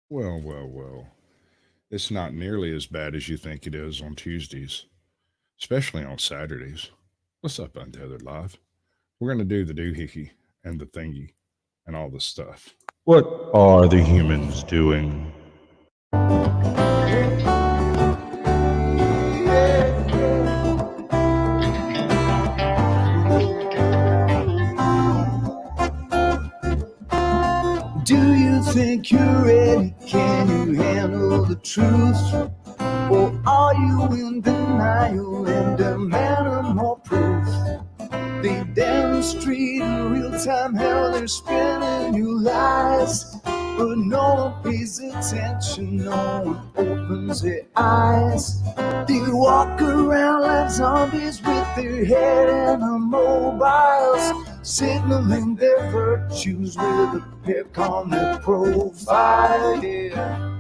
Well, well, well. It's not nearly as bad as you think it is on Tuesdays, especially on Saturdays. What's up, Untethered Live? We're going to do the doohickey and the thingy and all this stuff. What are the humans doing? Do you think you're ready? Can you handle the truth? Or are you in denial and demanding more proof? They demonstrate in real time how they're spinning you lies, but no one pays attention, no one opens their eyes. They walk around like zombies with their head in the mobiles, signaling their virtues with a pic on their profile. Yeah.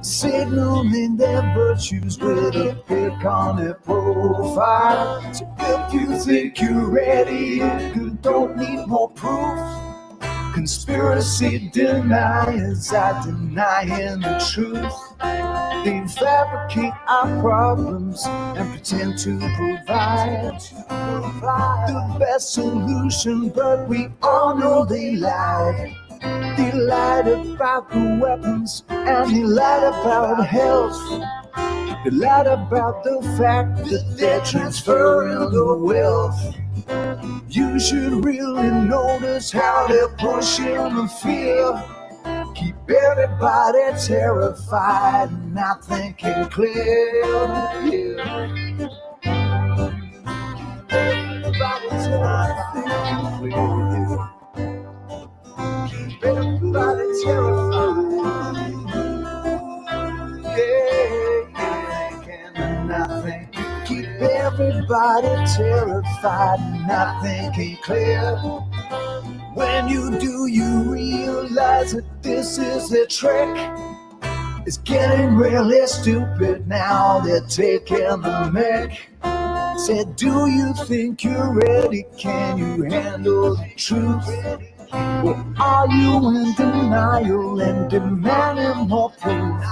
Signaling their virtues with a pic on their profile. So if you think you're ready and you don't need more proof, conspiracy deniers are denying the truth. They fabricate our problems and pretend to provide the best solution, but we all know they lie. They lied about the weapons and they lied about health. They lied about the fact that they're transferring the wealth. You should really notice how they're pushing the fear. Keep everybody terrified and not thinking clear. Yeah. Everybody's not thinking clear. Keep everybody terrified. Yeah, can nothing. Keep everybody terrified and not thinking clear. When you do, you realize that this is a trick. It's getting really stupid now, they're taking the mic. Said, do you think you're ready? Can you handle the truth? Or are you in denial and demanding more proof?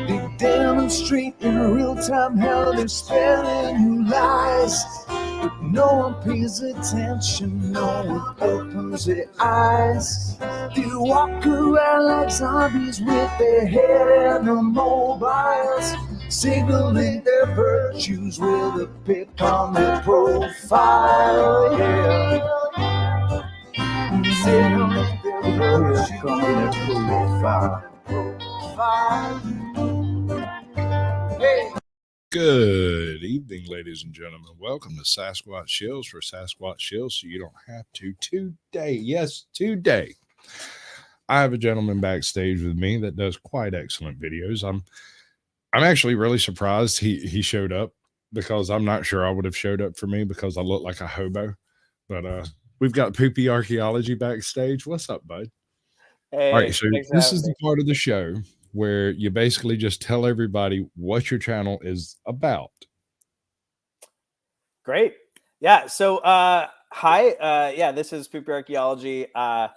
They demonstrate in real time how they're spelling you lies. But no one pays attention, no one opens their eyes. They walk around like zombies with their head in the mobiles, signaling their virtues with a pic on their profile. Yeah. Signaling their virtues on their profile. Hey. Good evening, ladies and gentlemen. Welcome to Sasquatch Shills for Sasquatch Shills, so you don't have to today. Yes, today. I have a gentleman backstage with me that does quite excellent videos. I'm actually really surprised he showed up because I'm not sure I would have showed up for me because I look like a hobo. But we've got Poopy Archeology backstage. What's up, bud? All right, Hey, so thanks for this having is me. the part of the show where you basically just tell everybody what your channel is about. Great. Yeah. So, hi. Yeah, this is Poopy Archeology. I'll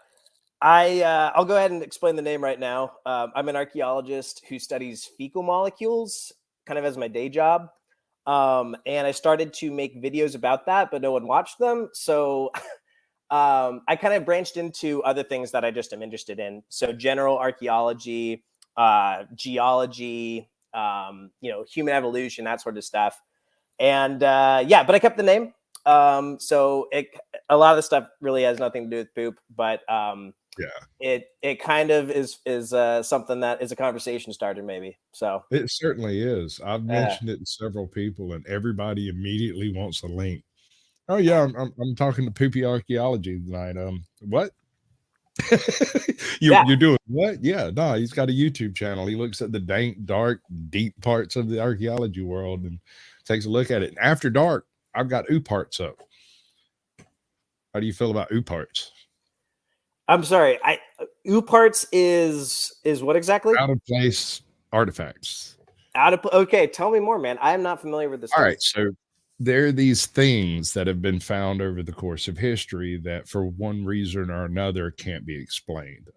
go ahead and explain the name right now. I'm an archaeologist who studies fecal molecules, kind of as my day job. And I started to make videos about that, but no one watched them. So, I kind of branched into other things that I just am interested in. So, general archaeology, geology, human evolution, that sort of stuff. And yeah, but I kept the name. So a lot of the stuff really has nothing to do with poop, but Yeah, it kind of is something that is a conversation starter, maybe. So it certainly is. I've yeah, mentioned it to several people, and everybody immediately wants a link. Oh yeah, I'm talking to Poopy Archaeology tonight. What? yeah, You're doing what? Yeah, no, he's got a YouTube channel. He looks at the dank, dark, deep parts of the archaeology world and takes a look at it. And after dark, I've got ooh parts up. How do you feel about ooh parts? I'm sorry. Ooparts is what exactly? Out of place artifacts. Okay, tell me more, man. I am not familiar with this All term. right, so there are these things that have been found over the course of history that, for one reason or another, can't be explained,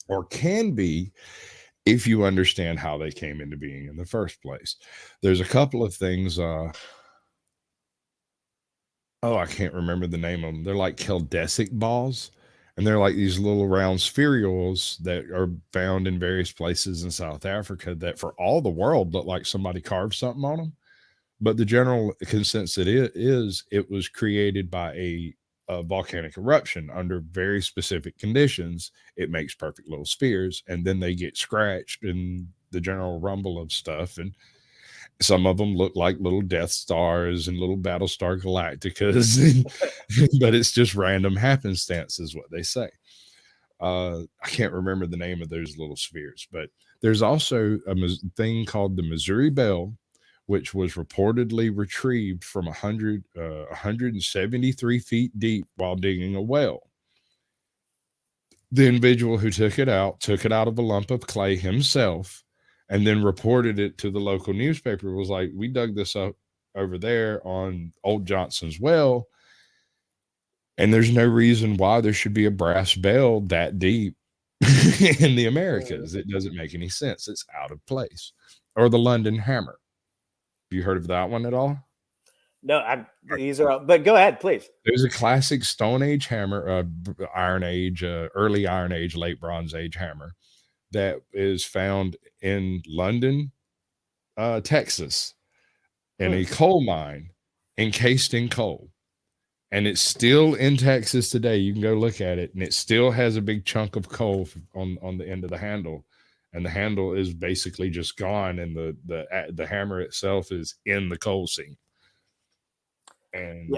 or can be if you understand how they came into being in the first place. There's a couple of things. I can't remember the name of them. They're like Keldesic balls, and they're like these little round spherules that are found in various places in South Africa that, for all the world, look like somebody carved something on them. But the general consensus it was created by a volcanic eruption under very specific conditions. It makes perfect little spheres, and then they get scratched in the general rumble of stuff. And some of them look like little Death Stars and little Battlestar Galacticas, but it's just random happenstance, is what they say. I can't remember the name of those little spheres, but there's also a thing called the Missouri Bell, which was reportedly retrieved from 173 feet deep while digging a well. The individual who took it out of a lump of clay himself, and then reported it to the local newspaper. Was like, we dug this up over there on Old Johnson's well, and there's no reason why there should be a brass bell that deep in the Americas. It doesn't make any sense. It's out of place. Or the London hammer. Have you heard of that one at all? No, these are all, but go ahead, please. There's a classic Stone Age hammer, Iron Age, early Iron Age, late Bronze Age hammer that is found in London, Texas, in a coal mine encased in coal. And it's still in Texas today. You can go look at it, and it still has a big chunk of coal on the end of the handle. And the handle is basically just gone, and the hammer itself is in the coal seam. And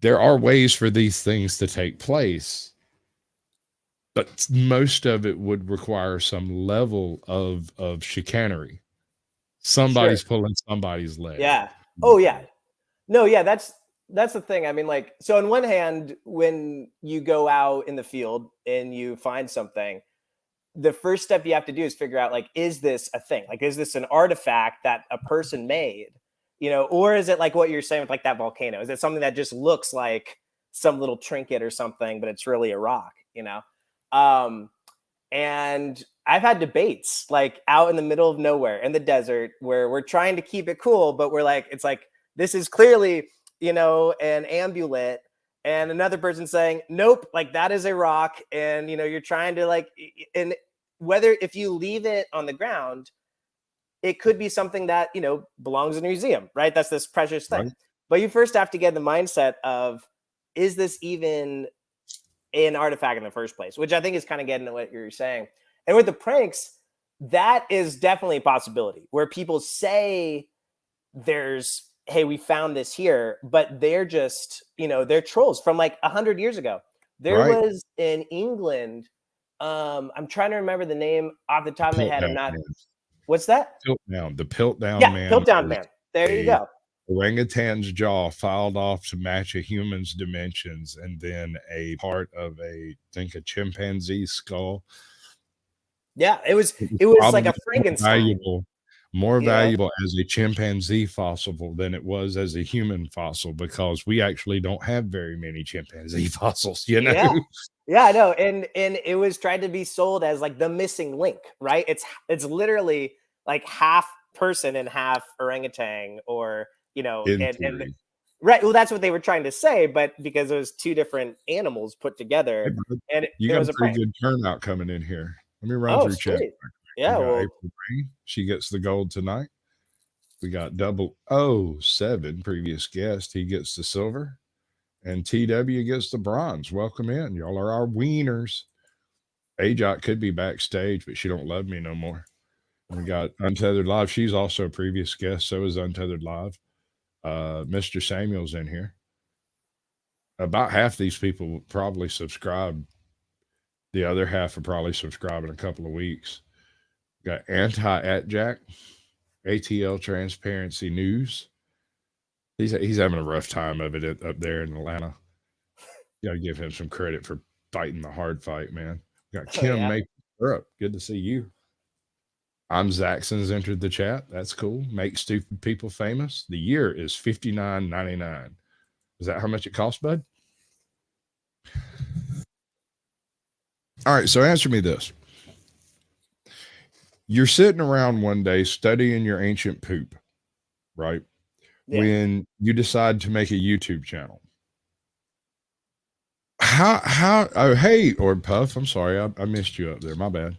there are ways for these things to take place, but most of it would require some level of chicanery. Somebody's pulling somebody's leg. Yeah. Oh, yeah. No, yeah, that's the thing. I mean, like, so on one hand, when you go out in the field and you find something, the first step you have to do is figure out, like, is this a thing? Like, is this an artifact that a person made? You know, or is it like what you're saying with like that volcano? Is it something that just looks like some little trinket or something, but it's really a rock, you know? And I've had debates like out in the middle of nowhere in the desert where we're trying to keep it cool, but we're like, it's like, this is clearly, you know, an amulet. And another person saying, nope, like that is a rock. And, you know, you're trying to like, and whether if you leave it on the ground, it could be something that, you know, belongs in a museum, right? That's this precious thing. Right. But you first have to get the mindset of, is this even an artifact in the first place? Which I think is kind of getting at what you're saying. And with the pranks, that is definitely a possibility where people say there's, hey, we found this here, but they're just, you know, they're trolls from like 100 years ago. There was in England, I'm trying to remember the name off the top of my head. I'm not. What's that? Piltdown. The Piltdown man. Piltdown man. There you go. Orangutan's jaw filed off to match a human's dimensions, and then a part of a chimpanzee's skull. Yeah, it was like a Frankenstein. More valuable as a chimpanzee fossil than it was as a human fossil, because we actually don't have very many chimpanzee fossils, you know? Yeah, I know. And it was tried to be sold as like the missing link, right? It's literally like half person and half orangutan, or, you know, and right. Well, that's what they were trying to say, but because it was two different animals put together, and you got a pretty good turnout coming in here. Let me run through chat. Yeah, well, April Rain, she gets the gold tonight. We got 007, previous guest. He gets the silver. And TW gets the bronze. Welcome in. Y'all are our wieners. Ajot could be backstage, but she don't love me no more. We got Untethered Live. She's also a previous guest. So is Untethered Live. Mr. Samuel's in here. About half these people will probably subscribe. The other half will probably subscribe in a couple of weeks. Got Anti-At-Jack, ATL Transparency News. He's having a rough time of it up there in Atlanta. You got to give him some credit for fighting the hard fight, man. Got Oh, Kim yeah. Maple Syrup. Good to see you. I'm Zaxon's entered the chat. That's cool. Make stupid people famous. The year is $59.99. Is that how much it costs, bud? All right. So answer me this. You're sitting around one day studying your ancient poop, right? Yeah. When you decide to make a YouTube channel. Oh, hey, Orb Puff. I'm sorry. I missed you up there. My bad.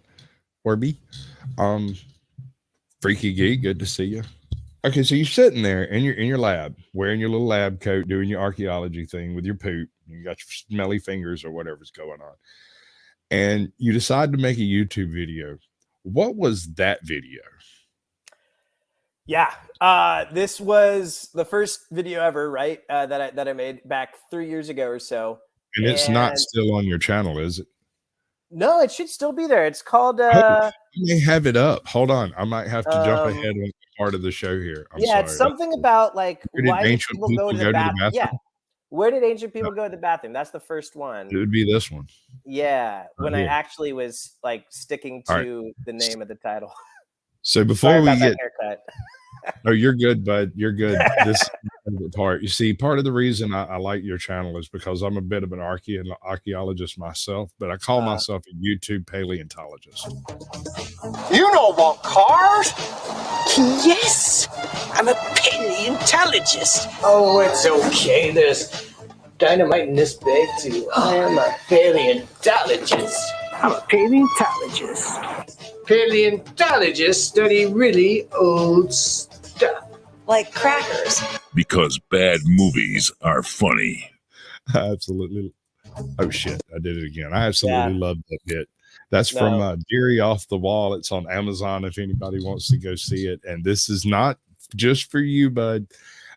Orby. Freaky Geek. Good to see you. Okay, so you're sitting there in your lab, wearing your little lab coat, doing your archaeology thing with your poop. You got your smelly fingers or whatever's going on. And you decide to make a YouTube video. What was that video? Yeah. This was the first video ever, right? That I made back 3 years ago or so. And it's not still on your channel, is it? No, it should still be there. It's called You may have it up. Hold on. I might have to jump ahead on part of the show here. I'm sorry. It's something about like Where did why did ancient people go to the bathroom? Yeah. bathroom? Where did ancient people go to the bathroom? That's the first one. It would be this one. Yeah, when I here. actually was like sticking to the name of the title. So before Sorry we about get that haircut. Oh, you're good, bud. You're good. This is the part. You see, part of the reason I like your channel is because I'm a bit of an archaeologist myself, but I call myself a YouTube paleontologist. You know about cars? Yes, I'm a paleontologist. Oh, it's okay. There's dynamite in this bag too. I am a paleontologist. I'm a paleontologist. Paleontologists study really old stuff. Like crackers. Because bad movies are funny. I absolutely. Oh, shit. I did it again. I absolutely love that bit. That's from Deary Off the Wall. It's on Amazon if anybody wants to go see it. And this is not just for you, bud.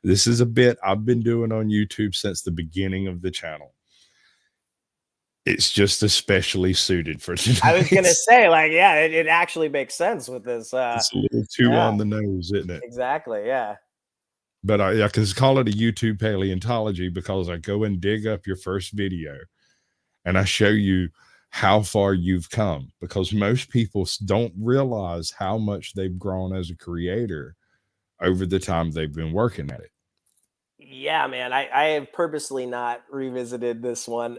This is a bit I've been doing on YouTube since the beginning of the channel. It's just especially suited for tonight. I was going to say, like, yeah, it actually makes sense with this. It's a little too on the nose, isn't it? Exactly, yeah. But I can call it a YouTube paleontology because I go and dig up your first video and I show you how far you've come, because most people don't realize how much they've grown as a creator over the time they've been working at it. Yeah, man, I have purposely not revisited this one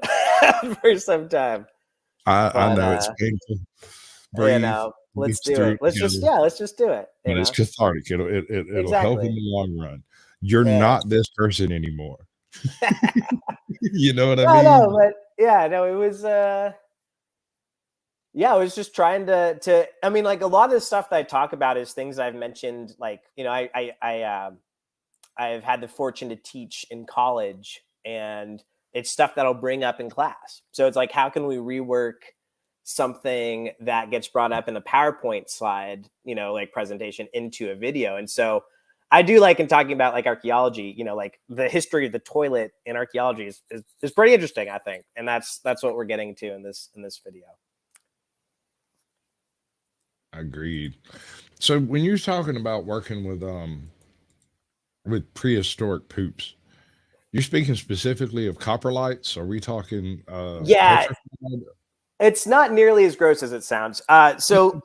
for some time. I know it's painful. Breathe, let's do it. Let's just do it. But it's cathartic. It'll help in the long run. You're not this person anymore. You know what I mean? No, but it was I was just trying to I mean, like, a lot of the stuff that I talk about is things I've mentioned, like, you know, I've had the fortune to teach in college, and it's stuff that I'll bring up in class. So it's like, how can we rework something that gets brought up in a PowerPoint slide, you know, like presentation, into a video? And so I do like in talking about like archaeology, you know, like the history of the toilet in archaeology is pretty interesting, I think. And that's what we're getting to in this video. Agreed. So when you're talking about working with prehistoric poops, you're speaking specifically of coprolites? Are we talking petrified? It's not nearly as gross as it sounds. So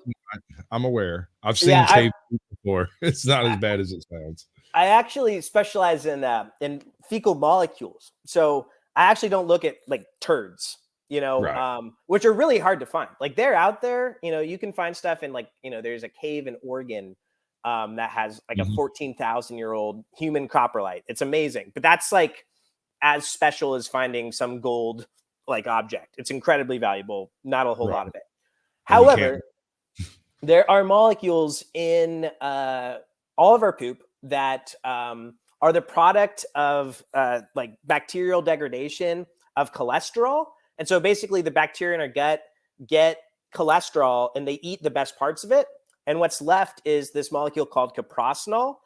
I'm aware. I've seen tape before. It's not as bad as it sounds. I actually specialize in fecal molecules. So I actually don't look at like turds, you know, which are really hard to find. Like, they're out there, you know, you can find stuff in, like, you know, there's a cave in Oregon that has like a 14,000-year-old human coprolite. It's amazing, but that's like as special as finding some gold like object. It's incredibly valuable. Not a whole lot of it. However, there are molecules in all of our poop that are the product of like bacterial degradation of cholesterol. And so basically the bacteria in our gut get cholesterol and they eat the best parts of it. And what's left is this molecule called caprosenol,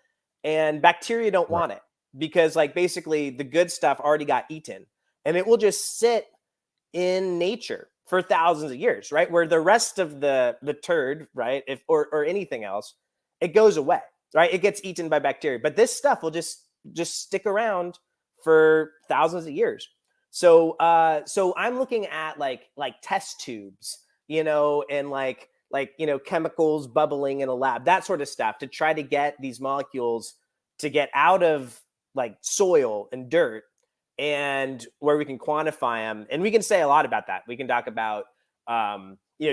and bacteria don't want it because, like, basically the good stuff already got eaten, and it will just sit in nature for thousands of years, right? Where the rest of the turd, right, if or anything else, it goes away, right? It gets eaten by bacteria, but this stuff will just stick around for thousands of years. So I'm looking at like test tubes and like chemicals bubbling in a lab, that sort of stuff, to try to get these molecules to get out of like soil and dirt, and where we can quantify them. And we can say a lot about that. We can talk about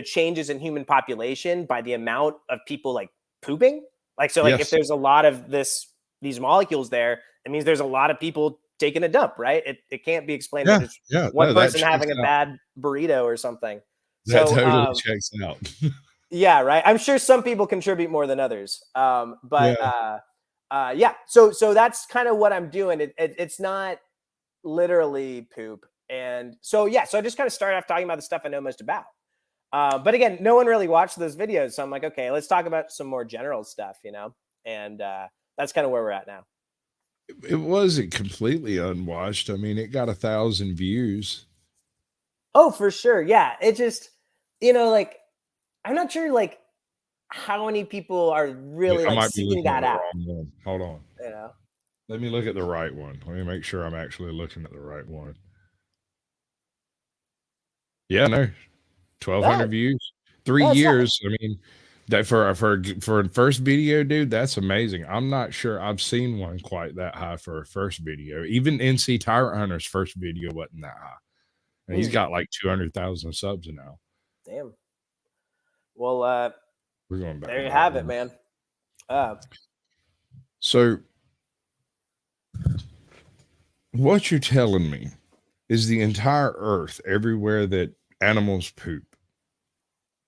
changes in human population by the amount of people like pooping. Like, so like Yes. if there's a lot of these molecules there, it means there's a lot of people taking a dump, right? It can't be explained by just one person having a bad burrito or something. That So totally checks out. yeah, right. I'm sure some people contribute more than others. But Yeah. So that's kind of what I'm doing. It's not literally poop. And so so I just kind of start off talking about the stuff I know most about. But again, no one really watched those videos, so I'm like, okay, let's talk about some more general stuff, and that's kind of where we're at now. It wasn't completely unwatched. I mean, it got 1,000 views. Oh, for sure. Yeah. It just, like, I'm not sure, like, how many people are really I like might be seeking looking at that the out. wrong one. Hold on. Let me look at the right one. Let me make sure I'm actually looking at the right one. Yeah, no, 1,200 views, 3 years. I mean, that for a first video, dude, that's amazing. I'm not sure I've seen one quite that high for a first video. Even NC Tyrant Hunter's first video wasn't that high, and he's got like 200,000 subs now. Damn. Well, we're going back. There you have it, man. So what you're telling me is the entire earth, everywhere that animals poop,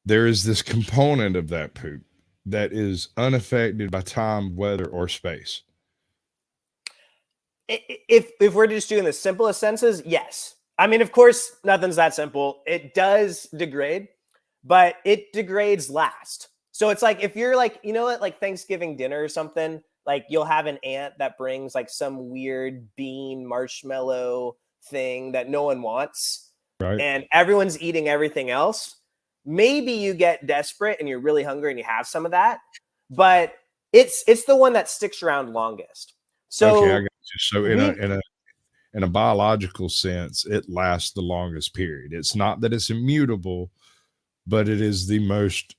there is this component of that poop that is unaffected by time, weather, or space. If we're just doing the simplest senses, yes. I mean, of course, nothing's that simple. It does degrade, but it degrades last. So it's like, if you're like, at like Thanksgiving dinner or something, like you'll have an aunt that brings like some weird bean marshmallow thing that no one wants. Right. And everyone's eating everything else. Maybe you get desperate and you're really hungry and you have some of that, but it's the one that sticks around longest. So okay, I got you. So in a biological sense, it lasts the longest period. It's not that it's immutable, but it is the most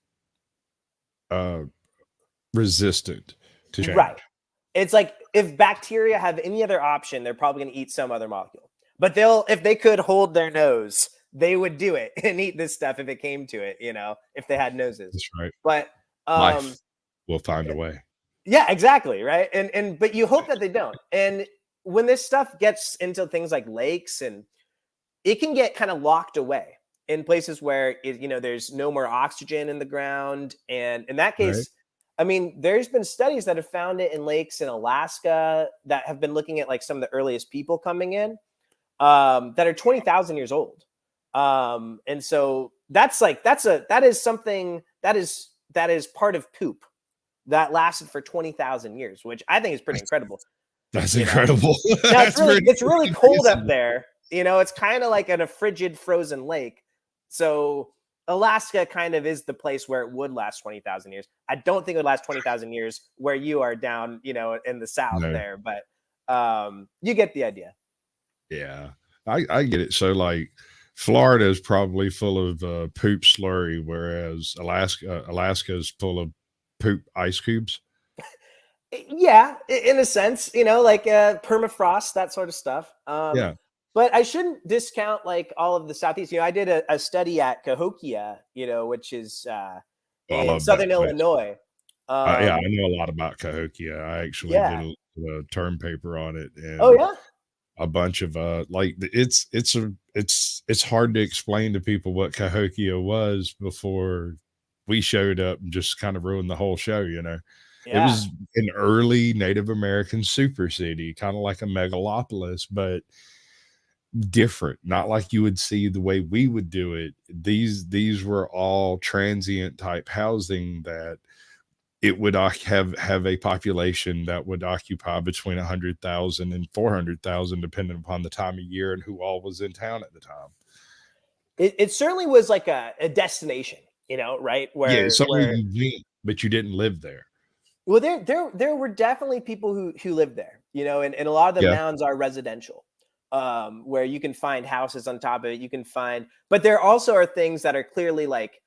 resistant to change. Right. It's like, if bacteria have any other option, they're probably going to eat some other molecule. But if they could hold their nose, they would do it and eat this stuff if it came to it, if they had noses. That's right. But life will find a way. Yeah, exactly. Right. But you hope that they don't. And when this stuff gets into things like lakes, and it can get kind of locked away in places where there's no more oxygen in the ground. And in that case, right. I mean, there's been studies that have found it in lakes in Alaska that have been looking at like some of the earliest people coming in that are 20,000 years old. And so that is something that is part of poop that lasted for 20,000 years, which I think is pretty incredible. That's incredible. Now, it's really cold up there. It's kind of like in a frigid frozen lake. So Alaska kind of is the place where it would last 20,000 years. I don't think it would last 20,000 years where you are down, in the South there, but you get the idea. Yeah, I get it. So like Florida is probably full of poop slurry, whereas Alaska is full of poop ice cubes. Yeah, in a sense, like permafrost, that sort of stuff. Yeah. But I shouldn't discount like all of the Southeast. I did a study at Cahokia, which is in Southern Illinois. Yeah, I know a lot about Cahokia. I actually did a term paper on it. And a bunch of like it's hard to explain to people what Cahokia was before we showed up and just kind of ruined the whole show. It was an early Native American super city, kind of like a megalopolis, but different, not like you would see the way we would do it. These were all transient type housing that it would have a population that would occupy between 100,000 and 400,000, depending upon the time of year and who all was in town at the time. It certainly was like a destination, right? Where you went, but you didn't live there. Well, there were definitely people who lived there, and a lot of the mounds are residential. Where you can find houses on top of it, but there also are things that are clearly like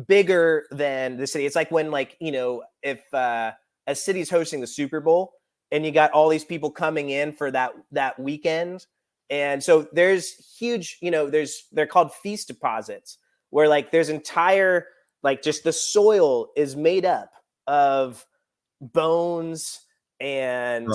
bigger than the city. It's like when, like, if a city's hosting the Super Bowl and you got all these people coming in for that weekend. And so there's huge, they're called feast deposits, where like there's entire, like, just the soil is made up of bones and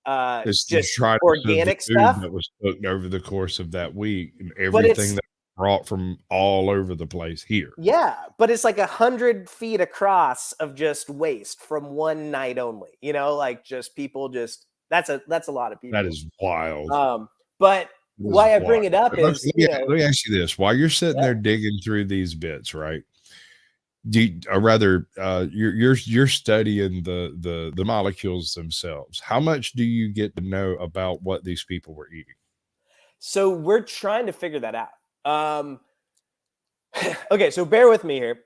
It's to just try to organic serve the food stuff. that was cooked over the course of that week, and But it's everything that brought from all over the place here. Yeah, but it's like 100 feet across of just waste from one night only. Like just people just that's a lot of people. That is wild. But why I bring it up But is let me ask you this: while you're sitting there digging through these bits, right? You're studying the molecules themselves. How much do you get to know about what these people were eating? So we're trying to figure that out. Okay, so bear with me here.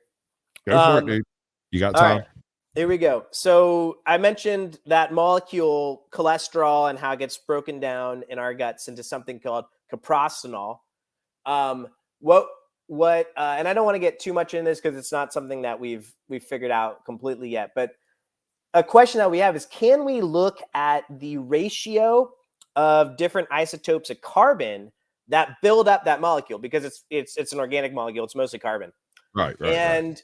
Go for it, dude. You got time. Right, here we go. So I mentioned that molecule cholesterol and how it gets broken down in our guts into something called caprosenol. And I don't want to get too much in this because it's not something that we've figured out completely yet. But a question that we have is, can we look at the ratio of different isotopes of carbon that build up that molecule? Because it's an organic molecule. It's mostly carbon. Right. And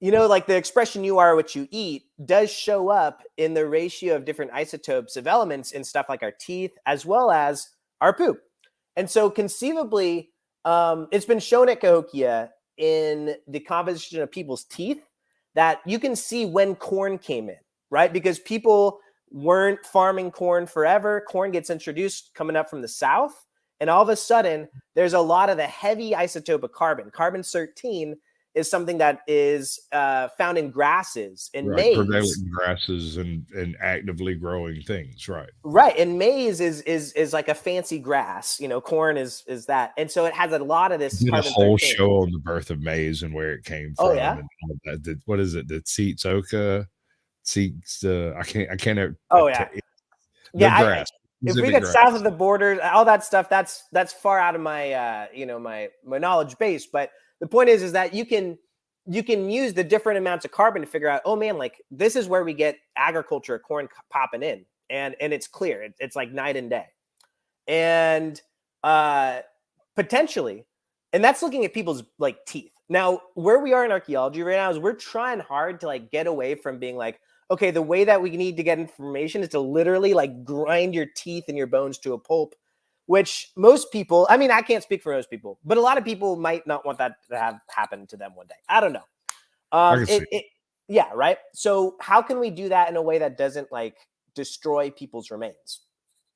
like the expression "you are what you eat" does show up in the ratio of different isotopes of elements in stuff like our teeth as well as our poop. And so conceivably, it's been shown at Cahokia in the composition of people's teeth that you can see when corn came in, right? Because people weren't farming corn forever. Corn gets introduced coming up from the south, and all of a sudden, there's a lot of the heavy isotope of carbon. Carbon-13 is something that is found in grasses and maize. Prevalent grasses and actively growing things, right? Right, and maize is like a fancy grass. Corn is that, and so it has a lot of this. Did a whole show on the birth of maize and where it came from. Oh yeah, and all that. What is it? The Tsetsoka seeks. I can't. Oh yeah, grass. If we get south of the border, all that stuff, that's far out of my my knowledge base. But the point is that you can use the different amounts of carbon to figure out, oh man, like this is where we get agriculture, corn popping in, and it's clear. It's like night and day, and potentially, and that's looking at people's like teeth. Now, where we are in archaeology right now is we're trying hard to like get away from being like, okay, the way that we need to get information is to literally like grind your teeth and your bones to a pulp, which most people, I mean, I can't speak for most people, but a lot of people might not want that to have happen to them one day. I don't know. Yeah, right. So how can we do that in a way that doesn't like destroy people's remains?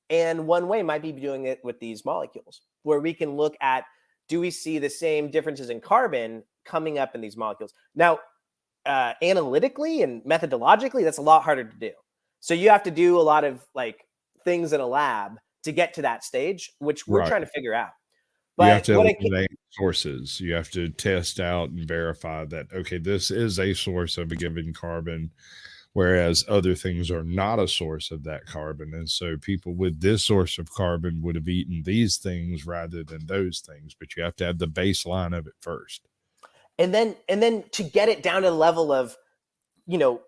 And one way might be doing it with these molecules, where we can look at, do we see the same differences in carbon coming up in these molecules? Now, analytically and methodologically, that's a lot harder to do. So you have to do a lot of like things in a lab to get to that stage, which we're trying to figure out. But you have to eliminate sources. You have to test out and verify that, okay, this is a source of a given carbon, whereas other things are not a source of that carbon. And so people with this source of carbon would have eaten these things rather than those things. But you have to have the baseline of it first. And then to get it down to the level of,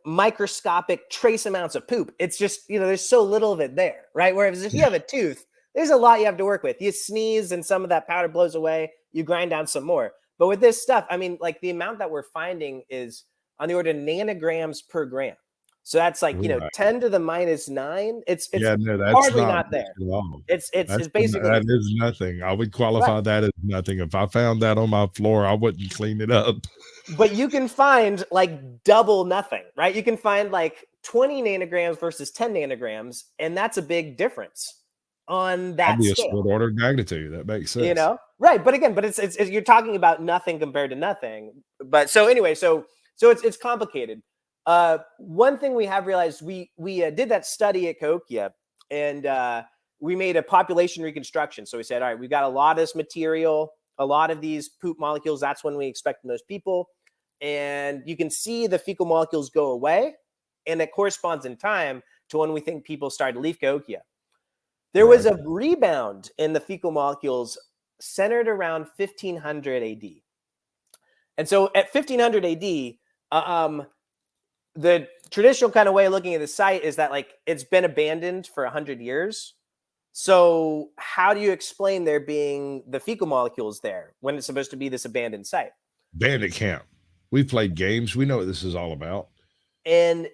microscopic trace amounts of poop, it's just, there's so little of it there, right? Whereas if you have a tooth, there's a lot you have to work with. You sneeze and some of that powder blows away, you grind down some more. But with this stuff, I mean, like the amount that we're finding is on the order of nanograms per gram. So that's like, 10 to the minus 9. It's hardly not there. It's basically, that is nothing. I would qualify that as nothing. If I found that on my floor, I wouldn't clean it up. But you can find like double nothing, right? You can find like 20 nanograms versus 10 nanograms. And that's a big difference on that scale. A split order of magnitude. That makes sense. Right. But again, it's you're talking about nothing compared to nothing. But so anyway, so it's complicated. One thing we have realized, we did that study at Cahokia, and we made a population reconstruction. So we said, all right, we've got a lot of this material, a lot of these poop molecules. That's when we expect those people. And you can see the fecal molecules go away. And it corresponds in time to when we think people started to leave Cahokia. There was a rebound in the fecal molecules centered around 1500 AD. And so at 1500 AD, the traditional kind of way of looking at the site is that like it's been abandoned for 100 years. So how do you explain there being the fecal molecules there when it's supposed to be this abandoned site? Bandit camp. We've played games. We know what this is all about. And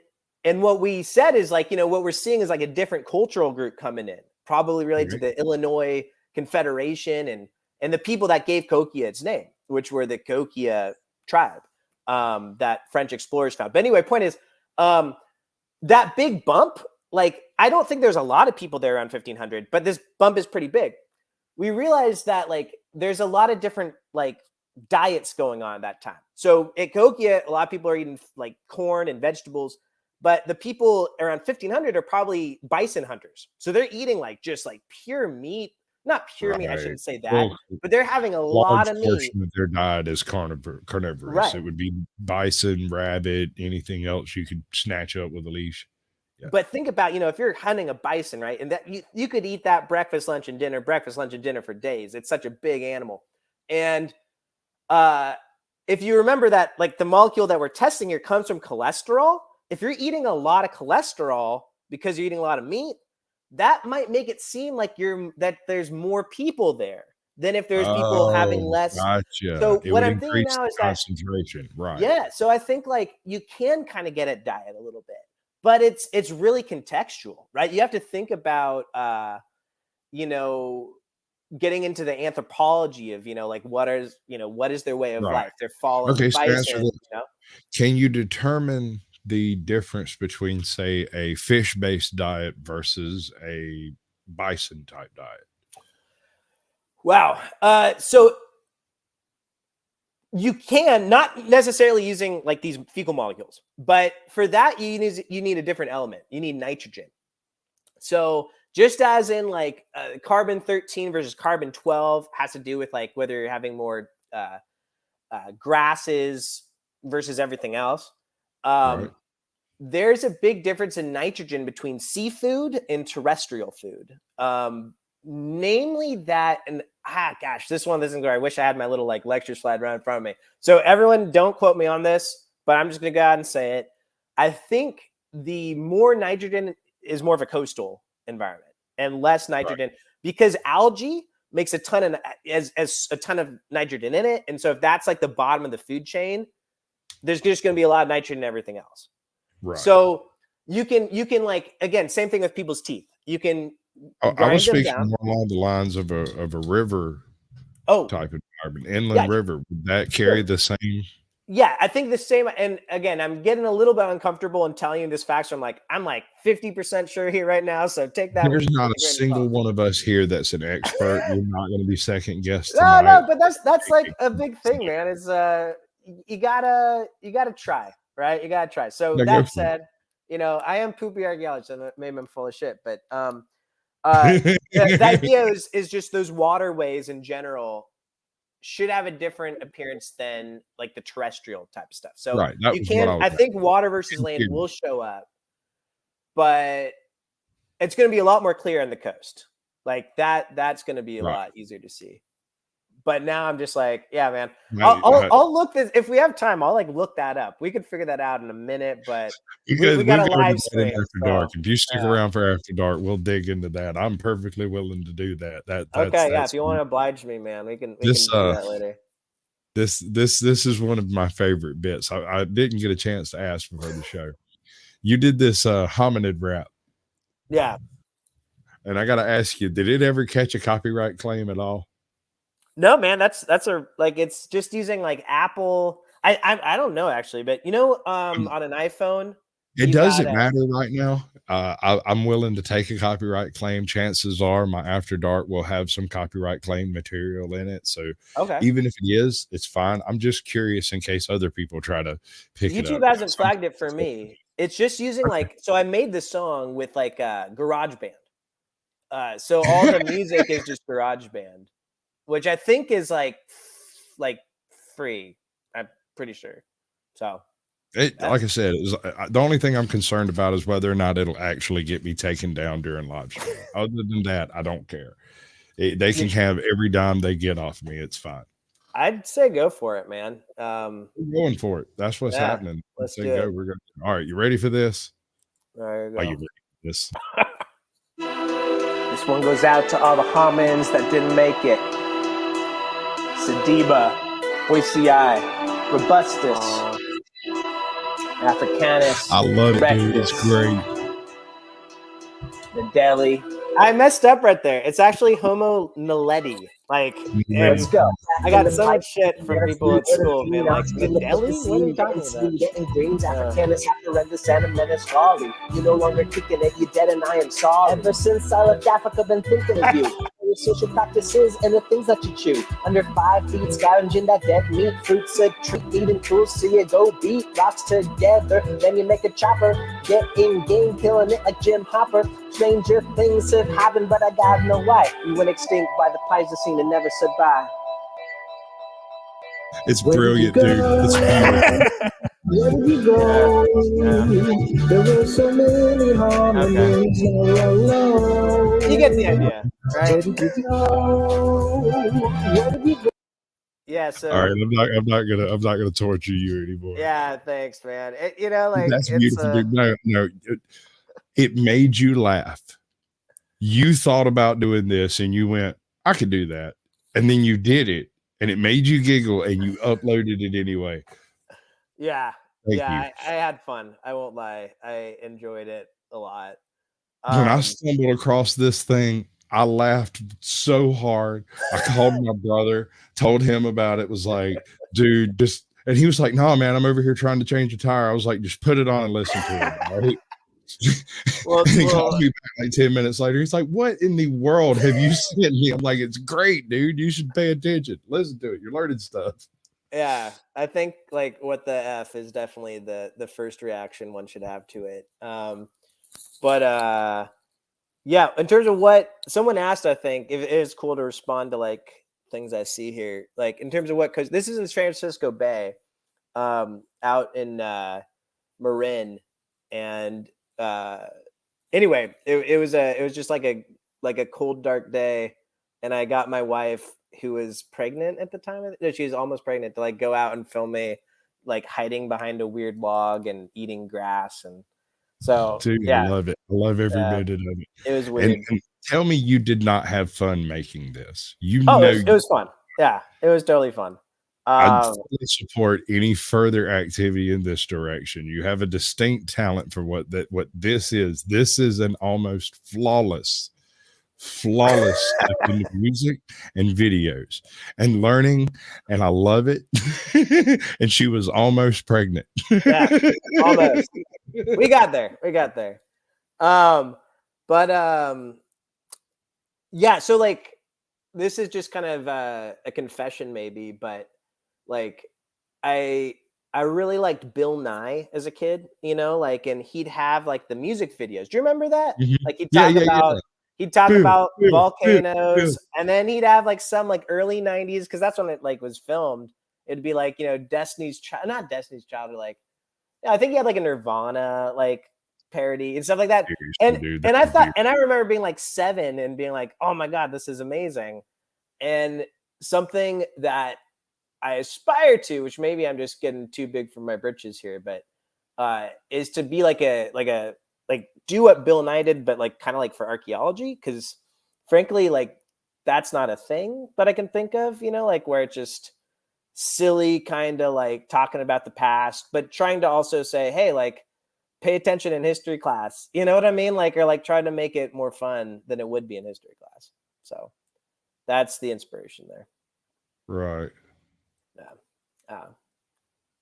what we said is like, what we're seeing is like a different cultural group coming in, probably related to the Illinois Confederation and the people that gave Kokia its name, which were the Kokia tribe that French explorers found. But anyway, point is that big bump, like, I don't think there's a lot of people there around 1500, but this bump is pretty big. We realized that like there's a lot of different like diets going on at that time. So at Kokia, a lot of people are eating like corn and vegetables, but the people around 1500 are probably bison hunters. So they're eating like just like pure meat, not pure meat, I shouldn't say that, but they're having a lot of meat. Portion of their diet is carnivorous. Right. It would be bison, rabbit, anything else you could snatch up with a leash. Yeah. But think about, if you're hunting a bison, right? And that you could eat that breakfast, lunch, and dinner for days. It's such a big animal. And if you remember that, like the molecule that we're testing here comes from cholesterol. If you're eating a lot of cholesterol because you're eating a lot of meat, that might make it seem like that there's more people there than if there's people having less. Gotcha. So what I'm thinking now is concentration, right? Yeah. So I think like you can kind of get at diet a little bit, but it's really contextual, right? You have to think about, getting into the anthropology of, like what is their way of life? They're following bison. Can you determine the difference between, say, a fish-based diet versus a bison-type diet? Wow. So you can, not necessarily using like these fecal molecules, but for that you need a different element. You need nitrogen. So just as in like carbon 13 versus carbon 12 has to do with like whether you're having more grasses versus everything else. There's a big difference in nitrogen between seafood and terrestrial food. Namely that, and this one isn't good. I wish I had my little like lecture slide right in front of me. So everyone don't quote me on this, but I'm just going to go out and say it. I think the more nitrogen is more of a coastal environment and less nitrogen because algae makes a ton of nitrogen in it. And so if that's like the bottom of the food chain, there's just going to be a lot of nitrogen in everything else. Right. So you can like, again, same thing with people's teeth. You can, I was speaking more along the lines of a river type of environment, inland river. Would that carry the same? Yeah, I think the same. And again, I'm getting a little bit uncomfortable in telling you this fact. So I'm like 50% sure here right now. So take that. There's not a single one of us here that's an expert. You're not going to be second guessed. No, but that's like a big thing, man. Is you gotta try, right? You gotta try. So that said, I am Poopy Archeology, so maybe I'm full of shit, but the idea is just those waterways in general should have a different appearance than like the terrestrial type of stuff. So you can, I think water versus land will show up, but it's going to be a lot more clear on the coast. Like that's going to be a lot easier to see. But now I'm just like, yeah, man, I'll look this. If we have time, I'll like look that up. We could figure that out in a minute, but we got a live stream. After dark. If you stick around for after dark, we'll dig into that. I'm perfectly willing to do that. If you want to oblige me, man, we can do that later. This is one of my favorite bits. I didn't get a chance to ask before the show. You did this hominid rap. Yeah. And I got to ask you, did it ever catch a copyright claim at all? No, man, that's it's just using like Apple. I don't know actually, but on an iPhone, it doesn't matter right now. I'm willing to take a copyright claim. Chances are my After Dark will have some copyright claim material in it. So even if it is, it's fine. I'm just curious in case other people try to pick it up. YouTube hasn't flagged it for me. It's just using so I made the song with like GarageBand. So all the music is just GarageBand. Which I think is like free. I'm pretty sure. So, like I said, the only thing I'm concerned about is whether or not it'll actually get me taken down during live stream. Other than that, I don't care. They can have every dime they get off me. It's fine. I'd say go for it, man. We're going for it. That's what's Yeah, happening. let's Say do go. it. We're going. All right, you ready for this? There you Are you go. ready for this? This one goes out to all the homins that didn't make it. Sediba, Boisei, Robustus, Africanus, I love it, dude. It's Rectus, great. the Delhi. I messed up right there. It's actually Homo naledi. Like, and Let's go. I got so much shit from people at school being like, the deli? What are you talking about? Getting greens, Africanus, Africanus, Animenus, Raleigh. You no longer kicking it, you dead and I am sorry. Ever since I left Africa, been thinking of you. Your social practices and the things that you chew. Under 5 feet, scavenging that dead meat. Fruits a treat, eating tools, so you go beat rocks together. Then you make a chopper, get in game, killing it like Jim Hopper. Stranger things have happened, but I got no why. We went extinct by the Pleistocene and never said bye. It's brilliant, dude. It's beautiful. Where did you go? There were so many harmonies all alone. You get the idea, Where right? did you go? Where did you go? Yeah. So. All right, I'm not gonna torture you anymore. Yeah. Thanks, man. Like That's it's beautiful, dude. No, it made you laugh. You thought about doing this, and you went, "I could do that," and then you did it, and it made you giggle, and you uploaded it anyway. Yeah. Thank you. I had fun. I won't lie. I enjoyed it a lot. When I stumbled across this thing, I laughed so hard. I called my brother, told him about it, was like, dude, just, and he was like, no, man, I'm over here trying to change a tire. I was like, just put it on and listen to it. Right? Well, and he called me back like 10 minutes later. He's like, what in the world have you sent me? I'm like, it's great, dude. You should pay attention. Listen to it. You're learning stuff. Yeah, I think like what the F is definitely the first reaction one should have to it. But yeah, in terms of what someone asked, I think if it is cool to respond to like things I see here, like in terms of what, because this is in San Francisco Bay, out in Marin, and anyway, it was just like a cold dark day, and I got my wife, who was pregnant at the time. She was almost pregnant, to like go out and film me like hiding behind a weird log and eating grass. And so, dude, yeah, I love it. I love every minute of it. It was weird. And tell me you did not have fun making this. It was fun. Yeah, it was totally fun. I fully support any further activity in this direction. You have a distinct talent for what this is. This is an almost flawless stuff in music and videos and learning, and I love it. And she was almost pregnant. Yeah, almost. We got there. Yeah, so like this is just kind of a confession maybe, but like I really liked Bill Nye as a kid, like, and he'd have like the music videos. Do you remember that? Mm-hmm. Like he'd talk about volcanoes, and then he'd have like some like early 90s, because that's when it like was filmed. It'd be like, Destiny's Child, not Destiny's Child, or like, I think he had like a Nirvana like parody and stuff like that. And I remember being like 7 and being like, oh my God, this is amazing. And something that I aspire to, which maybe I'm just getting too big for my britches here, but is to be like do what Bill Nye did, but like kind of like for archaeology, because frankly, like that's not a thing that I can think of, like where it's just silly, kind of like talking about the past, but trying to also say, hey, like pay attention in history class, you know what I mean? Like, or like try to make it more fun than it would be in history class. So that's the inspiration there. Right. Yeah.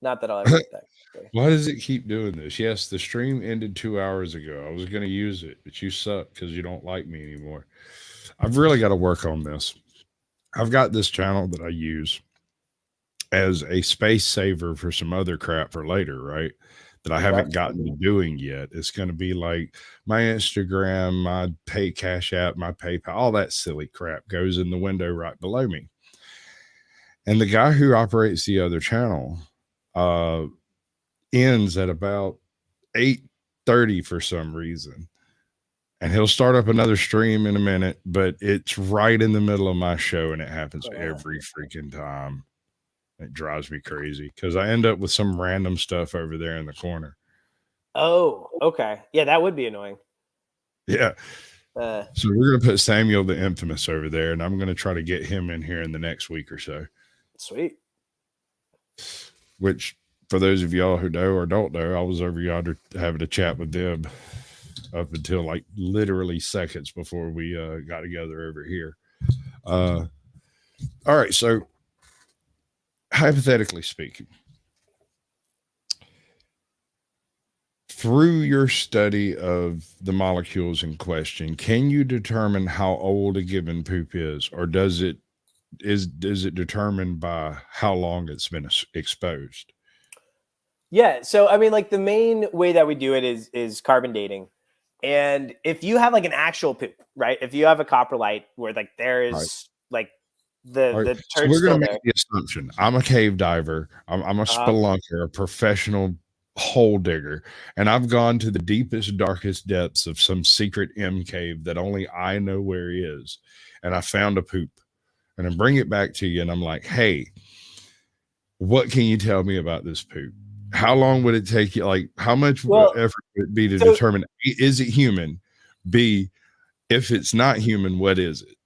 Not that I'll ever get that. Why does it keep doing this? Yes, the stream ended 2 hours ago. I was going to use it, but you suck because you don't like me anymore. I've really got to work on this. I've got this channel that I use as a space saver for some other crap for later, right? That I haven't gotten to doing yet. It's going to be like my Instagram, my Cash App, my PayPal, all that silly crap goes in the window right below me. And the guy who operates the other channel ends at about 8:30 for some reason. And he'll start up another stream in a minute, but it's right in the middle of my show, and it happens every freaking time. It drives me crazy because I end up with some random stuff over there in the corner. Oh, okay. Yeah, that would be annoying. Yeah. Uh, So we're going to put Samuel the Infamous over there, and I'm going to try to get him in here in the next week or so. Sweet. Which, for those of y'all who know or don't know, I was over yonder having a chat with them up until like literally seconds before we got together over here. All right. So, hypothetically speaking, through your study of the molecules in question, can you determine how old a given poop is, or is it determined by how long it's been exposed? Yeah. So, I mean, like the main way that we do it is carbon dating. And if you have like an actual poop, right? If you have a coprolite where like there is Right. like the Right. the So turd's we're going still to there. make the assumption. I'm a cave diver. I'm a spelunker, a professional hole digger, and I've gone to the deepest, darkest depths of some secret M cave that only I know where he is, and I found a poop, and I bring it back to you, and I'm like, hey, what can you tell me about this poop? How long would it take you? Like, how much effort would it be to determine, is it human? B, if it's not human, what is it?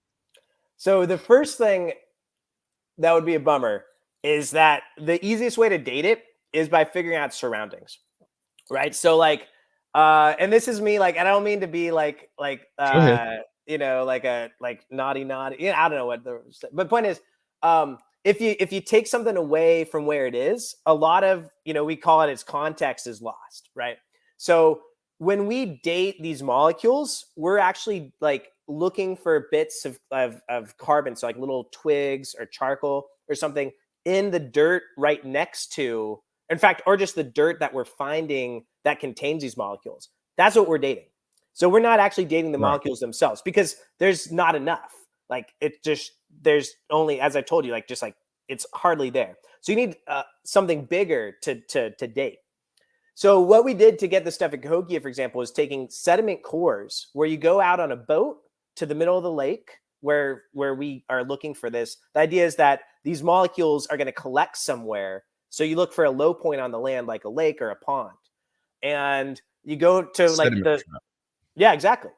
So the first thing that would be a bummer is that the easiest way to date it is by figuring out surroundings, right? So like, and this is me, like, and I don't mean to be like, you know, like a naughty, you know, I don't know what but point is, if you take something away from where it is, a lot of, you know, we call it its context is lost, right? So when we date these molecules, we're actually like looking for bits of carbon, so like little twigs or charcoal or something in the dirt right next to, in fact, or just the dirt that we're finding that contains these molecules. That's what we're dating. So we're not actually dating the molecules themselves because there's not enough. Like it just, there's only, as I told you, like just like it's hardly there. So you need something bigger to date. So what we did to get the stuff at Cahokia, for example, is taking sediment cores where you go out on a boat to the middle of the lake where we are looking for this. The idea is that these molecules are going to collect somewhere. So you look for a low point on the land, like a lake or a pond, and you go to like yeah, exactly.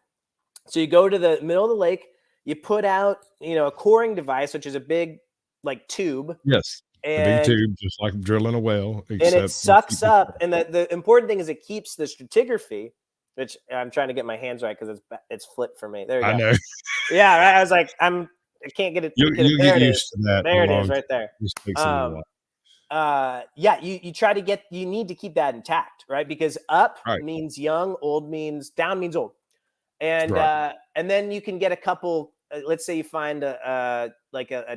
So you go to the middle of the lake, you put out, you know, a coring device, which is a big like tube. Yes. And a big tube, just like drilling a well. And it sucks up. And the important thing is it keeps the stratigraphy, which I'm trying to get my hands right because it's flipped for me. There you go. I know. Yeah, right. I was like, I can't get it. You get used to that. There it is, right there. Just takes a little while. Yeah, you need to keep that intact, right? Because up means young, old means down means old. And and then you can get a couple, let's say you find a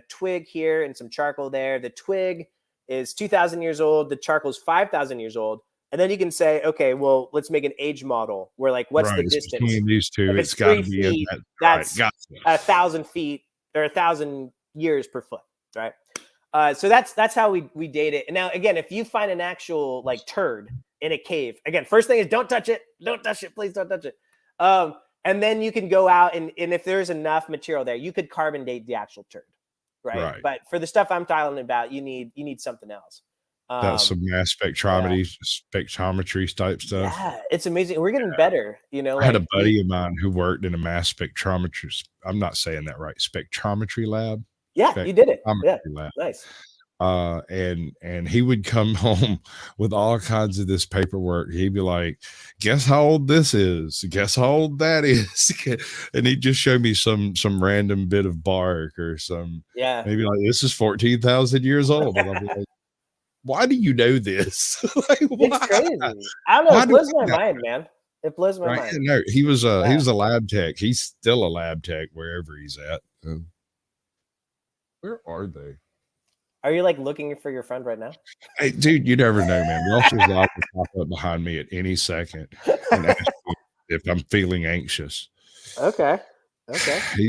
twig here and some charcoal there. The twig is 2,000 years old. The charcoal is 5,000 years old. And then you can say, okay, well, let's make an age model where like, what's the distance between these two? If it's got to be in that. That's 1,000 feet or 1,000 years per foot, right? So that's how we date it. And now again, if you find an actual like turd in a cave, again, first thing is don't touch it. Don't touch it. Please don't touch it. And then you can go out and if there's enough material there, you could carbon date the actual turd, right? But for the stuff I'm talking about, you need something else. That's some mass spectrometry type stuff. Yeah, it's amazing. We're getting better, you know. I had a buddy of mine who worked in a mass spectrometry. I'm not saying that right. Spectrometry lab. Yeah, you did it. Yeah, lab. Nice. And he would come home with all kinds of this paperwork. He'd be like, guess how old this is, guess how old that is. And he'd just show me some random bit of bark or maybe like, this is 14,000 years old. And I'll be like, why do you know this? Like, it's crazy. I don't know. It blows my mind, man. It blows my mind. No, he was a lab tech. He's still a lab tech wherever he's at. Where are they? Are you like looking for your friend right now? Hey, dude, you never know, man. Welch's live will pop up behind me at any second and ask me if I'm feeling anxious. Okay.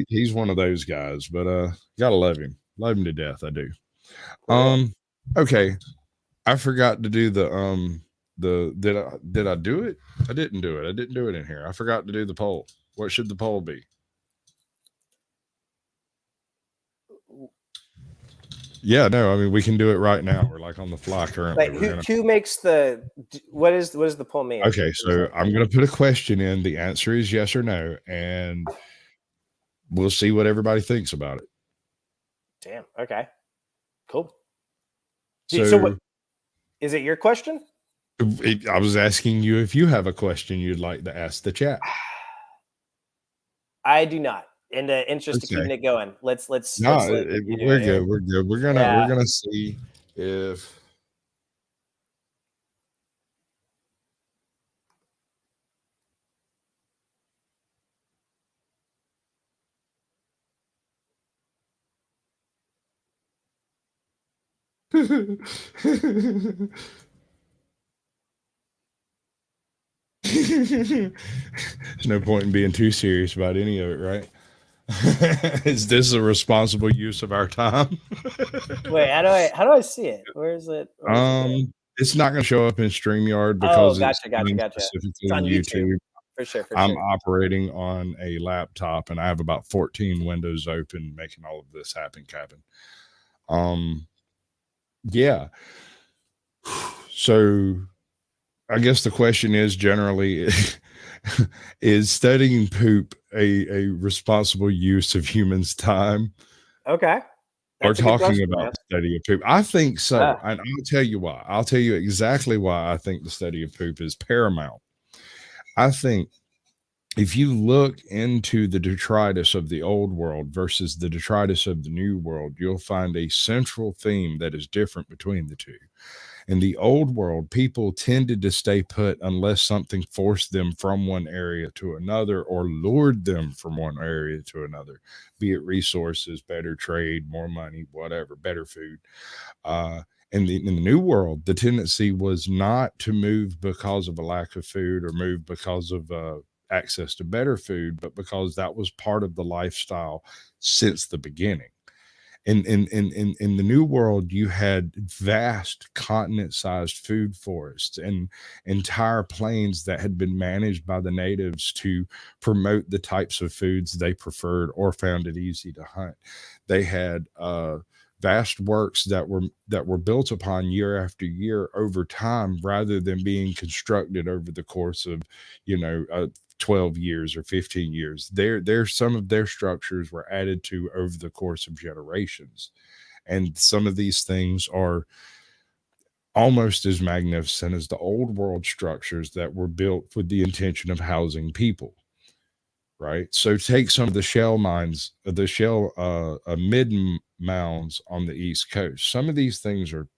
He's one of those guys, but gotta love him to death. I do. Okay. I forgot to do did I do it? I didn't do it. I didn't do it in here. I forgot to do the poll. What should the poll be? Yeah, no, I mean we can do it right now. We're like on the fly currently. Like We're gonna who makes the what does the poll mean? Okay, so I'm gonna put a question in. The answer is yes or no, and we'll see what everybody thinks about it. Damn. Okay. Cool. So, So what is it your question? I was asking you if you have a question you'd like to ask the chat. I do not. In the interest of Okay. keeping it going, let's No, let you do we're it here. good. We're good. We're gonna see if there's no point in being too serious about any of it, right? Is this a responsible use of our time? Wait, how do I see it? Where is it? It's not going to show up in StreamYard Oh, because it's gotcha. specifically It's on YouTube. YouTube. For sure. I'm operating on a laptop and I have about 14 windows open making all of this happen, Captain. Yeah. So I guess the question is generally is studying poop a responsible use of humans' time? Okay. Or That's a good talking question, about man. the study of poop? I think so. Ah. And I'll tell you why. I'll tell you exactly why I think the study of poop is paramount. I think if you look into the detritus of the old world versus the detritus of the new world, you'll find a central theme that is different between the two. In the old world, people tended to stay put unless something forced them from one area to another or lured them from one area to another, be it resources, better trade, more money, whatever, better food. In the new world, the tendency was not to move because of a lack of food or move because of access to better food, but because that was part of the lifestyle since the beginning. In the new world, you had vast continent-sized food forests and entire plains that had been managed by the natives to promote the types of foods they preferred or found it easy to hunt. They had vast works that were built upon year after year over time, rather than being constructed over the course of 12 years or 15 years. Some of their structures were added to over the course of generations. And some of these things are almost as magnificent as the old world structures that were built with the intention of housing people. Right. So take some of the shell mines, the shell mid mounds on the East Coast. Some of these things are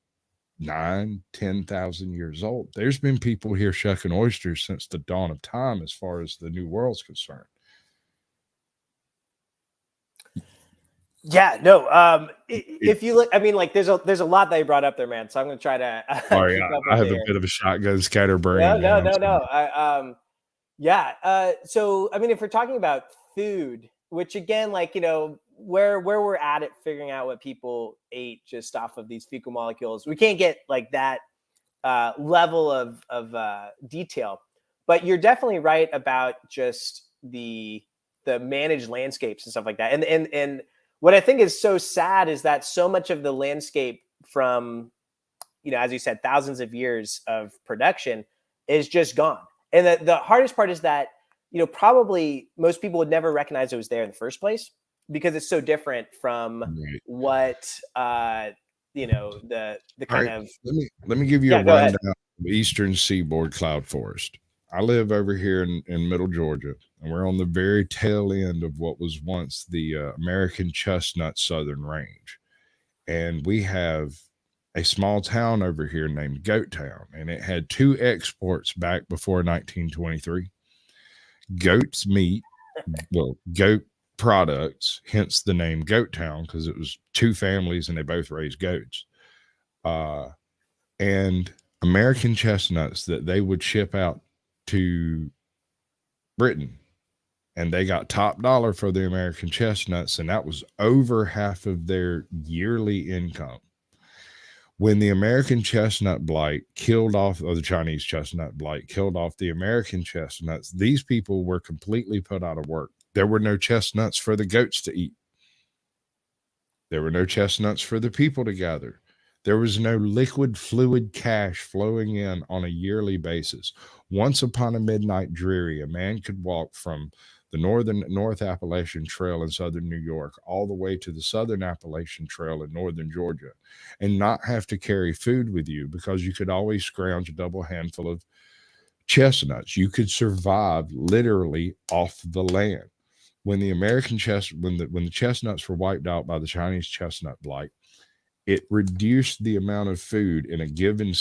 9,000-10,000 years old. There's been people here shucking oysters since the dawn of time, as far as the new world's concerned. Yeah, no. If you look, I mean, like, there's a lot that you brought up there, man. So I'm gonna try to Sorry, keep up I with have it. a bit of a shotgun scatterbrain. No. So I mean, if we're talking about food, which again, like, where we're at figuring out what people ate just off of these fecal molecules, we can't get like that level of detail. But you're definitely right about just the managed landscapes and stuff like that. And what I think is so sad is that so much of the landscape from, as you said, thousands of years of production is just gone. And the hardest part is that, probably most people would never recognize it was there in the first place, because it's so different from what, the kind of. Let me give you a rundown of Eastern Seaboard cloud forest. I live over here in middle Georgia, and we're on the very tail end of what was once the American chestnut southern range. And we have a small town over here named Goat Town, and it had two exports back before 1923. Goat's meat, goat products, hence the name Goat Town, because it was two families and they both raised goats. And American chestnuts that they would ship out to Britain, and they got top dollar for the American chestnuts, and that was over half of their yearly income. When the American chestnut blight killed off, or the Chinese chestnut blight killed off the American chestnuts, these people were completely put out of work. There were no chestnuts for the goats to eat. There were no chestnuts for the people to gather. There was no liquid fluid cash flowing in on a yearly basis. Once upon a midnight dreary, a man could walk from the North Appalachian Trail in southern New York all the way to the Southern Appalachian Trail in northern Georgia and not have to carry food with you because you could always scrounge a double handful of chestnuts. You could survive literally off the land. When the when the chestnuts were wiped out by the Chinese chestnut blight, it reduced the amount of food in a given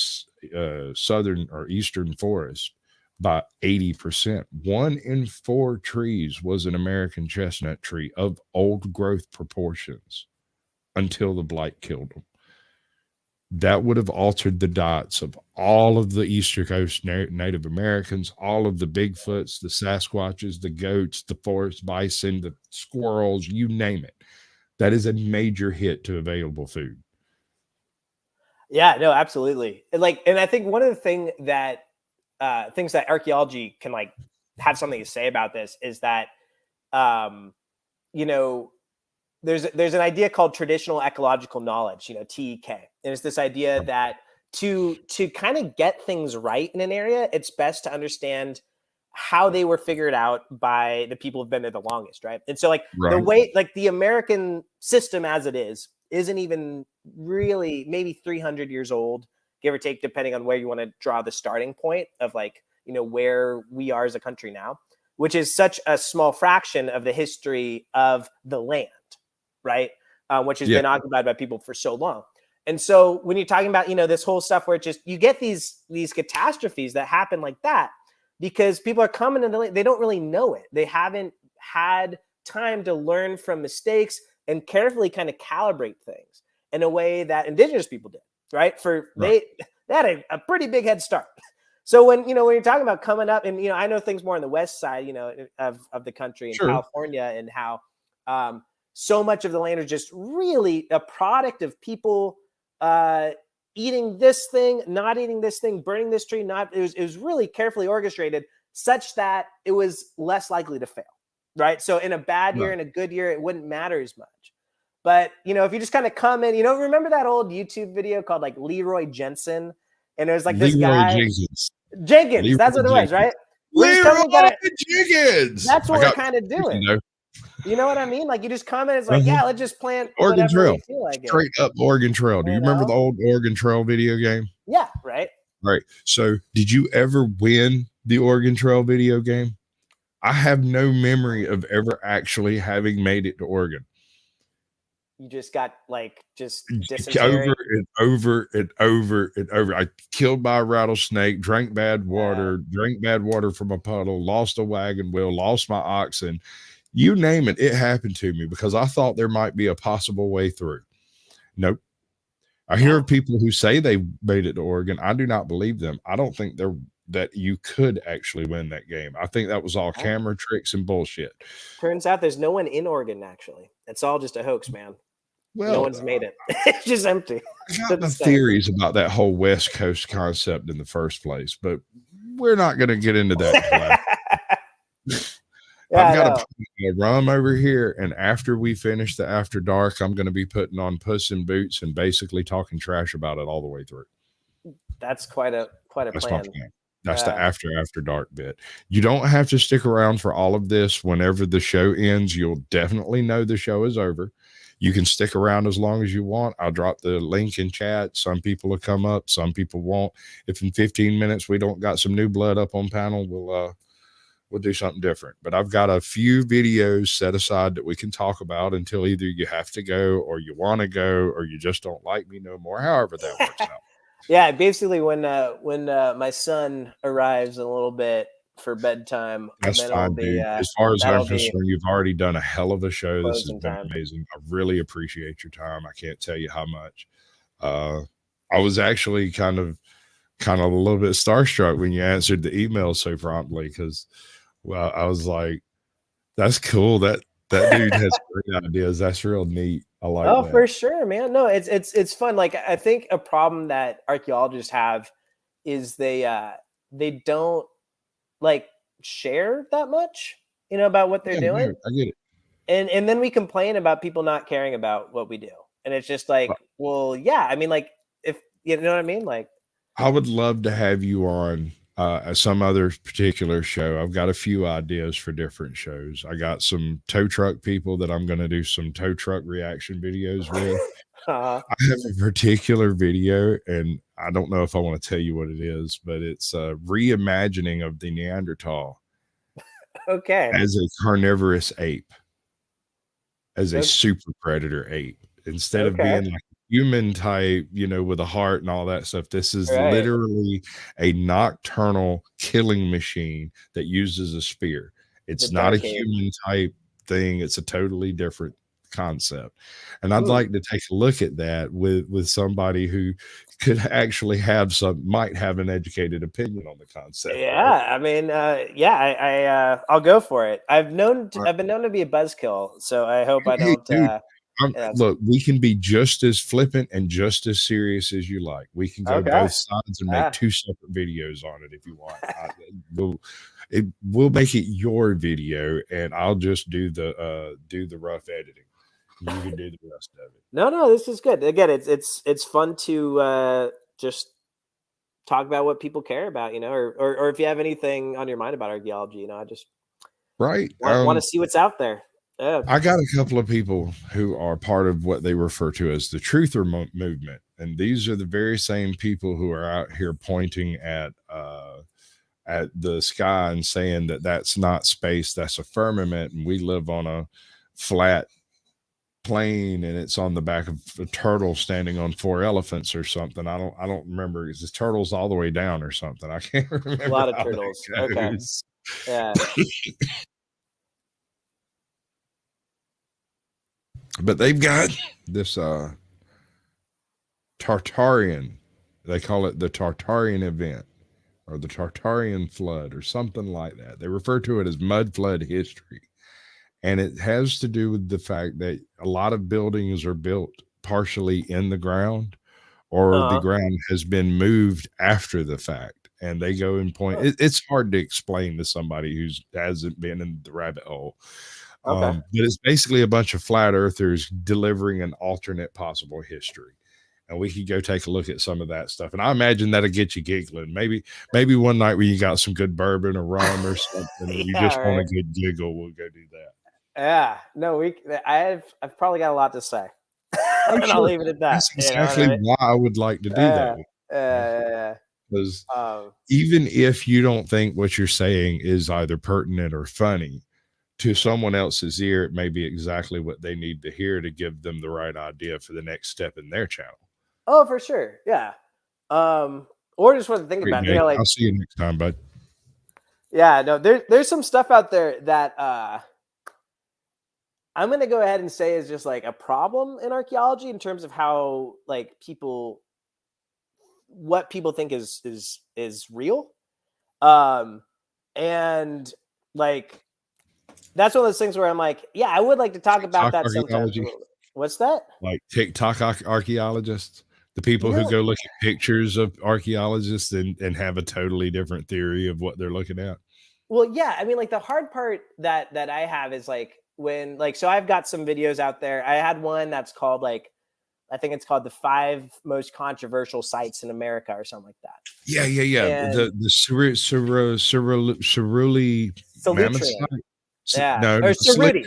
southern or eastern forest by 80%. 1 in 4 trees was an American chestnut tree of old growth proportions until the blight killed them. That would have altered the diets of all of the Eastern Coast Native Americans, all of the Bigfoots, the Sasquatches, the goats, the forest bison, the squirrels, you name it. That is a major hit to available food. Yeah, no, absolutely. And I think one of the things that archaeology can like have something to say about this is that, you know, there's an idea called traditional ecological knowledge, you know, TEK. And it's this idea that to kind of get things right in an area, it's best to understand how they were figured out by the people who've been there the longest, right? And so like the way, like the American system as it isn't even really maybe 300 years old, give or take, depending on where you want to draw the starting point of like, you know, where we are as a country now, which is such a small fraction of the history of the land, right? Which has been occupied by people for so long. And so when you're talking about, you know, this whole stuff where it just, you get these catastrophes that happen like that because people are coming in the land, they don't really know it. They haven't had time to learn from mistakes and carefully kind of calibrate things in a way that indigenous people did, right? They had a pretty big head start. So when you're talking about coming up, and, you know, I know things more on the west side, you know, of the country in California, and how so much of the land is just really a product of people eating this thing, not eating this thing, burning this tree, it was really carefully orchestrated such that it was less likely to fail, right? So in a bad year and a good year, it wouldn't matter as much. But, you know, if you just kind of come in, you know, remember that old YouTube video called like Leroy Jensen? And it was like this guy. Jenkins, Leroy that's what it was, right? Leroy Jenkins. That's what we're kind of doing. You know what I mean? Like you just come in, it's like, yeah, let's just plant Oregon Trail. We feel like straight up Oregon Trail. Do you remember the old Oregon Trail video game? Yeah, right. Right. So did you ever win the Oregon Trail video game? I have no memory of ever actually having made it to Oregon. You just got like dysentery. Over and over. I killed by a rattlesnake, drank bad water from a puddle, lost a wagon wheel, lost my oxen. You name it, it happened to me because I thought there might be a possible way through. Nope. I hear of people who say they made it to Oregon. I do not believe them. I don't think that you could actually win that game. I think that was all camera tricks and bullshit. Turns out there's no one in Oregon, actually. It's all just a hoax, man. Well, no one's made it. It's just empty. I got the theories about that whole West Coast concept in the first place, but we're not going to get into that. I've got a rum over here, and after we finish the After Dark, I'm going to be putting on Puss in Boots and basically talking trash about it all the way through. That's quite a plan. That's the after dark bit. You don't have to stick around for all of this. Whenever the show ends, you'll definitely know the show is over. You can stick around as long as you want. I'll drop the link in chat. Some people will come up, some people won't. If in 15 minutes we don't got some new blood up on panel, we'll do something different. But I've got a few videos set aside that we can talk about until either you have to go or you want to go or you just don't like me no more, however that works out. Yeah, basically when my son arrives in a little bit for bedtime, that's fine, dude. As far as I'm concerned, you've already done a hell of a show. This has been amazing. I really appreciate your time. I can't tell you how much. I was actually kind of a little bit starstruck when you answered the email so promptly because, well, I was like, that's cool. That dude has great ideas. That's real neat. I like that. Oh, for sure, man. No, it's fun. Like, I think a problem that archaeologists have is they don't like share that much, you know, about what they're doing. I get it. and then we complain about people not caring about what we do, and it's just like, well, yeah, I mean, like, if you know what I mean, like, I would love to have you on some other particular show. I've got a few ideas for different shows. I got some tow truck people that I'm going to do some tow truck reaction videos with. I have a particular video, and I don't know if I want to tell you what it is, but it's a reimagining of the Neanderthal okay, as a carnivorous ape, as a super predator ape, instead of being like a human type, you know, with a heart and all that stuff. This is literally a nocturnal killing machine that uses a spear. It's not a human type thing. It's a totally different concept. And I'd like to take a look at that with somebody who could actually might have an educated opinion on the concept. Yeah, I mean, I'll go for it. I've been known to be a buzzkill, so I hope I don't. Dude, look, we can be just as flippant and just as serious as you like. We can go both sides and make 2 separate videos on it if you want. We'll make it your video, and I'll just do the rough editing. You can do the rest of it. No, this is good. Again, it's fun to just talk about what people care about, you know, or if you have anything on your mind about archaeology, you know, I just want to see what's out there. Yeah. I got a couple of people who are part of what they refer to as the truther movement, and these are the very same people who are out here pointing at the sky and saying that that's not space, that's a firmament, and we live on a flat plane and it's on the back of a turtle standing on 4 elephants or something. I don't remember. Is the turtles all the way down or something? I can't remember. A lot of turtles. Okay. Yeah. But they've got this Tartarian. They call it the Tartarian event or the Tartarian flood or something like that. They refer to it as mud flood history. And it has to do with the fact that a lot of buildings are built partially in the ground, or the ground has been moved after the fact. And they go and point. It's hard to explain to somebody who hasn't been in the rabbit hole. But it's basically a bunch of flat earthers delivering an alternate possible history. And we could go take a look at some of that stuff. And I imagine that'll get you giggling. Maybe one night when you got some good bourbon or rum or something, and you just want a good giggle, we'll go do that. Yeah, no, I've probably got a lot to say, and I'll leave it at that. That's exactly why I would like to do that. Because even if you don't think what you're saying is either pertinent or funny, to someone else's ear, it may be exactly what they need to hear to give them the right idea for the next step in their channel. Oh, for sure, yeah. Or just want to think about, you know, like, I'll see you next time, bud. Yeah, no, there's some stuff out there that I'm going to go ahead and say is just like a problem in archaeology in terms of how, like, what people think is real. And like, that's one of those things where I'm like, yeah, I would like to talk about that sometimes. What's that? Like TikTok archaeologists, the people who go look at pictures of archaeologists and have a totally different theory of what they're looking at. Well, yeah, I mean, like, the hard part that I have is like, when, like, so I've got some videos out there. I had one that's called, like, I think it's called the 5 most controversial sites in America or something like that. Yeah. And the Ceruli Mammoth site. Yeah. No, or Cerruti.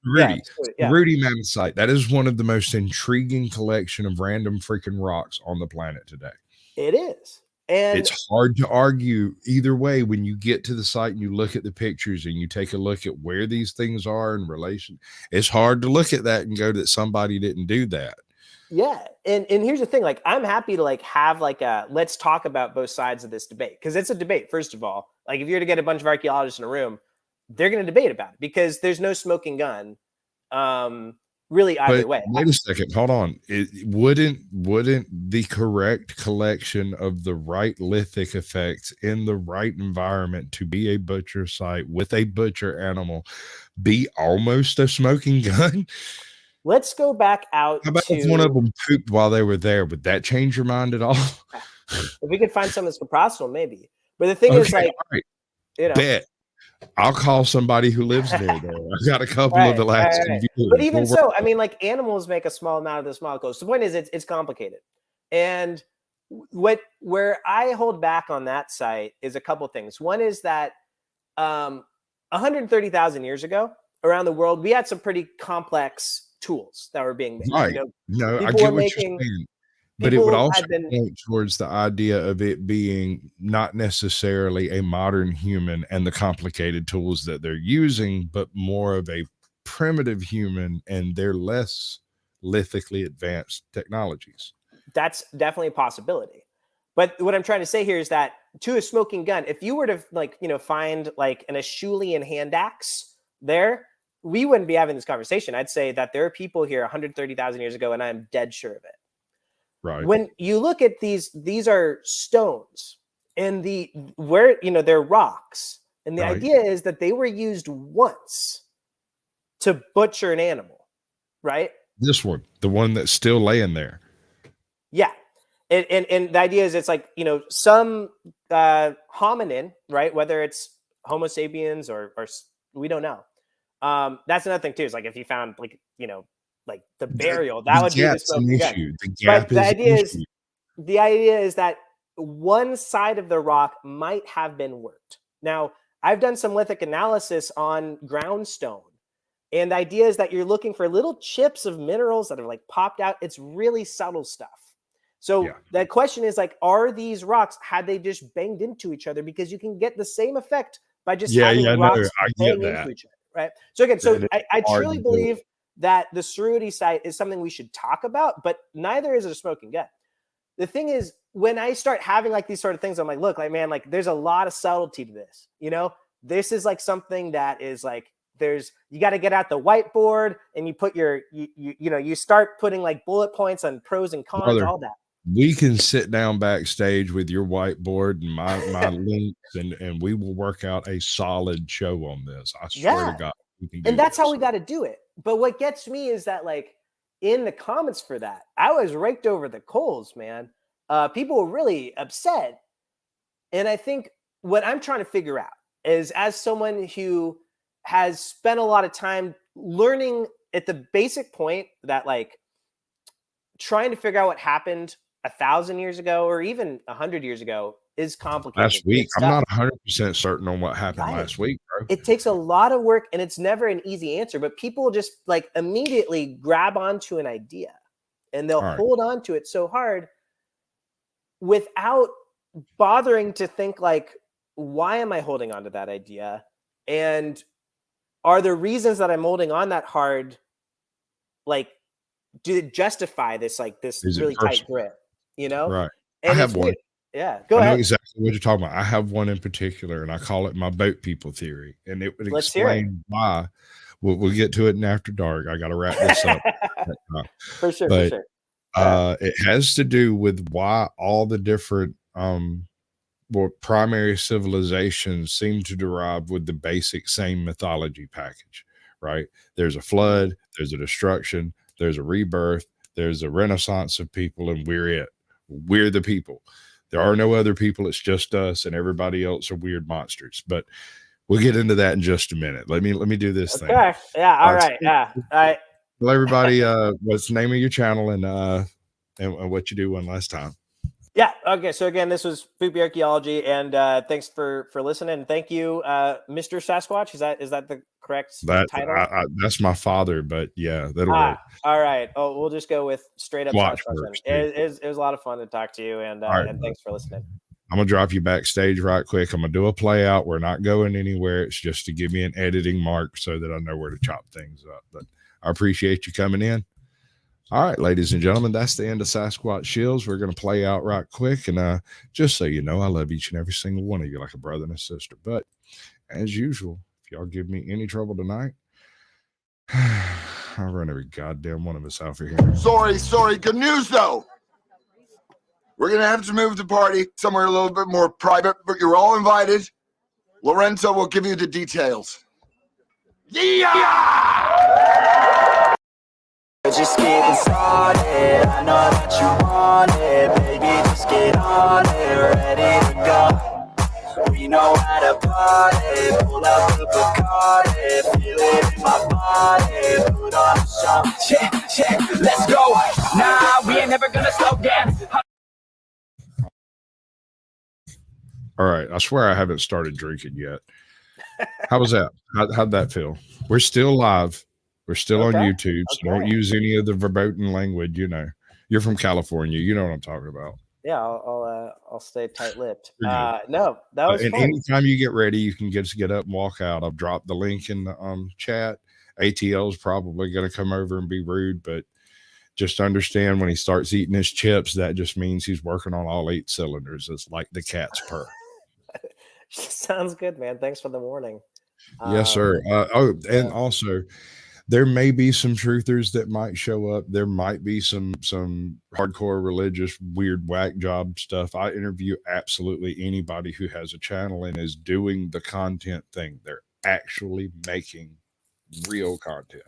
Cerruti Mammoth site. That is one of the most intriguing collection of random freaking rocks on the planet today. It is. And it's hard to argue either way when you get to the site and you look at the pictures and you take a look at where these things are in relation. It's hard to look at that and go that somebody didn't do that. Yeah. And here's the thing, like, I'm happy to, like, have like let's talk about both sides of this debate, because it's a debate. First of all, like, if you're to get a bunch of archaeologists in a room, they're going to debate about it because there's no smoking gun. Really, either way. Wait a second. Hold on. Wouldn't the correct collection of the right lithic effects in the right environment to be a butcher site with a butcher animal be almost a smoking gun? Let's go back out. How about if one of them pooped while they were there? Would that change your mind at all? If we could find something that's composable, maybe. But the thing is, like, right. you know, Bet. I'll call somebody who lives near there. I got a couple of Alaskan viewers. But even so, I mean, like animals make a small amount of this molecule. So the point is, it's complicated. And where I hold back on that site is a couple things. One is that 130,000 years ago, around the world, we had some pretty complex tools that were being made. Right. No, I get what you're saying. But it would also point towards the idea of it being not necessarily a modern human and the complicated tools that they're using, but more of a primitive human and their less lithically advanced technologies. That's definitely a possibility. But what I'm trying to say here is that to a smoking gun, if you were to find like an Acheulean hand axe there, we wouldn't be having this conversation. I'd say that there are people here 130,000 years ago, and I'm dead sure of it. Right. When you look at these are stones, and they're rocks, and the idea is that they were used once to butcher an animal, right? This one, the one that's still laying there. Yeah, and the idea is it's like some hominin, right? Whether it's Homo sapiens or we don't know. That's another thing too. Is like if you found like the burial, that would be the smoking gun. But the idea is that one side of the rock might have been worked. Now, I've done some lithic analysis on ground stone, and the idea is that you're looking for little chips of minerals that are like popped out. It's really subtle stuff. So the question is like, are these rocks, had they just banged into each other? Because you can get the same effect by just having rocks bang into each other, right? So again, I truly believe that the Cerruti site is something we should talk about, but neither is it a smoking gun. The thing is, when I start having like these sort of things, I'm like, look, like, man, like there's a lot of subtlety to this. This is like something that is like, you got to get out the whiteboard and you put you start putting like bullet points on pros and cons, all that. We can sit down backstage with your whiteboard and my links, and we will work out a solid show on this. I swear to God. And that's how we got to do it. But what gets me is that like in the comments for that, I was raked over the coals, man. People were really upset. And I think what I'm trying to figure out is, as someone who has spent a lot of time learning at the basic point that like trying to figure out what happened 1,000 years ago or even 100 years ago is complicated. Last week, I'm not 100% certain on what happened last week, bro. It takes a lot of work, and it's never an easy answer, but people just like immediately grab onto an idea and they'll hold on to it so hard without bothering to think like, why am I holding on to that idea? And are the reasons that I'm holding on that hard, like, do it justify this, like this really tight grip, Right. And I have one. Yeah, go ahead. I know exactly what you're talking about. I have one in particular, and I call it my boat people theory. And it would explain why. We'll get to it in After Dark. I got to wrap this up. For sure. It has to do with why all the different primary civilizations seem to derive with the basic same mythology package, right? There's a flood, there's a destruction, there's a rebirth, there's a renaissance of people, and we're it. We're the people. There are no other people. It's just us, and everybody else are weird monsters. But we'll get into that in just a minute. Let me do this thing. Yeah. All right. Yeah. All right. Tell everybody what's the name of your channel and what you do one last time. Yeah. Okay. So again, this was Poopy Archeology, and thanks for listening. Thank you, Mr. Sasquatch. Is that the correct title? That's my father, but yeah, that'll work. All right. Oh, we'll just go with straight up Sasquatch. It was a lot of fun to talk to you, and thanks for listening. I'm gonna drop you backstage right quick. I'm gonna do a play out. We're not going anywhere. It's just to give me an editing mark so that I know where to chop things up. But I appreciate you coming in. All right, ladies and gentlemen, that's the end of Sasquatch Shills. We're going to play out right quick. And just so you know, I love each and every single one of you like a brother and a sister. But as usual, if y'all give me any trouble tonight, I'll run every goddamn one of us out for here. Sorry. Good news, though. We're going to have to move the party somewhere a little bit more private, but you're all invited. Lorenzo will give you the details. Yeah! Just getting started, I know that you want it, baby, just get on it, ready to go. We We know how to party. Pull up the Bacardi. Feel it in my body. Put on a song. Yeah, let's go. Nah, we ain't never gonna slow down. All right. I swear I haven't started drinking yet. How was that? How'd that feel? We're still live. We're still on YouTube. So don't use any of the verboten language. You know, you're from California. You know what I'm talking about. Yeah, I'll stay tight-lipped. No, that was and fun. anytime you get ready, you can just get up and walk out. I've dropped the link in the chat. ATL is probably going to come over and be rude, but just understand when he starts eating his chips, that just means he's working on all 8 cylinders. It's like the cat's purr. Sounds good, man. Thanks for the warning. Yes, sir. And also, there may be some truthers that might show up. There might be some hardcore religious, weird, whack job stuff. I interview absolutely anybody who has a channel and is doing the content thing. They're actually making real content.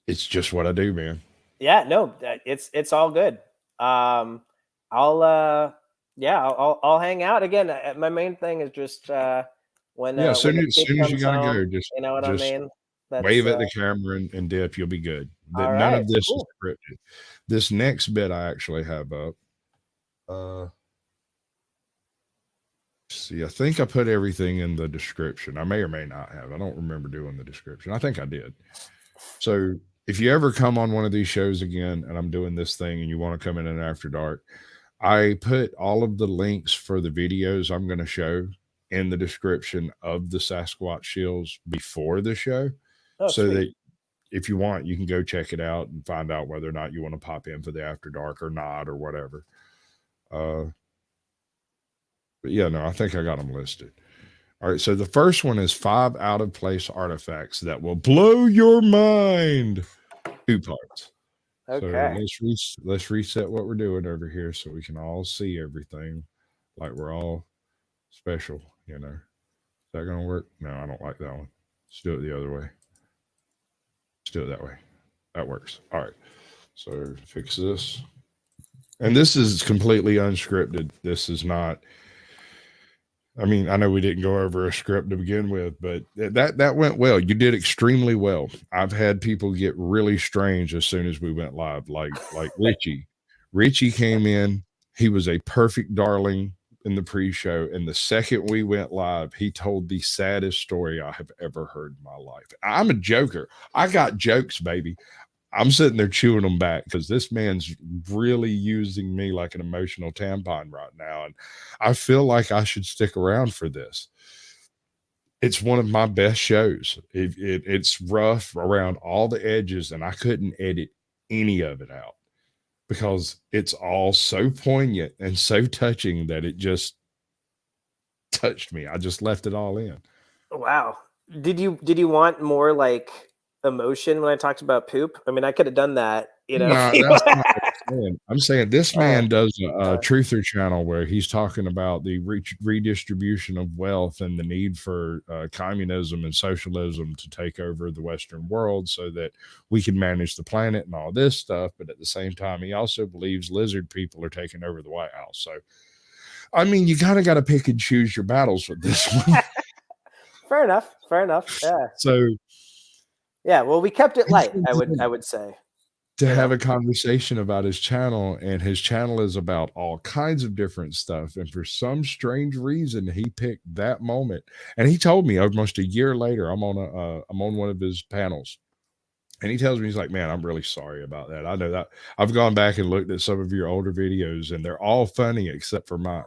It's just what I do, man. Yeah, no, it's all good. I'll hang out again. My main thing is just when as soon as you gotta home, go, just you know what I mean. Wave at the camera and dip. You'll be good. None of this is scripted. This next bit I actually have up. See, I think I put everything in the description. I may or may not have. I don't remember doing the description. I think I did. So if you ever come on one of these shows again and I'm doing this thing and you want to come in After Dark, I put all of the links for the videos I'm going to show in the description of the Sasquatch Shills before the show. So that if you want, you can go check it out and find out whether or not you want to pop in for the After Dark or not or whatever. But yeah, no, I think I got them listed. All right, so the first one is 5 out-of-place artifacts that will blow your mind. 2 parts. Okay. So let's reset what we're doing over here so we can all see everything like we're all special, you know. Is that going to work? No, I don't like that one. Let's do it the other way. Let's do it that way. That works. All right. So fix this. And this is completely unscripted. This is not... I mean, I know we didn't go over a script to begin with, but that went well. You did extremely well. I've had people get really strange as soon as we went live, like Richie. Richie came in. He was a perfect darling in the pre-show. And the second we went live, he told the saddest story I have ever heard in my life. I'm a joker. I got jokes, baby. I'm sitting there chewing them back because this man's really using me like an emotional tampon right now. And I feel like I should stick around for this. It's one of my best shows. It's rough around all the edges, and I couldn't edit any of it out because it's all so poignant and so touching that it just touched me. I just left it all in. Wow. Did you want more like emotion when I talked about poop? I mean, I could have done that, you know. No, that's not what I'm saying. I'm saying this man does a truther channel where he's talking about the redistribution of wealth and the need for communism and socialism to take over the Western world so that we can manage the planet and all this stuff. But at the same time, he also believes lizard people are taking over the White House. So, I mean, you got to pick and choose your battles with this one. Fair enough. Yeah. So, yeah, well, we kept it light, I would say. To have a conversation about his channel, and his channel is about all kinds of different stuff. And for some strange reason, he picked that moment. And he told me almost a year later, I'm on one of his panels. And he tells me, he's like, man, I'm really sorry about that. I know that I've gone back and looked at some of your older videos and they're all funny except for mine.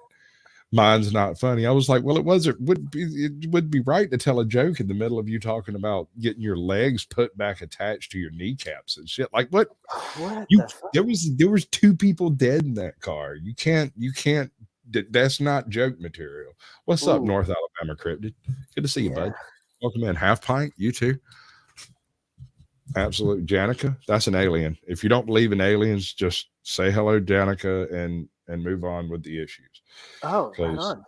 Mine's not funny. I was like, well, it would be right to tell a joke in the middle of you talking about getting your legs put back attached to your kneecaps and shit. Like what there was 2 people dead in that car. You can't, that's not joke material. What's up, North Alabama Cryptid? Good to see you, bud. Welcome in. Half Pint, you too. Absolute Janica. That's an alien. If you don't believe in aliens, just say hello, Janica, and move on with the issues. Oh, right on.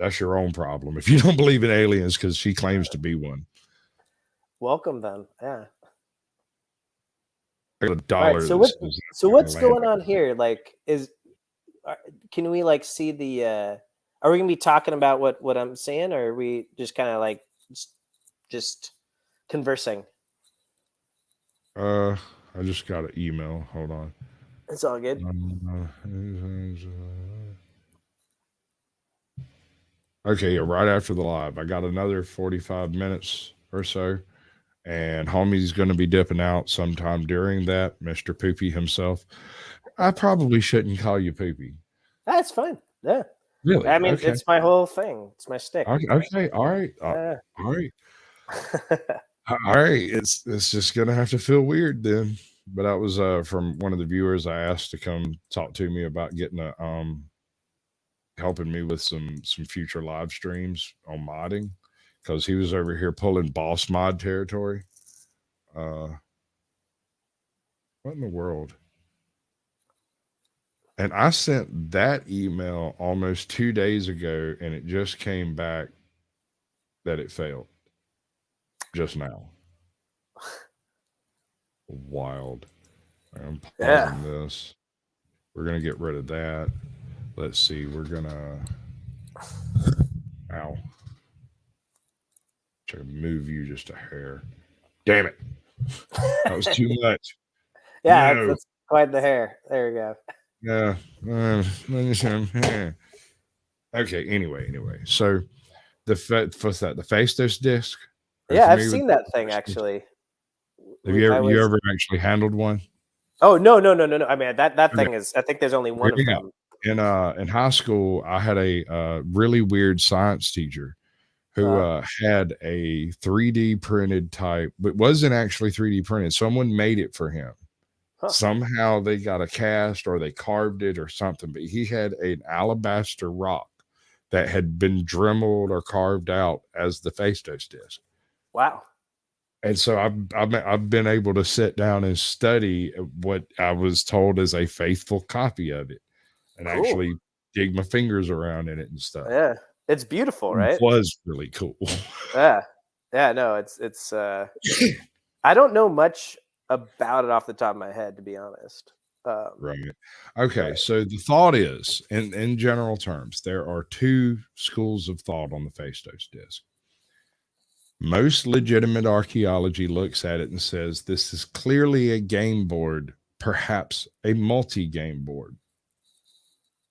That's your own problem. If you don't believe in aliens, because she claims to be one. Welcome then. Yeah. I got $1. Right, so what's going on here? Like, can we like see the? Are we gonna be talking about what I'm saying, or are we just kind of like just conversing? I just got an email. Hold on. It's all good. Okay, yeah, right after the live, I got another 45 minutes or so, and homie's going to be dipping out sometime during that. Mr. Poopy himself. I probably shouldn't call you Poopy. That's fine. Yeah. Really? I mean, Okay. it's my whole thing. It's my stick. Okay. All right. All right. All right. It's just gonna have to feel weird then. But that was from one of the viewers. I asked to come talk to me about getting a helping me with some future live streams on modding, because he was over here pulling boss mod territory. What in the world? And I sent that email almost 2 days ago, and it just came back that it failed just now. Wild. I'm pausing this. We're going to get rid of that. Let's see. We're going to... Ow. Try to move you just a hair. Damn it. That was too much. Yeah, No. that's quite the hair. There we go. Yeah. Okay. Anyway. So the Fastos disc. Yeah, I've seen that thing actually. Have you ever actually handled one? Oh no! I mean that thing is. I think there's only one of them. In high school, I had a really weird science teacher who had a 3D printed type, but wasn't actually 3D printed. Someone made it for him. Huh. Somehow they got a cast or they carved it or something, but he had an alabaster rock that had been dremeled or carved out as the Fastos disc. Wow. And so I've been able to sit down and study what I was told is a faithful copy of it, and actually dig my fingers around in it and stuff. Yeah, it's beautiful, right? It was really cool. Yeah. No, it's. I don't know much about it off the top of my head, to be honest. Right. Okay. Right. So the thought is, in general terms, there are two schools of thought on the Fastos disc. Most legitimate archaeology looks at it and says this is clearly a game board, perhaps a multi-game board.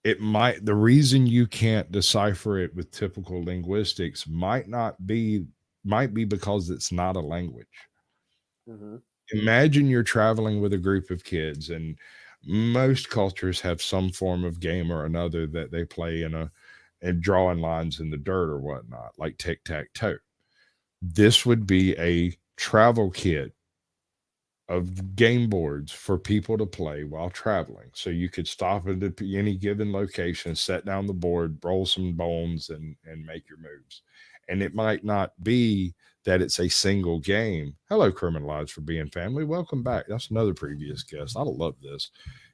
The reason you can't decipher it with typical linguistics might be because it's not a language. Mm-hmm. Imagine you're traveling with a group of kids, and most cultures have some form of game or another that they play and drawing lines in the dirt or whatnot, like tic-tac-toe. This would be a travel kit of game boards for people to play while traveling. So you could stop at any given location, set down the board, roll some bones, and make your moves. And it might not be that it's a single game. Hello, Criminalized for being family. Welcome back. That's another previous guest. I love this.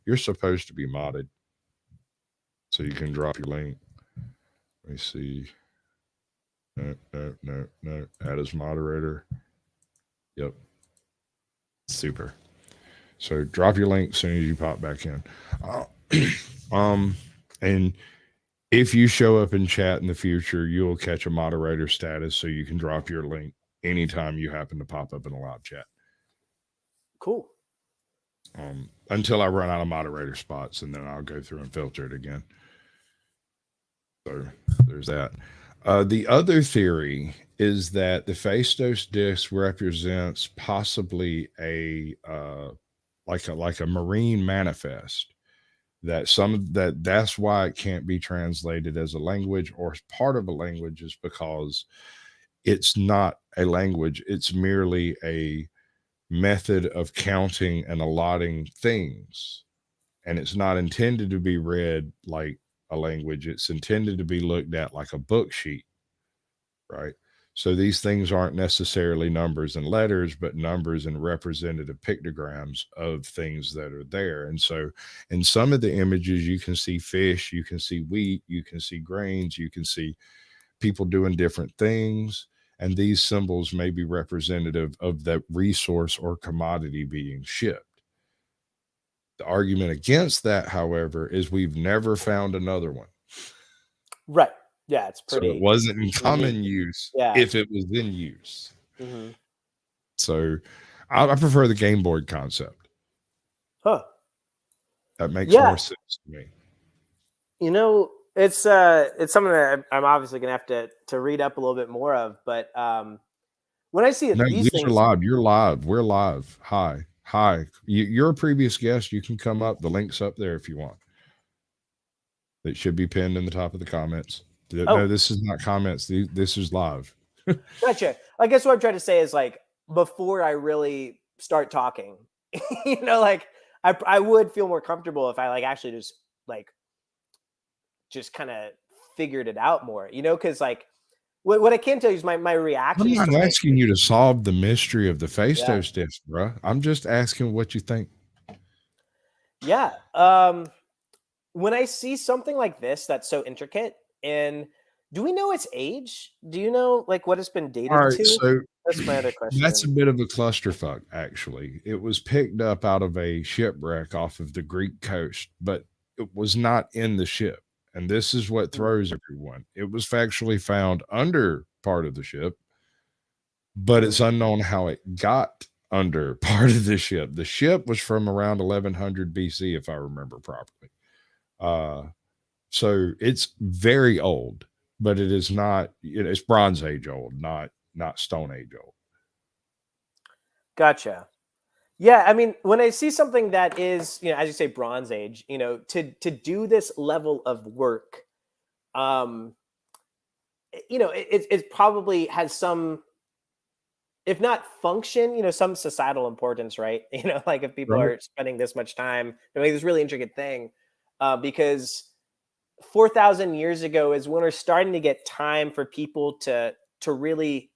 You're supposed to be modded, so you can drop your link. Let me see. No. Add as moderator. Yep. Super. So drop your link as soon as you pop back in. And if you show up in chat in the future, you'll catch a moderator status, so you can drop your link anytime you happen to pop up in a live chat. Cool. Until I run out of moderator spots, and then I'll go through and filter it again. So there's that. The other theory is that the Fastos disc represents possibly like a marine manifest. That's why it can't be translated as a language or part of a language, is because it's not a language. It's merely a method of counting and allotting things, and it's not intended to be read like a language. It's intended to be looked at like a book sheet, right? So these things aren't necessarily numbers and letters, but numbers and representative pictograms of things that are there. And so in some of the images, you can see fish, you can see wheat, you can see grains, you can see people doing different things. And these symbols may be representative of that resource or commodity being shipped. The argument against that, however, is we've never found another one. Right. Yeah, it's So pretty. it wasn't in common use Yeah. if it was in use. Mm-hmm. So I prefer the game board concept. Huh. That makes Yeah. more sense to me. You know, it's something that I'm obviously gonna have to read up a little bit more of. But when I see No, these these things, are live. You're live. We're live. Hi. You're a previous guest. You can come up. The link's up there if you want. It should be pinned in the top of the comments. No, this is not comments. This is live. Gotcha. I guess what I'm trying to say is, like, before I really start talking, you know, like I would feel more comfortable if I like actually just kind of figured it out more, you know, because like what I can tell you is my reaction. I'm not asking you to solve the mystery of the face-to stuff, bro. I'm just asking what you think. Yeah. When I see something like this that's so intricate, and do we know its age? Do you know like what it's been dated to? So that's my other question. That's a bit of a clusterfuck, actually. It was picked up out of a shipwreck off of the Greek coast, but it was not in the ship. And this is what throws everyone. It was factually found under part of the ship, but it's unknown how it got under part of the ship. The ship was from around 1100 BC, if I remember properly. So it's very old, but it is not, it's Bronze Age old, not Stone Age old. Gotcha. Yeah, I mean, when I see something that is, you know, as you say, Bronze Age, you know, to do this level of work, you know, it probably has some, if not function, you know, some societal importance, right? You know, like if people are spending this much time doing this really intricate thing, because 4,000 years ago is when we're starting to get time for people to really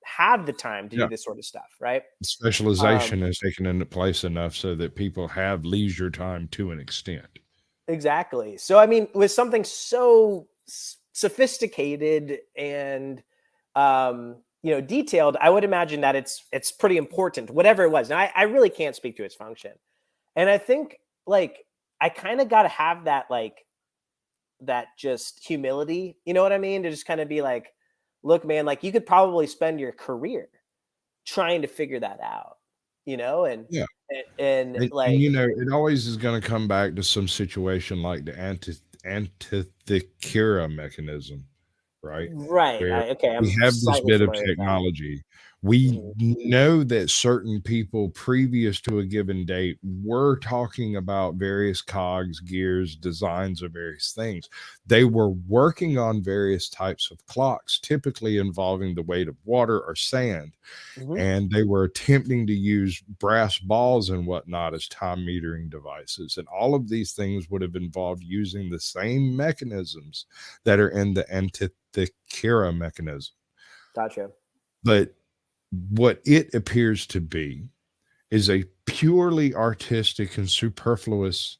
have the time to do this sort of stuff, right? Specialization is taken into place enough so that people have leisure time to an extent. Exactly. So, I mean, with something so sophisticated and, you know, detailed, I would imagine that it's pretty important, whatever it was. Now, I really can't speak to its function. And I think, like, I kind of got to have that, like, that just humility, you know what I mean? To just kind of be like, look, man, like you could probably spend your career trying to figure that out, you know? And like, you know, it always is going to come back to some situation like the Antikythera mechanism, right? Right. Okay. We have this bit of technology. We know that certain people previous to a given date were talking about various cogs, gears, designs of various things. They were working on various types of clocks, typically involving the weight of water or sand. And they were attempting to use brass balls and whatnot as time metering devices. And all of these things would have involved using the same mechanisms that are in the Antikythera mechanism. Gotcha. But what it appears to be is a purely artistic and superfluous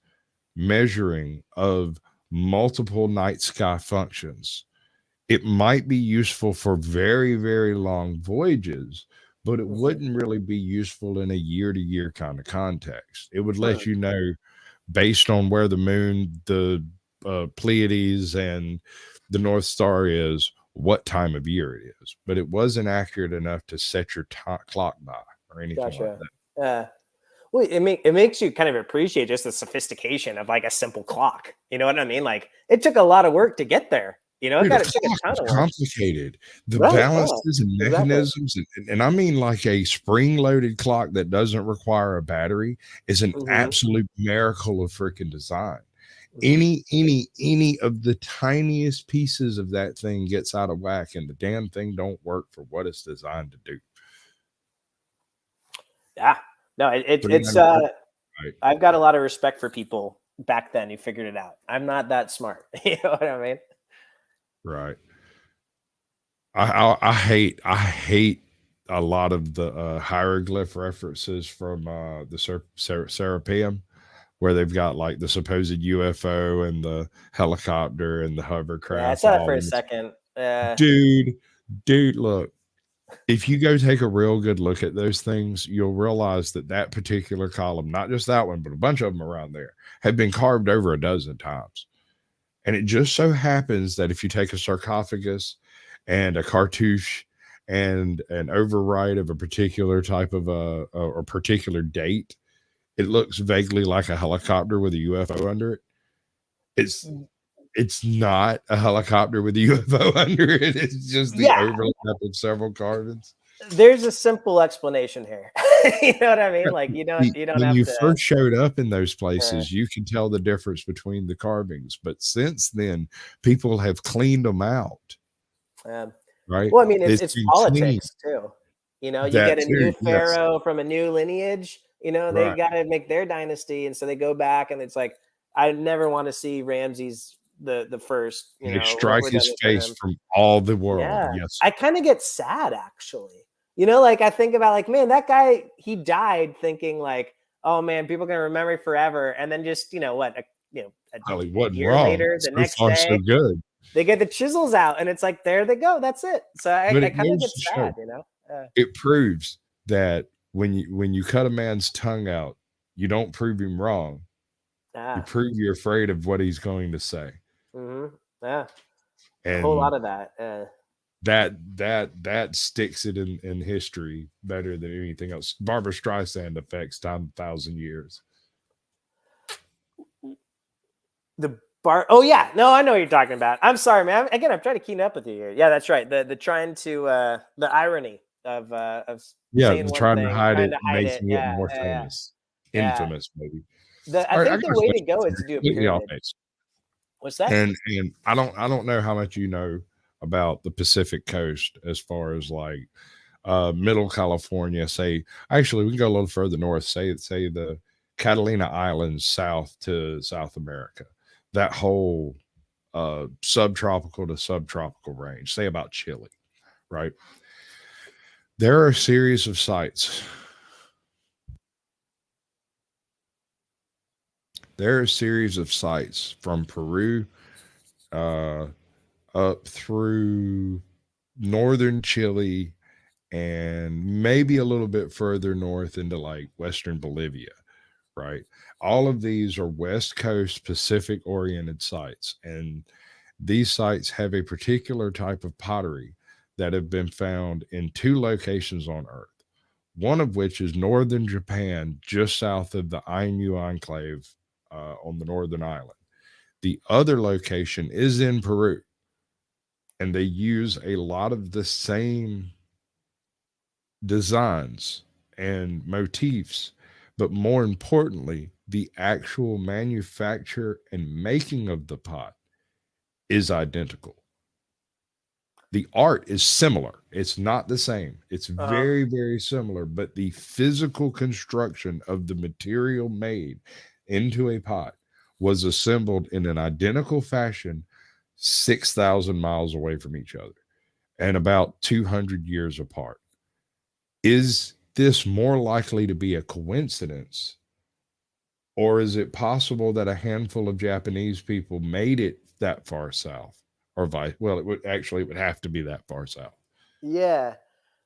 measuring of multiple night sky functions. It might be useful for very, very long voyages, but it wouldn't really be useful in a year-to-year kind of context. It would let you know, based on where the moon, the Pleiades, and the North Star is, what time of year it is, but it wasn't accurate enough to set your clock by or anything like that. Well, it makes you kind of appreciate just the sophistication of like a simple clock. You know what I mean? Like it took a lot of work to get there. You know, Dude, it took a ton of work. Complicated. The balances and mechanisms, and I mean like a spring-loaded clock that doesn't require a battery is an absolute miracle of freaking design. Any of the tiniest pieces of that thing gets out of whack and the damn thing don't work for what it's designed to do. Yeah, no, it's I've got a lot of respect for people back then who figured it out. I'm not that smart. You know what I mean? Right. I hate a lot of the hieroglyph references from the Serapeum, where they've got like the supposed UFO and the helicopter and the hovercraft. Yeah, I saw that for a second. Dude, look, If you go take a real good look at those things, you'll realize that that particular column, not just that one, but a bunch of them around there, have been carved over a dozen times. And it just so happens that if you take a sarcophagus and a cartouche and an overwrite of a particular type of a particular date, it looks vaguely like a helicopter with a UFO under it. It's not a helicopter with a UFO under it. It's just the overlap of several carvings. There's a simple explanation here. You know what I mean? Like you don't when have you to. first showed up in those places, you can tell the difference between the carvings. But since then, people have cleaned them out. Right. Well, I mean, it's been politics too. You know, you That get a too, new yes. pharaoh from a new lineage. You know, they Right. got to make their dynasty, and so they go back, and it's like I never want to see Ramses the first. You They know, strike we're his done with face him. from all the world. Yeah, Yes. I kind of get sad actually. You know, like I think about like, man, that guy, he died thinking like, oh man, people are gonna remember me forever, and then just Well, he wasn't year wrong. later, the So next far, day, so good. they get the chisels out, and it's like, there they go, that's it. So I But it kind of goes get to show, sad, you know. it proves that when you cut a man's tongue out, you don't prove him wrong. You prove you're afraid of what he's going to say. Yeah, and a whole lot of that. That sticks it in history better than anything else. Barbara Streisand affects time 1,000 years. Oh yeah, no, I know what you're talking about. I'm sorry, man. Again, I'm trying to keep up with you here. Yeah, that's right. The trying to the irony of saying one trying thing, to hide trying it, to hide making it. it more famous, infamous, maybe. I think the way to go is to do a pyramid. What's that? And I don't know how much you know about the Pacific Coast as far as like middle California. Say, actually, we can go a little further north. Say the Catalina Islands south to South America. That whole subtropical to subtropical range. Say about Chile, right? There are a series of sites. There are a series of sites from Peru up through northern Chile and maybe a little bit further north into like western Bolivia, right? All of these are West Coast Pacific oriented sites. And these sites have a particular type of pottery that have been found in 2 locations on Earth. One of which is northern Japan, just south of the Ainu enclave on the northern island. The other location is in Peru, and they use a lot of the same designs and motifs, but more importantly, the actual manufacture and making of the pot is identical. The art is similar. It's not the same. It's very, very similar, but the physical construction of the material made into a pot was assembled in an identical fashion 6,000 miles away from each other and about 200 years apart. Is this more likely to be a coincidence, or is it possible that a handful of Japanese people made it that far south? Or well, it would have to be that far south. Yeah.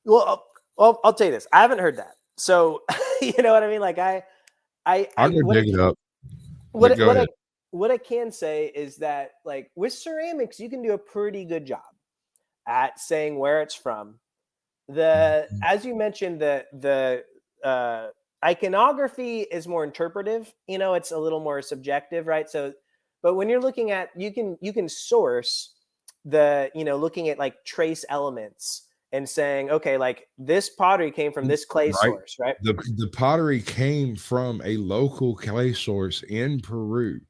Well, I'll tell you this. I haven't heard that. So, you know what I mean? Like I'm gonna dig it up. What I can say is that like with ceramics, you can do a pretty good job at saying where it's from. As you mentioned, the iconography is more interpretive. You know, it's a little more subjective, right? So, but when you're looking at, you can source looking at like trace elements and saying, okay, like this pottery came from this clay source, right? The pottery came from a local clay source in Peru,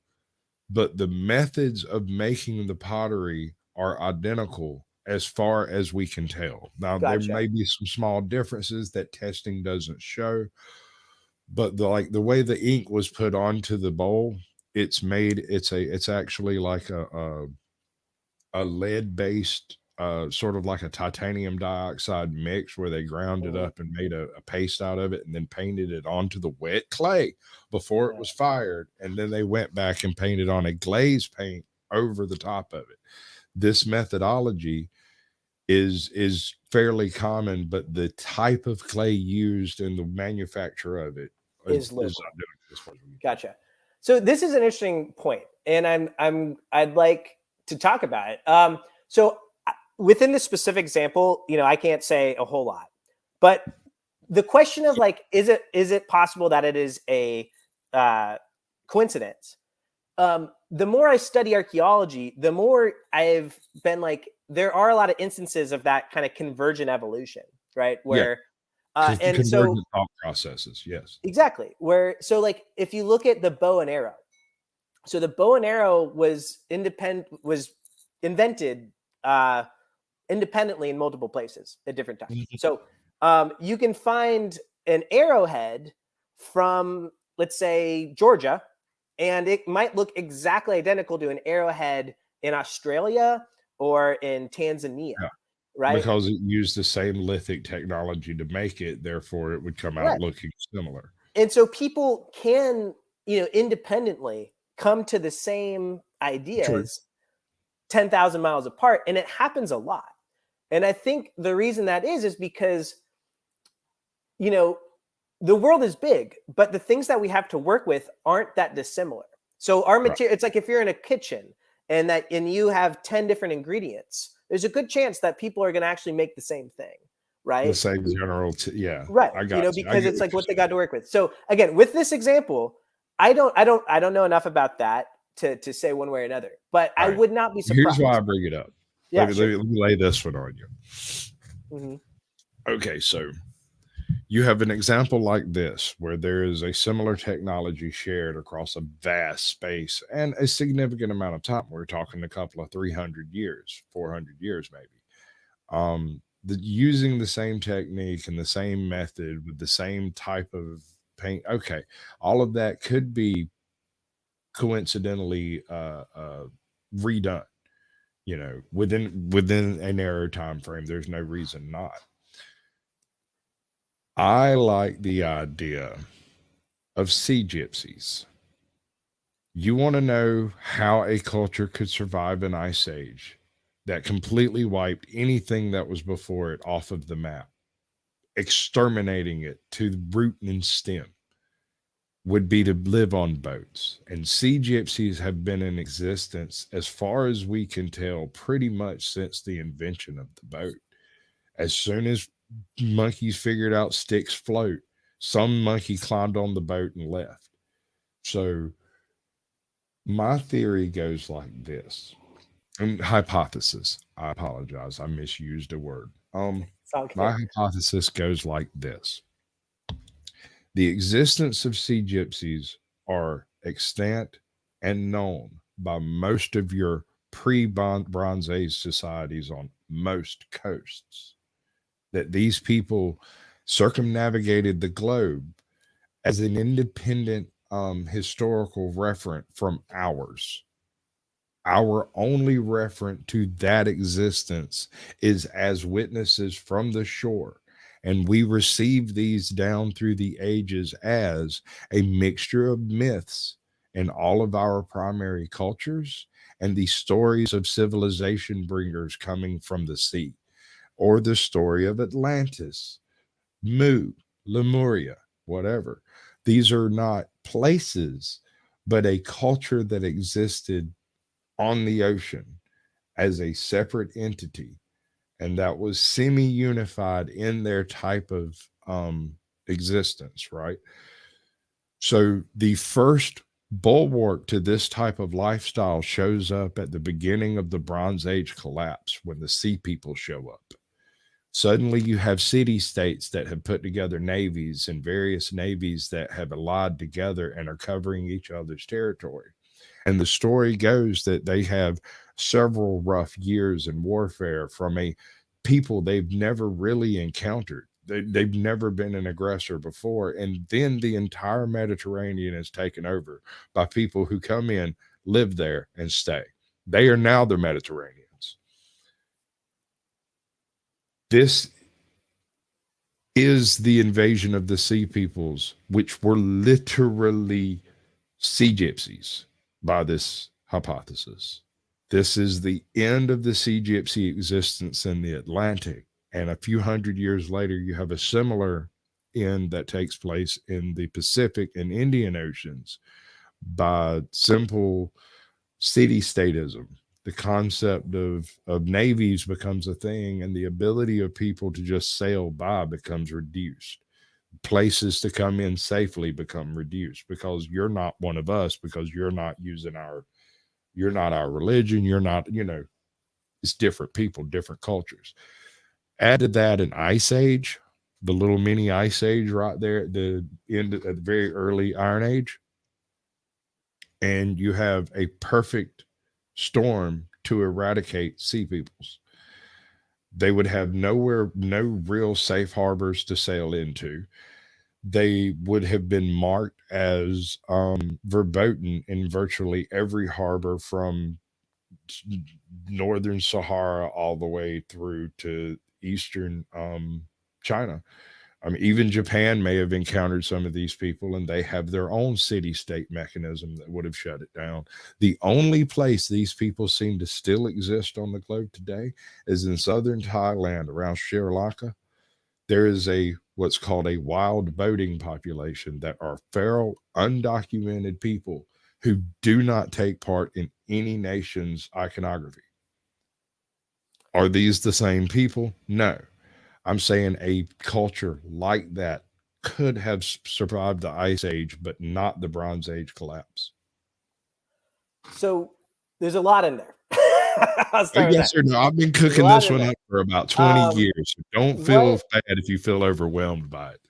but the methods of making the pottery are identical as far as we can tell. Now, there may be some small differences that testing doesn't show, but the way the ink was put onto the bowl, it's actually like a lead-based sort of like a titanium dioxide mix where they ground it up and made a paste out of it and then painted it onto the wet clay before it was fired. And then they went back and painted on a glaze paint over the top of it. This methodology is fairly common, but the type of clay used in the manufacture of it Is not local. doing it as far as we can. Gotcha. So this is an interesting point, and I'd like to talk about it. So within this specific example, I can't say a whole lot, but the question of like, is it possible that it is a coincidence? The more I study archaeology, the more I've been like, there are a lot of instances of that kind of convergent evolution, right? Where, and so Convergent thought processes, yes, exactly. Where, so like, if you look at the bow and arrow, so the bow and arrow was invented independently in multiple places at different times. So you can find an arrowhead from, let's say, Georgia, and it might look exactly identical to an arrowhead in Australia or in Tanzania, right? because it used the same lithic technology to make it, therefore it would come out looking similar. And so people can, independently come to the same ideas 10,000 miles apart, and it happens a lot. And I think the reason that is because, the world is big, but the things that we have to work with aren't that dissimilar. So our material, it's like if you're in a kitchen and you have 10 different ingredients, there's a good chance that people are going to actually make the same thing, right? The same general, right. I got because it's like what they got to work with. So again, with this example, I don't know enough about that to say one way or another, but I would not be surprised. Here's why I bring it up. Yeah, let me lay this one on you. Mm-hmm. Okay, so you have an example like this where there is a similar technology shared across a vast space and a significant amount of time. We're talking a couple of 300 years, 400 years maybe. Using the same technique and the same method with the same type of paint. Okay, all of that could be coincidentally redone, within a narrow time frame. There's no reason not. I like the idea of sea gypsies. You want to know how a culture could survive an ice age that completely wiped anything that was before it off of the map, exterminating it to the root and stem, would be to live on boats. And sea gypsies have been in existence, as far as we can tell, pretty much since the invention of the boat. As soon as monkeys figured out sticks float, some monkey climbed on the boat and left. So my theory goes like this. And hypothesis, I apologize, I misused a word. My hypothesis goes like this. The existence of sea gypsies are extant and known by most of your pre-Bronze Age societies on most coasts. That these people circumnavigated the globe as an independent historical referent from ours. Our only referent to that existence is as witnesses from the shore. And we receive these down through the ages as a mixture of myths in all of our primary cultures and the stories of civilization bringers coming from the sea, or the story of Atlantis, Mu, Lemuria, whatever. These are not places, but a culture that existed on the ocean as a separate entity, and that was semi-unified in their type of existence, right? So the first bulwark to this type of lifestyle shows up at the beginning of the Bronze Age collapse, when the sea people show up. Suddenly you have city-states that have put together navies, and various navies that have allied together and are covering each other's territory. And the story goes that they have several rough years in warfare from a people they've never really encountered. They've never been an aggressor before. And then the entire Mediterranean is taken over by people who come in, live there, and stay. They are now the Mediterraneans. This is the invasion of the sea peoples, which were literally sea gypsies by this hypothesis. This is the end of the sea gypsy existence in the Atlantic. And a few hundred years later, you have a similar end that takes place in the Pacific and Indian Oceans by simple city statism. The concept of navies becomes a thing, and the ability of people to just sail by becomes reduced. Places to come in safely become reduced because you're not one of us, because you're not our religion, you're not, it's different people, different cultures. Add to that an ice age, the little mini ice age right there at the end at the very early Iron Age, and you have a perfect storm to eradicate sea peoples. They would have no real safe harbors to sail into. They would have been marked as verboten in virtually every harbor from northern Sahara all the way through to eastern China. I mean, even Japan may have encountered some of these people, and they have their own city-state mechanism that would have shut it down. The only place these people seem to still exist on the globe today is in southern Thailand, around Sri Lanka. There is what's called a wild boating population that are feral, undocumented people who do not take part in any nation's iconography. Are these the same people? No. I'm saying a culture like that could have survived the Ice Age, but not the Bronze Age collapse. So there's a lot in there. Yes or no? I've been cooking this one up for about 20 years. So don't feel bad if you feel overwhelmed by it.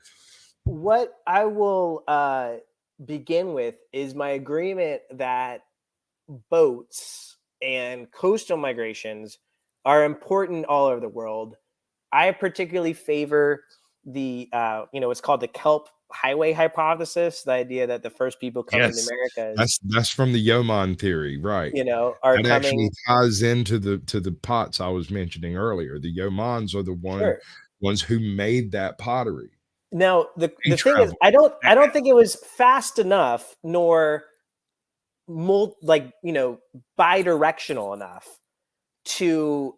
What I will begin with is my agreement that boats and coastal migrations are important all over the world. I particularly favor the, it's called the Kelp Highway hypothesis, the idea that the first people coming to America that's from the Yeoman theory, right? Are that actually ties into the pots I was mentioning earlier. The Yeomans are the ones who made that pottery. Now the thing is, I don't think it was fast enough, nor bi-directional enough to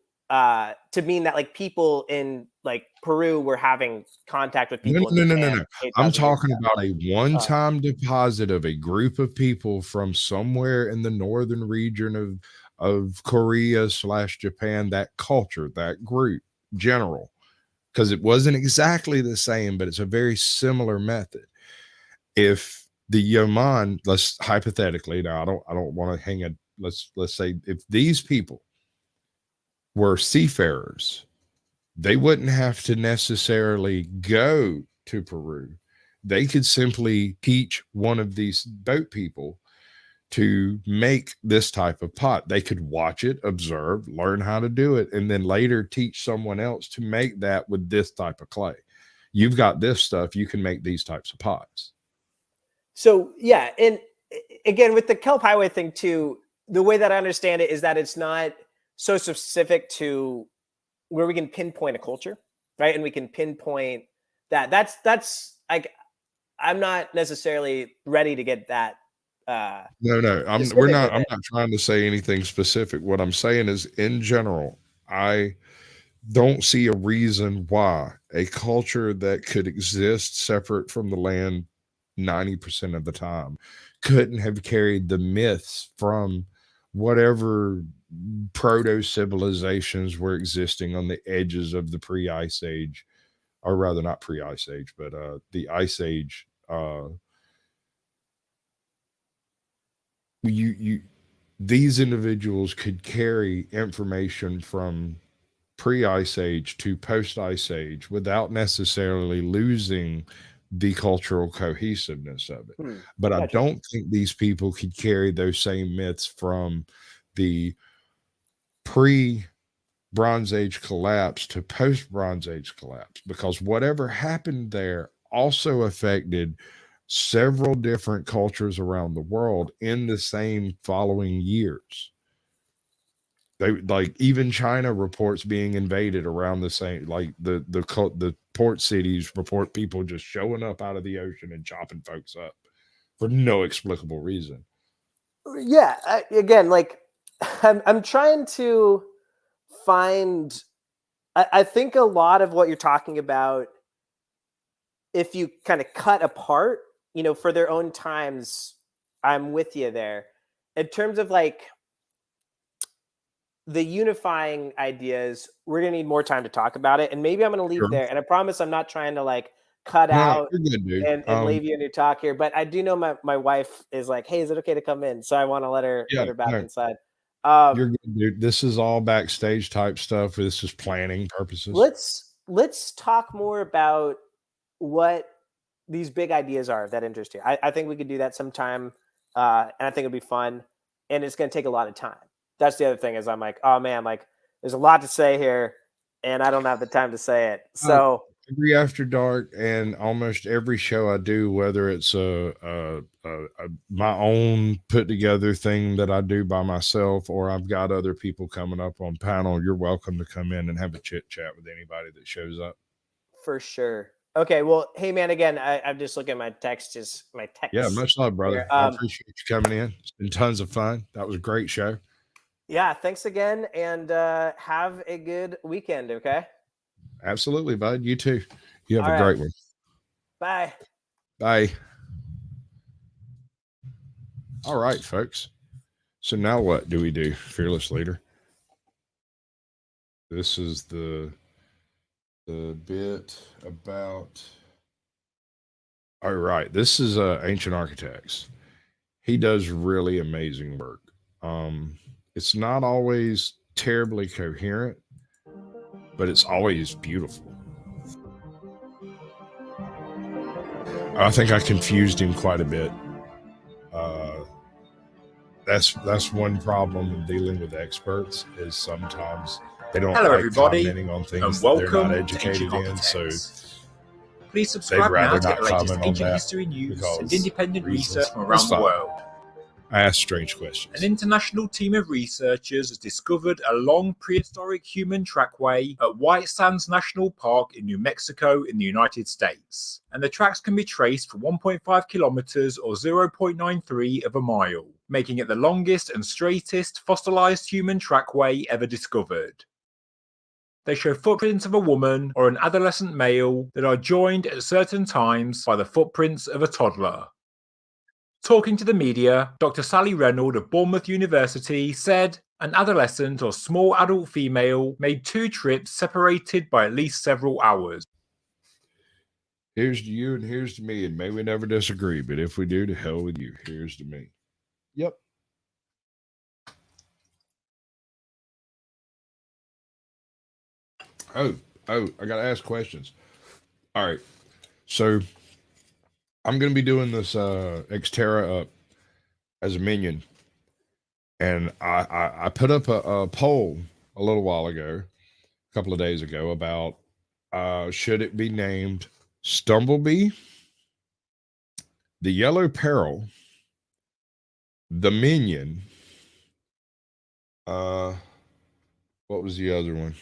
mean that like people in like Peru were having contact with people. No. I'm talking about a one-time deposit of a group of people from somewhere in the northern region of Korea / Japan, that culture, that group, general, because it wasn't exactly the same, but it's a very similar method. If the Yeoman, let's hypothetically, now I don't want to hang a, let's say if these people were seafarers, they wouldn't have to necessarily go to Peru. They could simply teach one of these boat people to make this type of pot. They could watch it, observe, learn how to do it, and then later teach someone else to make that with this type of clay. You've got this stuff, you can make these types of pots. So yeah, and again with the Kelp Highway thing too, the way that I understand it is that it's not so specific to where we can pinpoint a culture, right? And we can pinpoint that's like, I'm not necessarily ready to get that. No, I'm not trying to say anything specific. What I'm saying is, in general, I don't see a reason why a culture that could exist separate from the land 90% of the time couldn't have carried the myths from whatever proto-civilizations were existing on the edges of the pre-Ice Age, or rather not pre-Ice Age, but the Ice Age. These individuals could carry information from pre-Ice Age to post-Ice Age without necessarily losing the cultural cohesiveness of it. But I don't think these people could carry those same myths from the pre-Bronze Age collapse to post-Bronze Age collapse, because whatever happened there also affected several different cultures around the world in the same following years. They, like, even China reports being invaded around the same, like the port cities report people just showing up out of the ocean and chopping folks up for no explicable reason. Yeah, again, like I'm trying to find. I think a lot of what you're talking about, if you kind of cut apart, for their own times, I'm with you there. In terms of like the unifying ideas, we're gonna need more time to talk about it, and maybe I'm gonna leave Sure. there. And I promise I'm not trying to like cut No, out you're good, dude. and leave you in your talk here. But I do know my wife is like, "Hey, is it okay to come in?" So I want to let her back no, inside. you're good, dude. This is all backstage type stuff. This is planning purposes. Let's talk more about what these big ideas are that interest you. I think we could do that sometime, and I think it'd be fun. And it's going to take a lot of time. That's the other thing is I'm like, oh man, like there's a lot to say here, and I don't have the time to say it. So every After Dark and almost every show I do, whether it's my own put together thing that I do by myself, or I've got other people coming up on panel, you're welcome to come in and have a chit chat with anybody that shows up. For sure. Okay. Well, hey man, again, I'm just looking at my text. Yeah, much love, brother. I appreciate you coming in. It's been tons of fun. That was a great show. Yeah, thanks again, and have a good weekend. Okay. Absolutely, bud. You too. You have a great one. Bye. Bye. All right, folks. So now what do we do, fearless leader? This is the bit about. All right, this is Ancient Architects. He does really amazing work. It's not always terribly coherent, but it's always beautiful. I think I confused him quite a bit. That's one problem in dealing with experts is sometimes they don't like commenting on things that they're not educated in. So please subscribe now to get the latest ancient history news and independent research from around the world. I ask strange questions. An international team of researchers has discovered a long prehistoric human trackway at White Sands National Park in New Mexico in the United States. And the tracks can be traced for 1.5 kilometers or 0.93 of a mile, making it the longest and straightest fossilized human trackway ever discovered. They show footprints of a woman or an adolescent male that are joined at certain times by the footprints of a toddler. Talking to the media, Dr. Sally Reynolds of Bournemouth University said an adolescent or small adult female made 2 trips separated by at least several hours. Here's to you and here's to me, and may we never disagree, but if we do, to hell with you. Here's to me. Yep. Oh, I got to ask questions. All right. So I'm going to be doing this Xterra up as a minion. And I put up a poll a little while ago, a couple of days ago, about should it be named Stumblebee, the Yellow Peril, the Minion, what was the other one?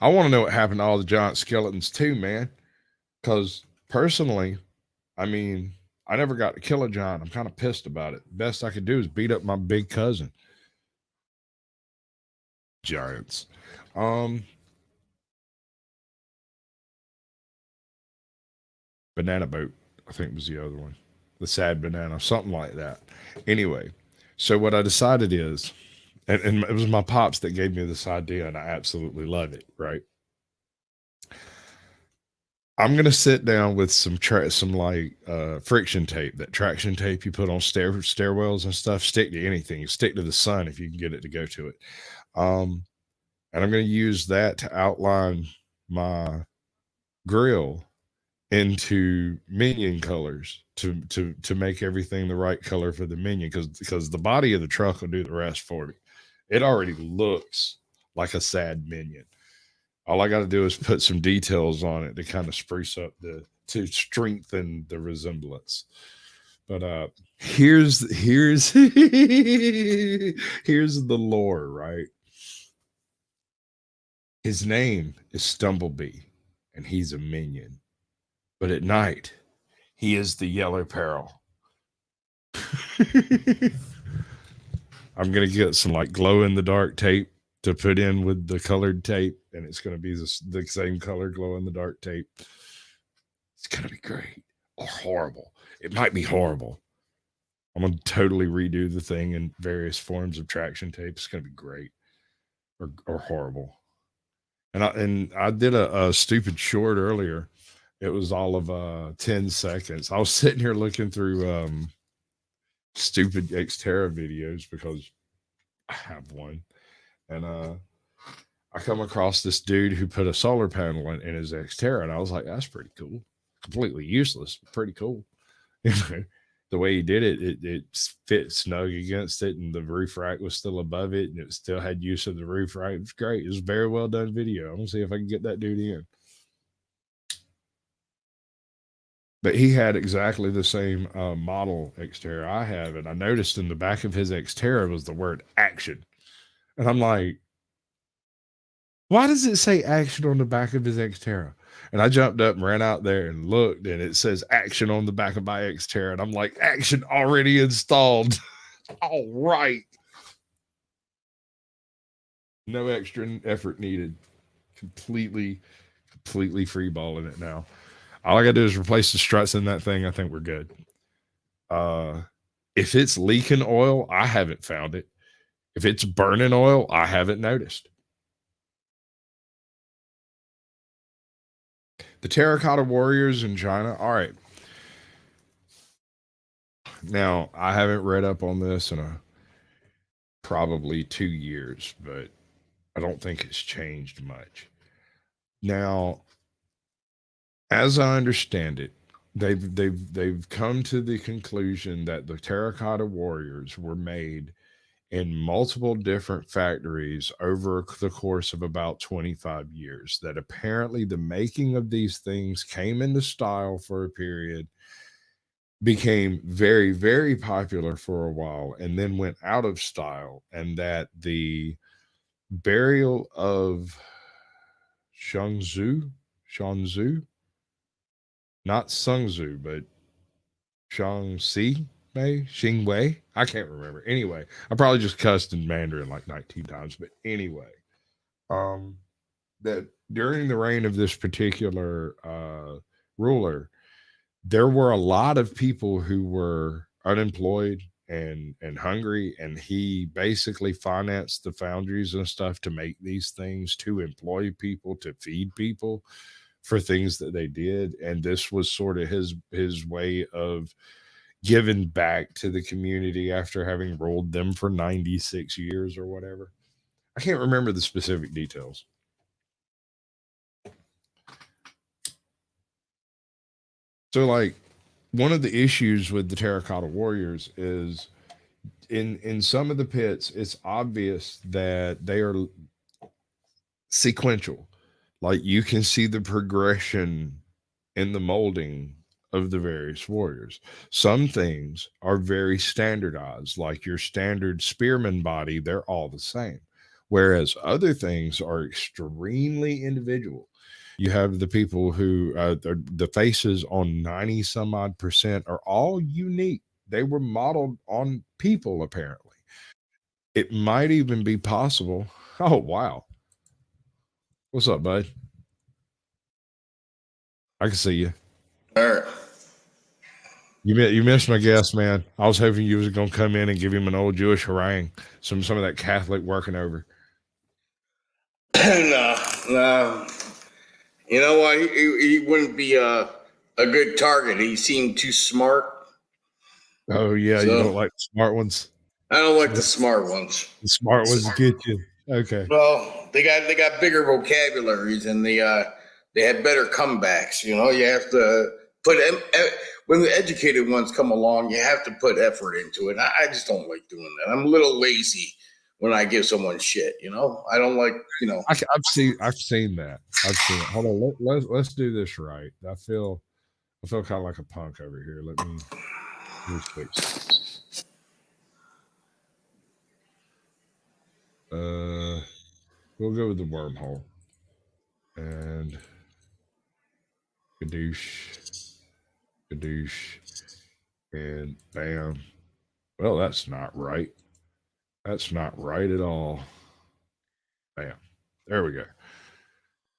I want to know what happened to all the giant skeletons too, man. Because personally, I mean, I never got to kill a giant. I'm kind of pissed about it. Best I could do is beat up my big cousin. Giants. Banana Boat, I think was the other one. The Sad Banana, something like that. Anyway, so what I decided is, and it was my pops that gave me this idea, and I absolutely love it, right? I'm going to sit down with some like friction tape, that traction tape you put on stairwells and stuff. Stick to anything. Stick to the sun if you can get it to go to it. And I'm going to use that to outline my grill into minion colors to make everything the right color for the minion, because the body of the truck will do the rest for me. It already looks like a sad minion. All I got to do is put some details on it to kind of spruce up to strengthen the resemblance. But here's here's the lore, right? His name is Stumblebee, and he's a minion. But at night, he is the Yellow Peril. I'm gonna get some like glow in the dark tape to put in with the colored tape, and it's gonna be the same color glow in the dark tape. It's gonna be great or horrible. It might be horrible. I'm gonna totally redo the thing in various forms of traction tape. It's gonna be great or horrible. And I did a stupid short earlier. It was all of 10 seconds. I was sitting here looking through stupid Xterra videos because I have one. And I come across this dude who put a solar panel in his Xterra, and I was like, that's pretty cool. Completely useless, but pretty cool. The way he did it, it fit snug against it, and the roof rack was still above it, and it still had use of the roof rack. It was great. It was a very well done video. I'm gonna see if I can get that dude in. But he had exactly the same model Xterra I have, and I noticed in the back of his Xterra was the word action, and I'm like, why does it say action on the back of his Xterra? And I jumped up and ran out there and looked, and it says action on the back of my Xterra. And I'm like, action already installed. All right. No extra effort needed. Completely free balling it now. All I got to do is replace the struts in that thing. I think we're good. If it's leaking oil, I haven't found it. If it's burning oil, I haven't noticed. The terracotta warriors in China. All right. Now, I haven't read up on this in probably 2 years, but I don't think it's changed much. Now, as I understand it, they've come to the conclusion that the terracotta warriors were made in multiple different factories over the course of about 25 years. That apparently the making of these things came into style for a period, became very, very popular for a while, and then went out of style, and that the burial of Shanzu, not Sun Tzu, but Shangxi, Xingwei. I can't remember. Anyway, I probably just cussed in Mandarin like 19 times, but anyway, that during the reign of this particular ruler, there were a lot of people who were unemployed and hungry, and he basically financed the foundries and stuff to make these things, to employ people, to feed people for things that they did. And this was sort of his way of giving back to the community after having ruled them for 96 years or whatever. I can't remember the specific details. So, like, one of the issues with the terracotta warriors is in some of the pits, it's obvious that they are sequential. Like, you can see the progression in the molding of the various warriors. Some things are very standardized, like your standard spearman body, they're all the same. Whereas other things are extremely individual. You have the people who, the faces on 90 some odd percent are all unique. They were modeled on people, apparently. It might even be possible. Oh, wow. What's up, bud? I can see you. All right. You missed my guess, man. I was hoping you was going to come in and give him an old Jewish harangue, some of that Catholic working over. No. You know what? He wouldn't be a good target. He seemed too smart. Oh yeah, you don't like the smart ones. I don't like the smart ones. The smart ones get you. Okay. Well, they got bigger vocabularies, and they had better comebacks. You know, you have to put when the educated ones come along, you have to put effort into it. I just don't like doing that. I'm a little lazy when I give someone shit. You know, I don't like. You know, I've seen that. I've seen it. Hold on, let's do this right. I feel kind of like a punk over here. Let me fix. We'll go with the wormhole and kadoosh, and bam. Well, that's not right. That's not right at all. Bam. There we go.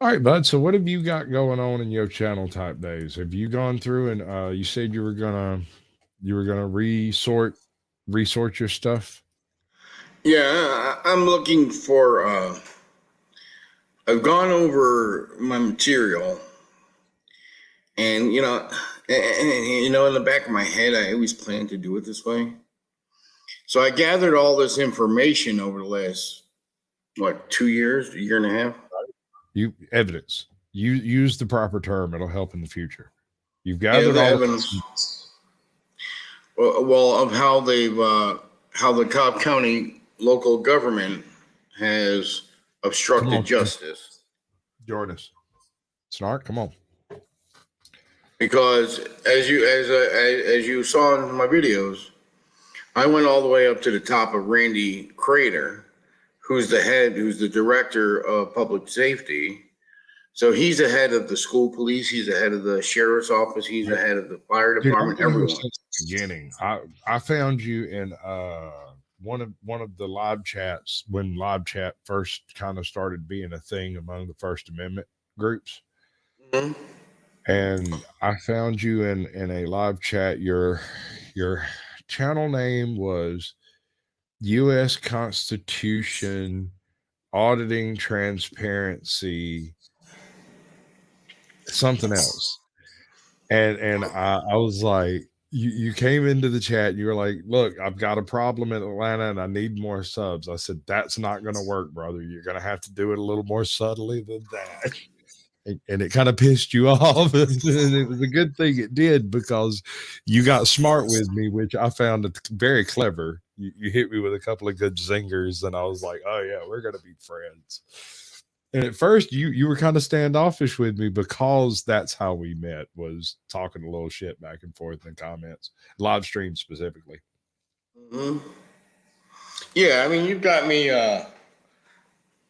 All right, bud. So what have you got going on in your channel type days? Have you gone through and you said you were gonna resort your stuff? Yeah, I'm looking for. I've gone over my material, and in the back of my head, I always planned to do it this way. So I gathered all this information over the last 2 years, a year and a half. Evidence. You use the proper term; it'll help in the future. You've gathered the all evidence. Well, of how how the Cobb County local government has obstructed justice. Join us, Snark. Come on. Because as you saw in my videos, I went all the way up to the top of Randy Crater, who's the director of public safety. So he's the head of the school police. He's the head of the sheriff's office. He's the head of the fire department. Everyone. Since the beginning, I found you in one of the live chats when live chat first kind of started being a thing among the First Amendment groups. Mm-hmm. And I found you in a live chat. Your channel name was U.S. Constitution Auditing Transparency, something else. And I was like, you came into the chat and you were like, look, I've got a problem in Atlanta and I need more subs. I said, that's not going to work, brother. You're going to have to do it a little more subtly than that. And it kind of pissed you off. And it was a good thing it did, because you got smart with me, which I found very clever. You hit me with a couple of good zingers, and I was like, oh yeah, we're going to be friends. And at first you were kind of standoffish with me, because that's how we met, was talking a little shit back and forth in comments, live stream specifically. Mm-hmm. Yeah, I mean, you've got me.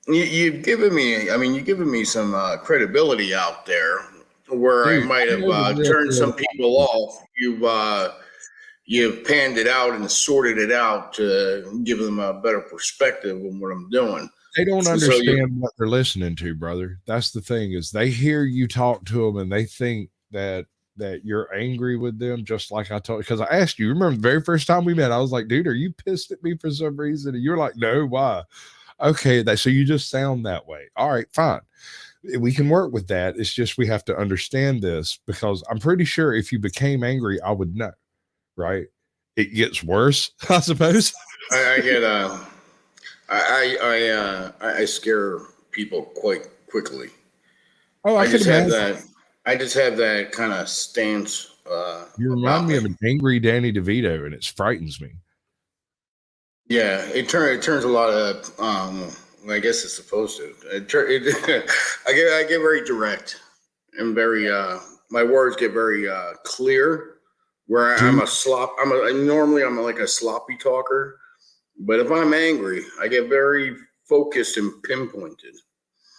You've given me some credibility out there, where Dude, I might have turned some people off. You've panned it out and sorted it out to give them a better perspective on what I'm doing. They don't understand what they're listening to, brother. That's the thing, is they hear you talk to them and they think that you're angry with them, just like I told you. Because I asked you, remember the very first time we met, I was like, dude, are you pissed at me for some reason? And you're like, no, why? Okay, so you just sound that way. All right, fine. We can work with that. It's just we have to understand this, because I'm pretty sure if you became angry, I would know, right? It gets worse, I suppose. I scare people quite quickly. Oh, I just have that. I just have that kind of stance. You remind me of an angry Danny DeVito, and it frightens me. Yeah, it turns a lot of. I guess it's supposed to. I get very direct and very. My words get very clear. Where I'm normally like a sloppy talker, but if I'm angry, I get very focused and pinpointed.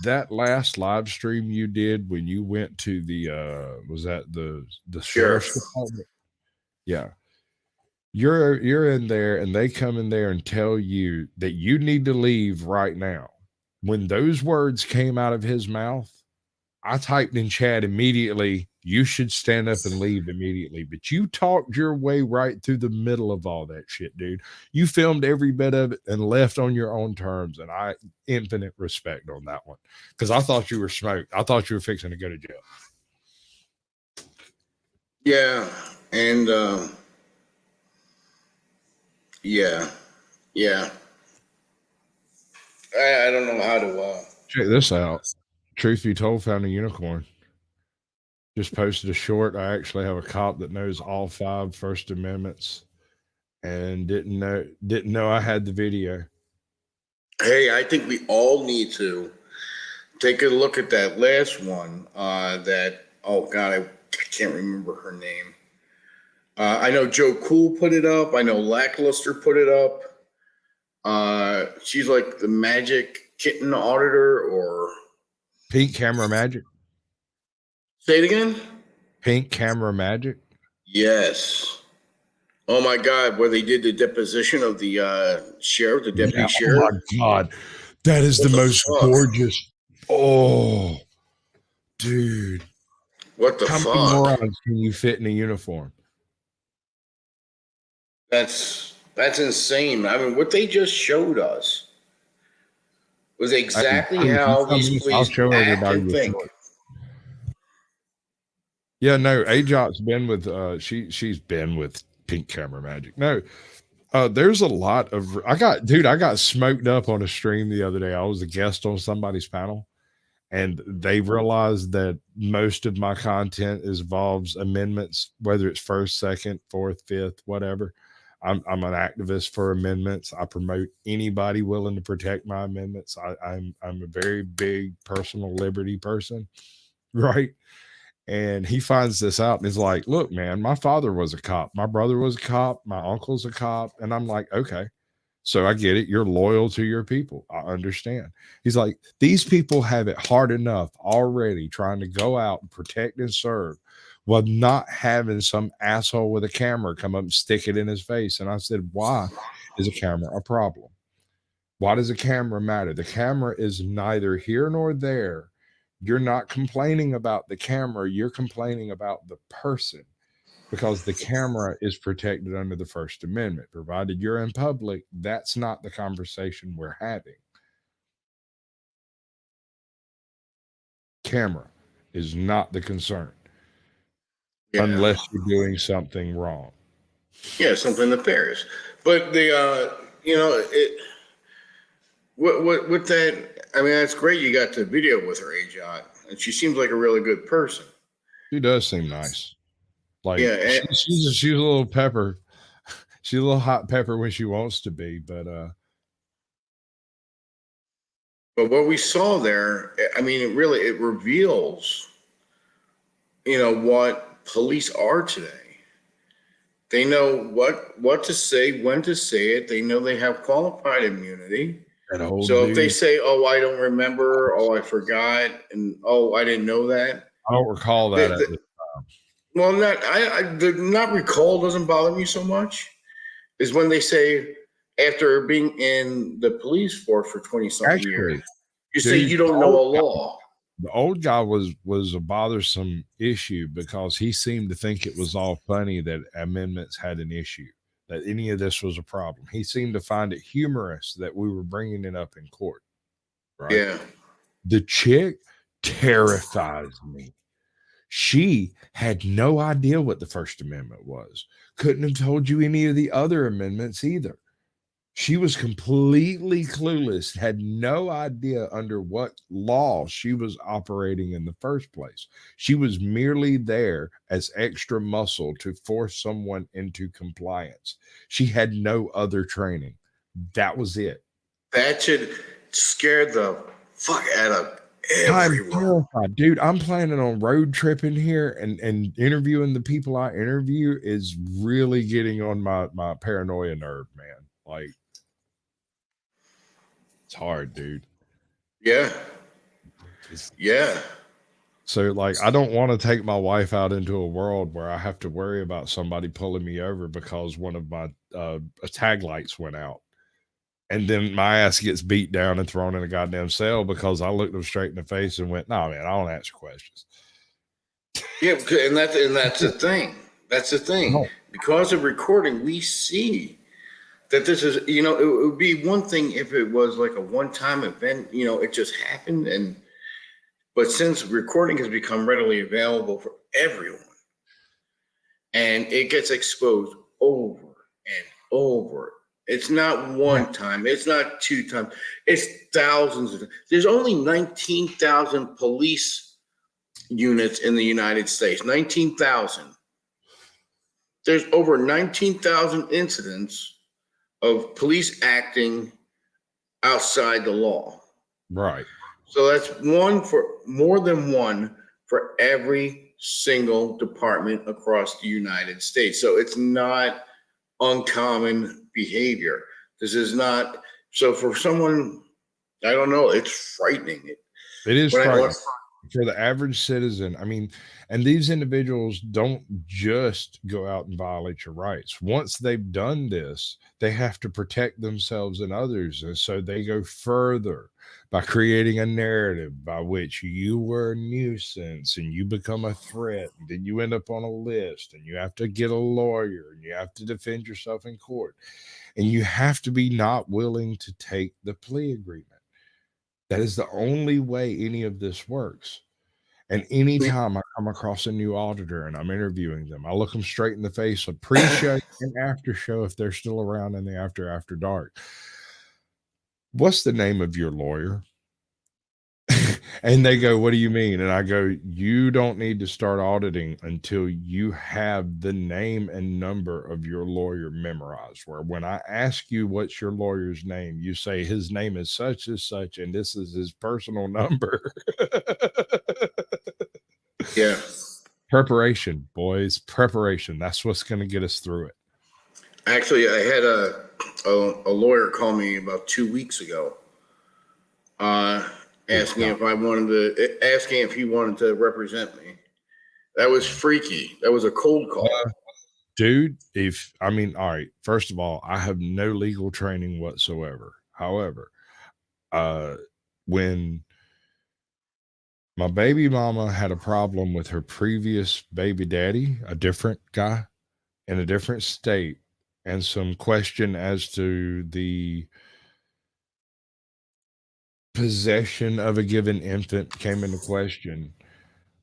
That last live stream you did when you went to the was that the sheriff's department? Yeah. You're in there and they come in there and tell you that you need to leave right now. When those words came out of his mouth, I typed in chat immediately, you should stand up and leave immediately. But you talked your way right through the middle of all that shit, dude. You filmed every bit of it and left on your own terms. And I infinite respect on that one, because I thought you were smoked. I thought you were fixing to go to jail. Yeah. And yeah. I don't know how to check this out. Truth be told, found a unicorn. Just posted a short. I actually have a cop that knows all 5 First Amendments and didn't know I had the video. Hey, I think we all need to take a look at that last one. Oh God, I can't remember her name. I know Joe Cool put it up. I know Lackluster put it up. She's like the Magic Kitten Auditor, or Pink Camera Magic. Say it again. Pink Camera Magic. Yes. Oh my God, where they did the deposition of the sheriff, the deputy sheriff. Oh my God. That is the most gorgeous. Oh, dude. What the How fuck? many morons can you fit in a uniform? That's insane. I mean, what they just showed us was exactly how these police act and think. Yeah, no, AJOT's been with she's been with Pink Camera Magic. No, there's a lot of I got smoked up on a stream the other day. I was a guest on somebody's panel, and they realized that most of my content involves amendments, whether it's first, second, fourth, fifth, whatever. I'm an activist for amendments. I promote anybody willing to protect my amendments. I'm a very big personal liberty person, right? And he finds this out and he's like, look, man, my father was a cop. My brother was a cop. My uncle's a cop. And I'm like, okay, so I get it. You're loyal to your people. I understand. He's like, these people have it hard enough already trying to go out and protect and serve while not having some asshole with a camera come up and stick it in his face. And I said, why is a camera a problem? Why does a camera matter? The camera is neither here nor there. You're not complaining about the camera. You're complaining about the person, because the camera is protected under the First Amendment. Provided you're in public, that's not the conversation we're having. Camera is not the concern, unless you're doing something wrong. Yeah, something nefarious. But the with that, I mean, that's great. You got the video with her, AJOT, and she seems like a really good person. She does seem nice. Like, yeah, she's a little pepper. She's a little hot pepper when she wants to be, but what we saw there, I mean, it reveals, what police are today. They know what to say, when to say it. They know they have qualified immunity. So if they say, "Oh, I don't remember," "Oh, I forgot," and "Oh, I didn't know that," I don't recall that at this time. Well, not recall doesn't bother me so much. Is when they say, after being in the police force for 20-something years, you say you don't know a law. The old guy was a bothersome issue because he seemed to think it was all funny that amendments had an issue, that any of this was a problem. He seemed to find it humorous that we were bringing it up in court. Right? Yeah. The chick terrifies me. She had no idea what the First Amendment was. Couldn't have told you any of the other amendments either. She was completely clueless, had no idea under what law she was operating in the first place. She was merely there as extra muscle to force someone into compliance. She had no other training. That was it. That should scare the fuck out of everyone. I'm terrified, dude. I'm planning on road tripping here, and interviewing the people I interview is really getting on my paranoia nerve, man. Like, it's hard, dude. Yeah. Yeah. So, like, I don't want to take my wife out into a world where I have to worry about somebody pulling me over because one of my tag lights went out. And then my ass gets beat down and thrown in a goddamn cell because I looked them straight in the face and went, "No, man, I don't answer questions." Yeah, and that's the thing. That's the thing. No. Because of recording, we see that this is, it would be one thing if it was like a one-time event, it just happened. But since recording has become readily available for everyone, and it gets exposed over and over. It's not one time. It's not two times. It's thousands of. There's only 19,000 police units in the United States. 19,000. There's over 19,000 incidents of police acting outside the law. Right. So that's more than one for every single department across the United States. So it's not uncommon behavior. This is not, so for someone, I don't know, it's frightening. It is frightening. For the average citizen, I mean, and these individuals don't just go out and violate your rights. Once they've done this, they have to protect themselves and others. And so they go further by creating a narrative by which you were a nuisance and you become a threat. And then you end up on a list and you have to get a lawyer and you have to defend yourself in court. And you have to be not willing to take the plea agreement. That is the only way any of this works. And anytime I come across a new auditor and I'm interviewing them, I look them straight in the face, a pre-show and after show if they're still around in the after dark. What's the name of your lawyer? And they go, what do you mean? And I go, you don't need to start auditing until you have the name and number of your lawyer memorized. Where when I ask you what's your lawyer's name, you say his name is such and such, and this is his personal number. Yeah. Preparation, boys. Preparation. That's what's going to get us through it. Actually, I had a lawyer call me about 2 weeks ago. Asking if he wanted to represent me. That was freaky. That was a cold call. Dude, all right, first of all, I have no legal training whatsoever. However, when my baby mama had a problem with her previous baby daddy, a different guy in a different state, and some question as to the possession of a given infant came into question,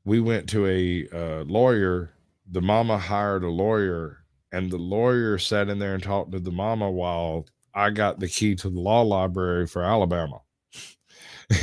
we went to a lawyer. The mama hired a lawyer, and the lawyer sat in there and talked to the mama while I got the key to the law library for Alabama.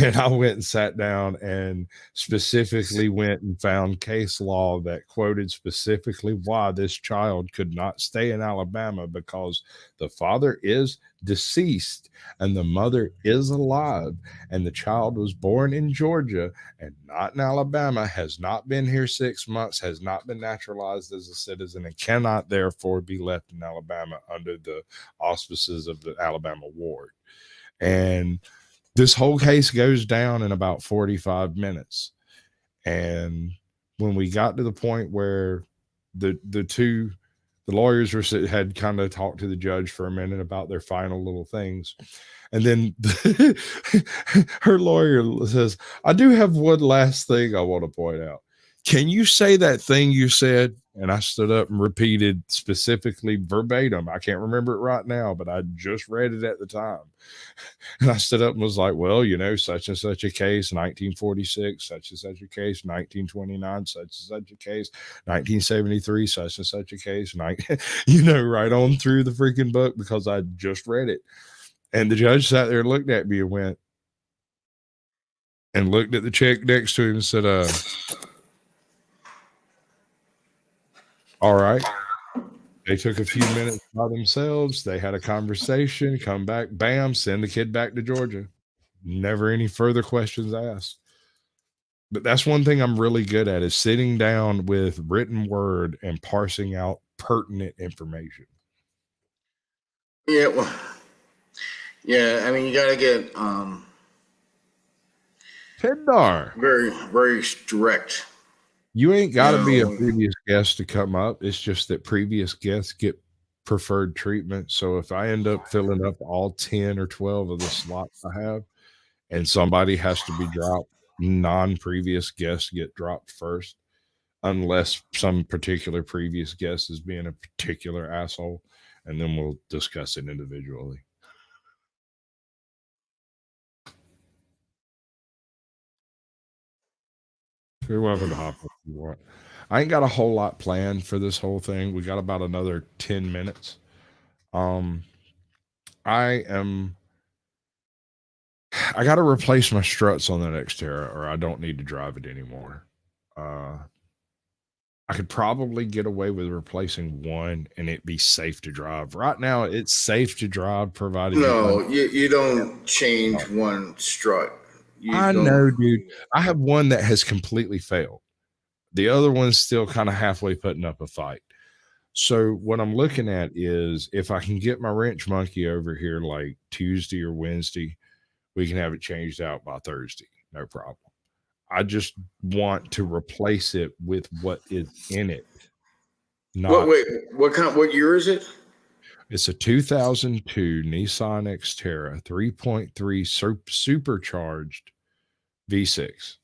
And I went and sat down and specifically went and found case law that quoted specifically why this child could not stay in Alabama, because the father is deceased and the mother is alive, and the child was born in Georgia and not in Alabama, has not been here 6 months, has not been naturalized as a citizen, and cannot therefore be left in Alabama under the auspices of the Alabama ward. And this whole case goes down in about 45 minutes. And when we got to the point where the lawyers had kind of talked to the judge for a minute about their final little things. And then her lawyer says, I do have one last thing I want to point out. Can you say that thing you said? And I stood up and repeated specifically verbatim. I can't remember it right now, but I just read it at the time. And I stood up and was like, well, such and such a case, 1946, such and such a case, 1929, such and such a case, 1973, such and such a case, right on through the freaking book, because I just read it. And the judge sat there and looked at me and went, and looked at the check next to him and said, all right. They took a few minutes by themselves. They had a conversation, come back, bam, send the kid back to Georgia. Never any further questions asked. But that's one thing I'm really good at, is sitting down with written word and parsing out pertinent information. Yeah, well, yeah, I mean, you got to get Tendar. very, very strict. You ain't got to be a previous guest to come up. It's just that previous guests get preferred treatment. So if I end up filling up all 10 or 12 of the slots I have, and somebody has to be dropped, non-previous guests get dropped first, unless some particular previous guest is being a particular asshole, and then we'll discuss it individually. You're welcome to hop if you want. I ain't got a whole lot planned for this whole thing. We got about another 10 minutes. I got to replace my struts on that Xterra, or I don't need to drive it anymore. I could probably get away with replacing one and it be safe to drive. Right now, it's safe to drive, provided you don't change one strut. I know, dude. I have one that has completely failed. The other one's still kind of halfway putting up a fight. So what I'm looking at is, if I can get my wrench monkey over here like Tuesday or Wednesday, we can have it changed out by Thursday. No problem. I just want to replace it with what is in it. Not, What year is it? it's a 2002 Nissan Xterra 3.3 supercharged V6.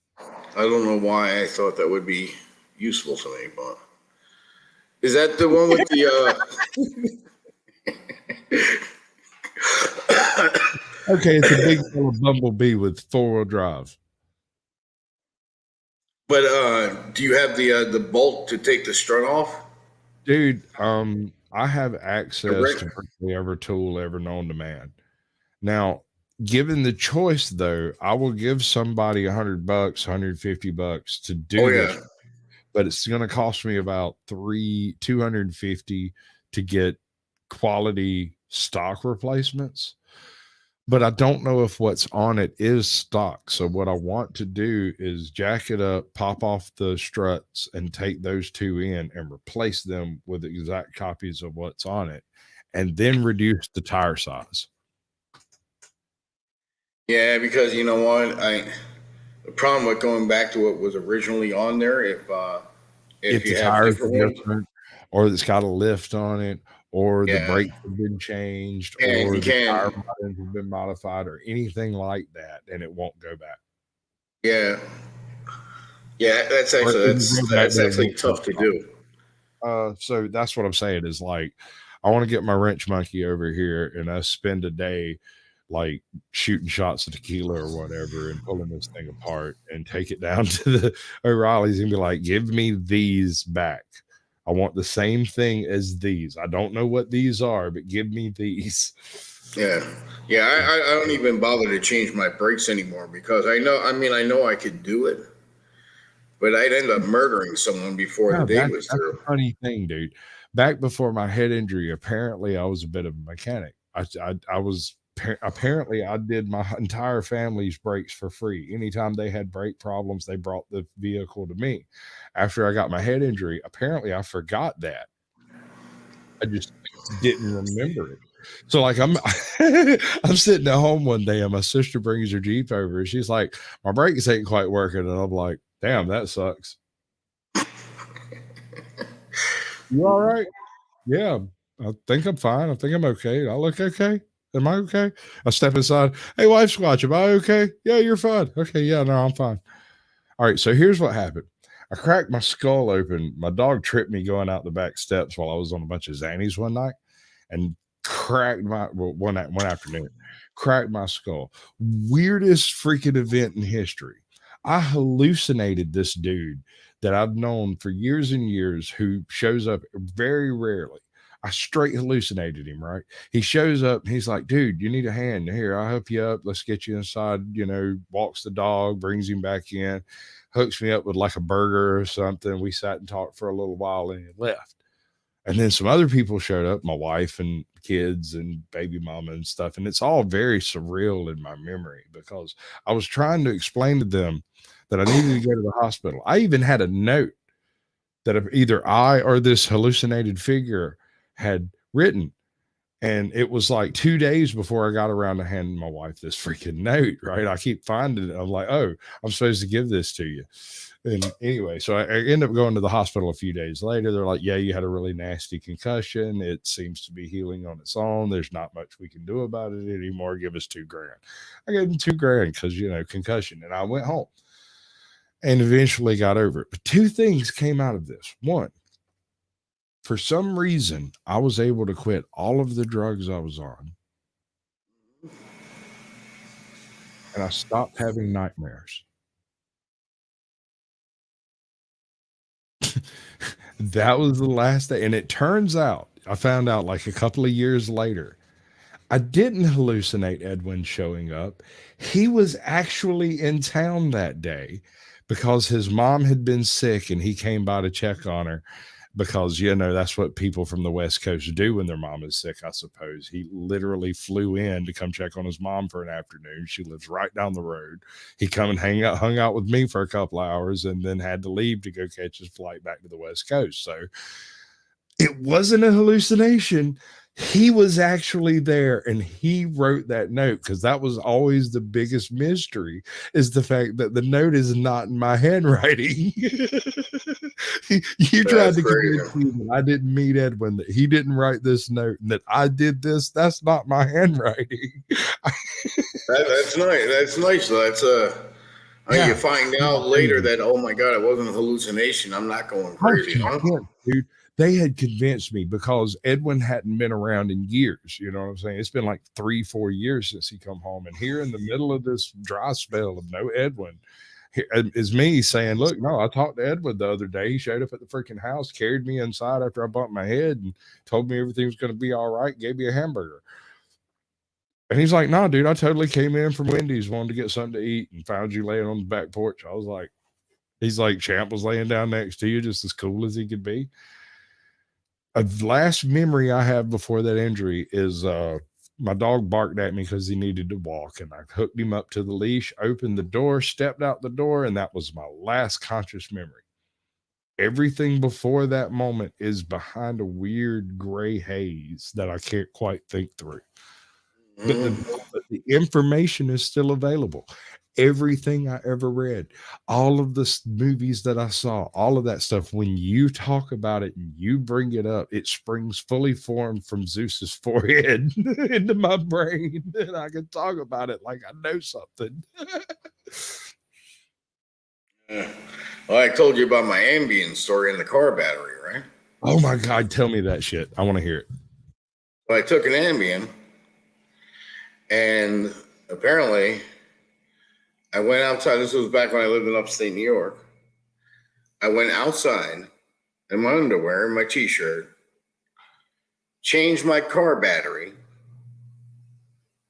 I don't know why I thought that would be useful to me, but is that the one with the Okay, it's a big little Bumblebee with 4-wheel drive. But do you have the bolt to take the strut off? Dude, I have access to virtually every tool ever known to man. Now, given the choice, though, I will give somebody $100, $150 to do this, but it's going to cost me about $250 to get quality stock replacements. But I don't know if what's on it is stock. So what I want to do is jack it up, pop off the struts, and take those two in and replace them with exact copies of what's on it, and then reduce the tire size. Yeah, because you know what, the problem with going back to what was originally on there, if the tires are different, or it's got a lift on it, or the brakes have been changed, or the tire buttons have been modified, or anything like that, and it won't go back. Yeah, that's actually tough to do. So that's what I'm saying is, like, I want to get my wrench monkey over here and us spend a day like shooting shots of tequila or whatever and pulling this thing apart and take it down to the O'Reilly's and be like, give me these back. I want the same thing as these. I don't know what these are, but give me these. Yeah. I don't even bother to change my brakes anymore because I know I could do it, but I'd end up murdering someone before the day was through. That's a funny thing, dude. Back before my head injury, apparently I was a bit of a mechanic. Apparently I did my entire family's brakes for free. Anytime they had brake problems, they brought the vehicle to me. After I got my head injury, apparently I forgot that. I just didn't remember it. So like I'm sitting at home one day and my sister brings her Jeep over and she's like, my brakes ain't quite working. And I'm like, damn, that sucks. You all right? Yeah, I think I'm fine. I think I'm okay. I look okay. Am I okay? I step inside. Hey, wife Squatch, am I okay? Yeah, you're fine. Okay, yeah, no, I'm fine. All right, so here's what happened. I cracked my skull open. My dog tripped me going out the back steps while I was on a bunch of Xannies one night and cracked one afternoon, cracked my skull. Weirdest freaking event in history. I hallucinated this dude that I've known for years and years who shows up very rarely. I straight hallucinated him, right? He shows up and he's like, dude, you need a hand. Here, I'll help you up. Let's get you inside, walks the dog, brings him back in, hooks me up with like a burger or something. We sat and talked for a little while and he left. And then some other people showed up, my wife and kids and baby mama and stuff. And it's all very surreal in my memory because I was trying to explain to them that I needed to go to the hospital. I even had a note that either I or this hallucinated figure had written, and it was like 2 days before I got around to handing my wife this freaking note, right? I keep finding it. I'm like, oh, I'm supposed to give this to you. And anyway, so I end up going to the hospital a few days later. They're like, yeah, you had a really nasty concussion. It seems to be healing on its own. There's not much we can do about it anymore. Give us $2,000. I gave them $2,000 because, concussion. And I went home and eventually got over it. But two things came out of this. One, for some reason, I was able to quit all of the drugs I was on. And I stopped having nightmares. That was the last day. And it turns out, I found out like a couple of years later, I didn't hallucinate Edwin showing up. He was actually in town that day because his mom had been sick and he came by to check on her. Because, that's what people from the West Coast do when their mom is sick, I suppose. He literally flew in to come check on his mom for an afternoon. She lives right down the road. He come and hung out with me for a couple of hours and then had to leave to go catch his flight back to the West Coast. So it wasn't a hallucination. He was actually there and he wrote that note, because that was always the biggest mystery, is the fact that the note is not in my handwriting. You tried to convince me that I didn't meet Edwin, that he didn't write this note, and that I did this. That's not my handwriting. That's nice. That's nice. That's you find out later that, oh my God, it wasn't a hallucination. I'm not going crazy, huh? Dude, they had convinced me, because Edwin hadn't been around in years. You know what I'm saying? It's been like 3-4 years since he come home, and here in the middle of this dry spell of no Edwin is me saying, look, no, I talked to Edwin the other day. He showed up at the freaking house, carried me inside after I bumped my head, and told me everything was going to be all right, gave me a hamburger. And he's like, no, dude, I totally came in from Wendy's, wanted to get something to eat, and found you laying on the back porch. I was like, he's like, Champ was laying down next to you, just as cool as he could be. A last memory I have before that injury is my dog barked at me because he needed to walk, and I hooked him up to the leash, opened the door, stepped out the door, and that was my last conscious memory. Everything before that moment is behind a weird gray haze that I can't quite think through. But the information is still available. Everything I ever read, all of the movies that I saw, all of that stuff, when you talk about it and you bring it up, it springs fully formed from Zeus's forehead into my brain, and I can talk about it like I know something. Well, I told you about my Ambien story in the car battery, right? Oh my God, tell me that shit. I want to hear it. Well, I took an Ambien, and apparently I went outside. This was back when I lived in upstate New York. I went outside in my underwear and my t-shirt, changed my car battery,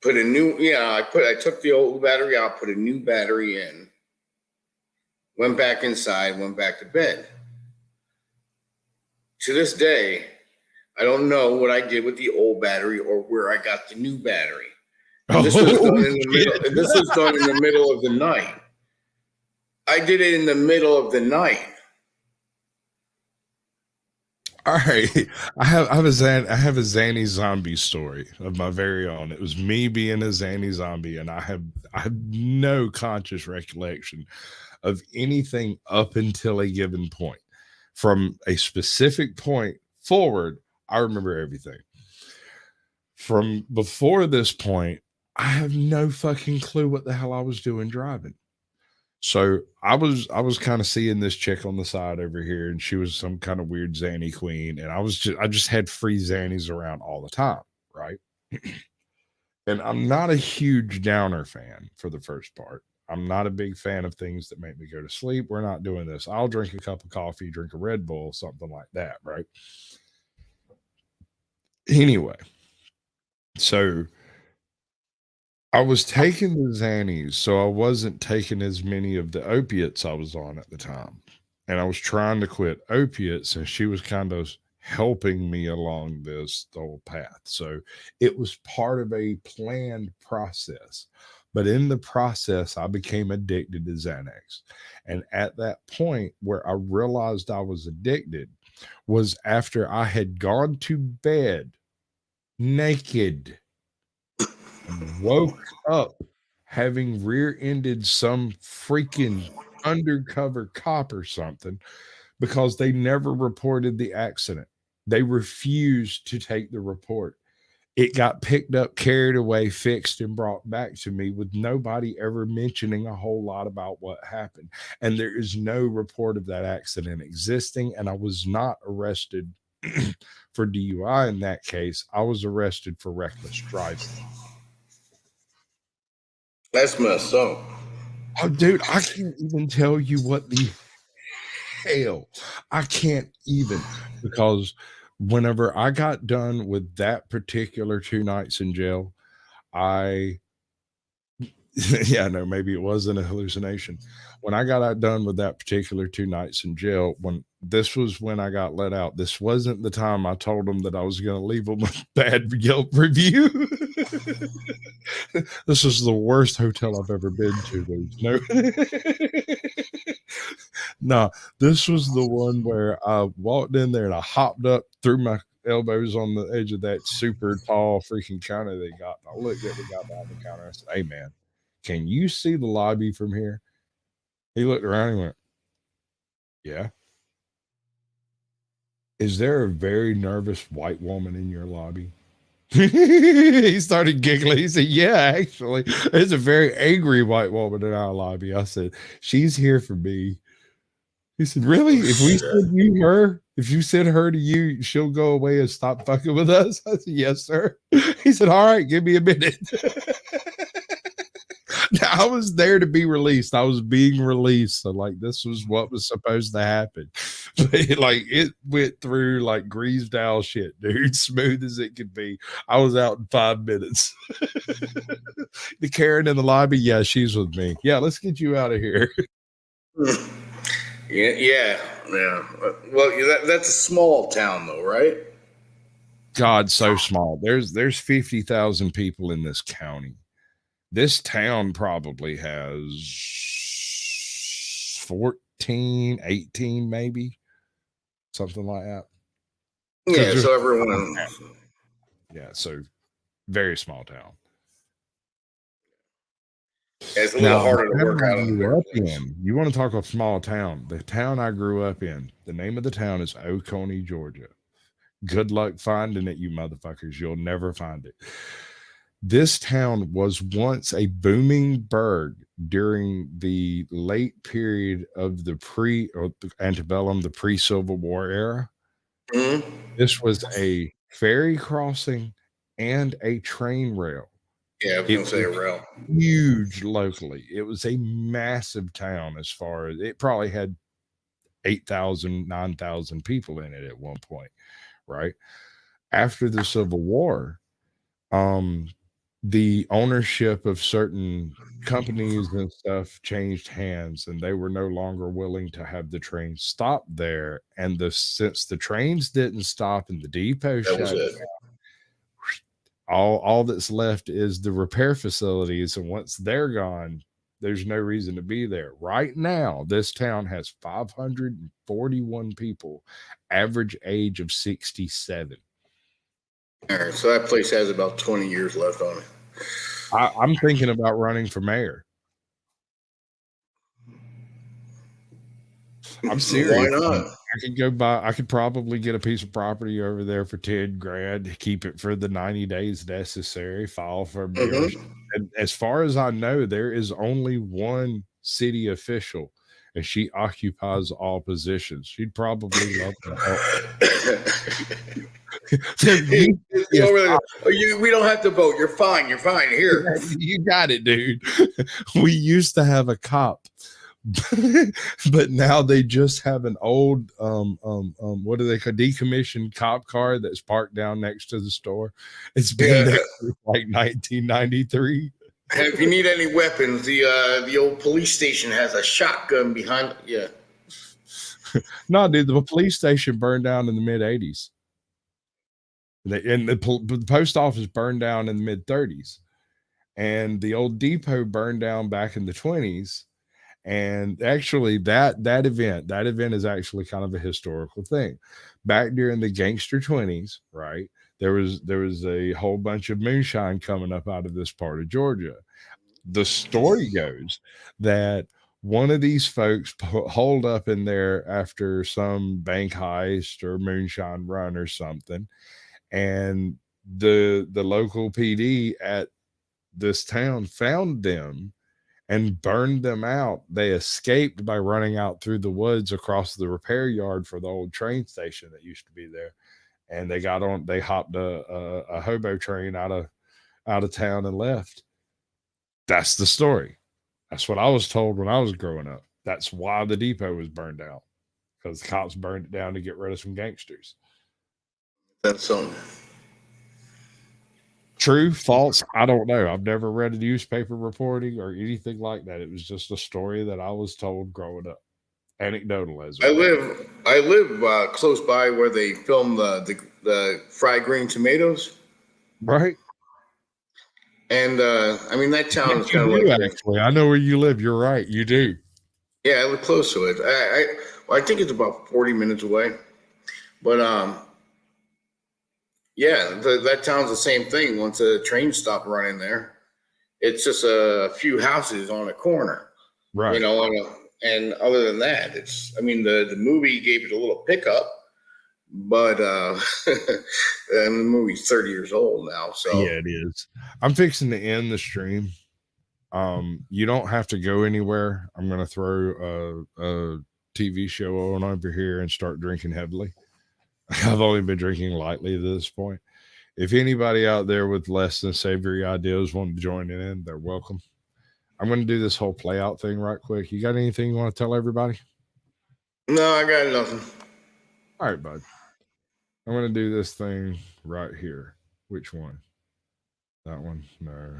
put a new, I took the old battery out, put a new battery in, went back inside, went back to bed. To this day, I don't know what I did with the old battery or where I got the new battery. And this was done in the middle. And this was done in the middle of the night. I did it in the middle of the night. All right, I have a Zanny zombie story of my very own. It was me being a Zanny zombie, and I have no conscious recollection of anything up until a given point. From a specific point forward, I remember everything. From before this point, I have no fucking clue what the hell I was doing driving. So I was kind of seeing this chick on the side over here, and she was some kind of weird Zanny queen, and I just had free Zannies around all the time, right? And I'm not a huge downer fan for the first part. I'm not a big fan of things that make me go to sleep. We're not doing this. I'll drink a cup of coffee, drink a Red Bull, something like that, right? Anyway, so I was taking the Xannies, so I wasn't taking as many of the opiates I was on at the time. And I was trying to quit opiates, and she was kind of helping me along this whole path. So it was part of a planned process. But in the process, I became addicted to Xanax. And at that point where I realized I was addicted was after I had gone to bed naked and woke up having rear-ended some freaking undercover cop or something, because they never reported the accident. They refused to take the report. It got picked up, carried away, fixed, and brought back to me with nobody ever mentioning a whole lot about what happened. And there is no report of that accident existing. And I was not arrested for DUI in that case. I was arrested for reckless driving. That's messed up. Oh, dude, I can't even tell you what the hell. I can't even, because whenever I got done with that particular 2 nights in jail, maybe it wasn't a hallucination. When I got done with that particular 2 nights in jail, this was when I got let out. This wasn't the time I told them that I was going to leave them a bad Yelp review. This was the worst hotel I've ever been to. No, this was the one where I walked in there and I hopped up, threw my elbows on the edge of that super tall freaking counter they got. I looked at the guy behind the counter. I said, "Hey, man, can you see the lobby from here?" He looked around and went, "Yeah." "Is there a very nervous white woman in your lobby?" He started giggling. He said, "Yeah, actually, there's a very angry white woman in our lobby." I said, "She's here for me." He said, "Really? If we send you her, if you send her to you, she'll go away and stop fucking with us?" I said, "Yes, sir." He said, "All right, give me a minute." Now, I was there to be released. I was being released. So, like, this was what was supposed to happen. But it went through like greased owl shit, dude. Smooth as it could be. I was out in 5 minutes. The Karen in the lobby, yeah, she's with me. Yeah, let's get you out of here. Yeah. Well, that's a small town, though, right? God, so small. There's 50,000 people in this county. This town probably has 14, 18, maybe something like that. Yeah, so everyone. Yeah, so very small town. Yeah, it's a little harder to work out. You want to talk a small town? The town I grew up in, the name of the town is Oconee, Georgia. Good luck finding it, you motherfuckers. You'll never find it. This town was once a booming burg during the late period of the antebellum, the pre-Civil War era. Mm-hmm. This was a ferry crossing and a train rail. Yeah, I was going to say a rail. Huge locally. It was a massive town as far as it probably had 8,000, 9,000 people in it at one point, right? After the Civil War, the ownership of certain companies and stuff changed hands, and they were no longer willing to have the train stop there. And since the trains didn't stop and the depot shut down, all that's left is the repair facilities. And once they're gone, there's no reason to be there. Right now, this town has 541 people, average age of 67. All right, so that place has about 20 years left on it. I'm thinking about running for mayor. I'm serious. Why not? I could probably get a piece of property over there for 10 grand, keep it for the 90 days necessary, file for a mayor. And as far as I know, there is only one city official, and she occupies all positions. She'd probably love to help. We don't have to vote. You're fine. Here. You got it, dude. We used to have a cop, but now they just have an old what do they call decommissioned cop car that's parked down next to the store. It's been there since like 1993. If you need any weapons, the old police station has a shotgun behind. Yeah. No, dude, the police station burned down in the mid 80s. And the post office burned down in the mid 30s, and the old depot burned down back in the 20s. And actually, that event is actually kind of a historical thing. Back during the gangster 20s, right? There was a whole bunch of moonshine coming up out of this part of Georgia. The story goes that one of these folks holed up in there after some bank heist or moonshine run or something, and the local PD at this town found them and burned them out. They escaped by running out through the woods across the repair yard for the old train station that used to be there. And they hopped a hobo train out of town and left. That's the story. That's what I was told when I was growing up. That's why the depot was burned out, because the cops burned it down to get rid of some gangsters. That's something. True, false, I don't know. I've never read a newspaper reporting or anything like that. It was just a story that I was told growing up. Anecdotal as well. I live close by where they film the fried green tomatoes. Right. And I mean, that town is kind of like, actually, I know where you live. You're right. You do. Yeah, I live close to it. I, I, Well, I think it's about 40 minutes away. But Yeah, that town's the same thing. Once the train stopped running there, it's just a few houses on a corner, Right. you know. And other than that, the movie gave it a little pickup, but the movie's 30 years old now. So yeah, it is. I'm fixing to end the stream. You don't have to go anywhere. I'm going to throw a TV show on over here and start drinking heavily. I've only been drinking lightly to this point. If anybody out there with less than savory ideas want to join in, they're welcome. I'm going to do this whole play out thing right quick. You got anything you want to tell everybody? No, I got nothing. All right, bud. I'm going to do this thing right here. Which one? That one? No.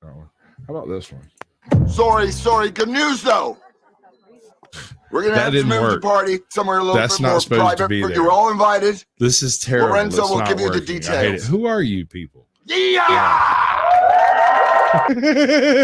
That one. How about this one? Sorry. Good news, though. We're going to have some empty party somewhere a little That's bit not more supposed private. to be But there. you're all invited. This is terrible. Lorenzo It's will not give you the working. I hate it. details. Who are you people? Yeah!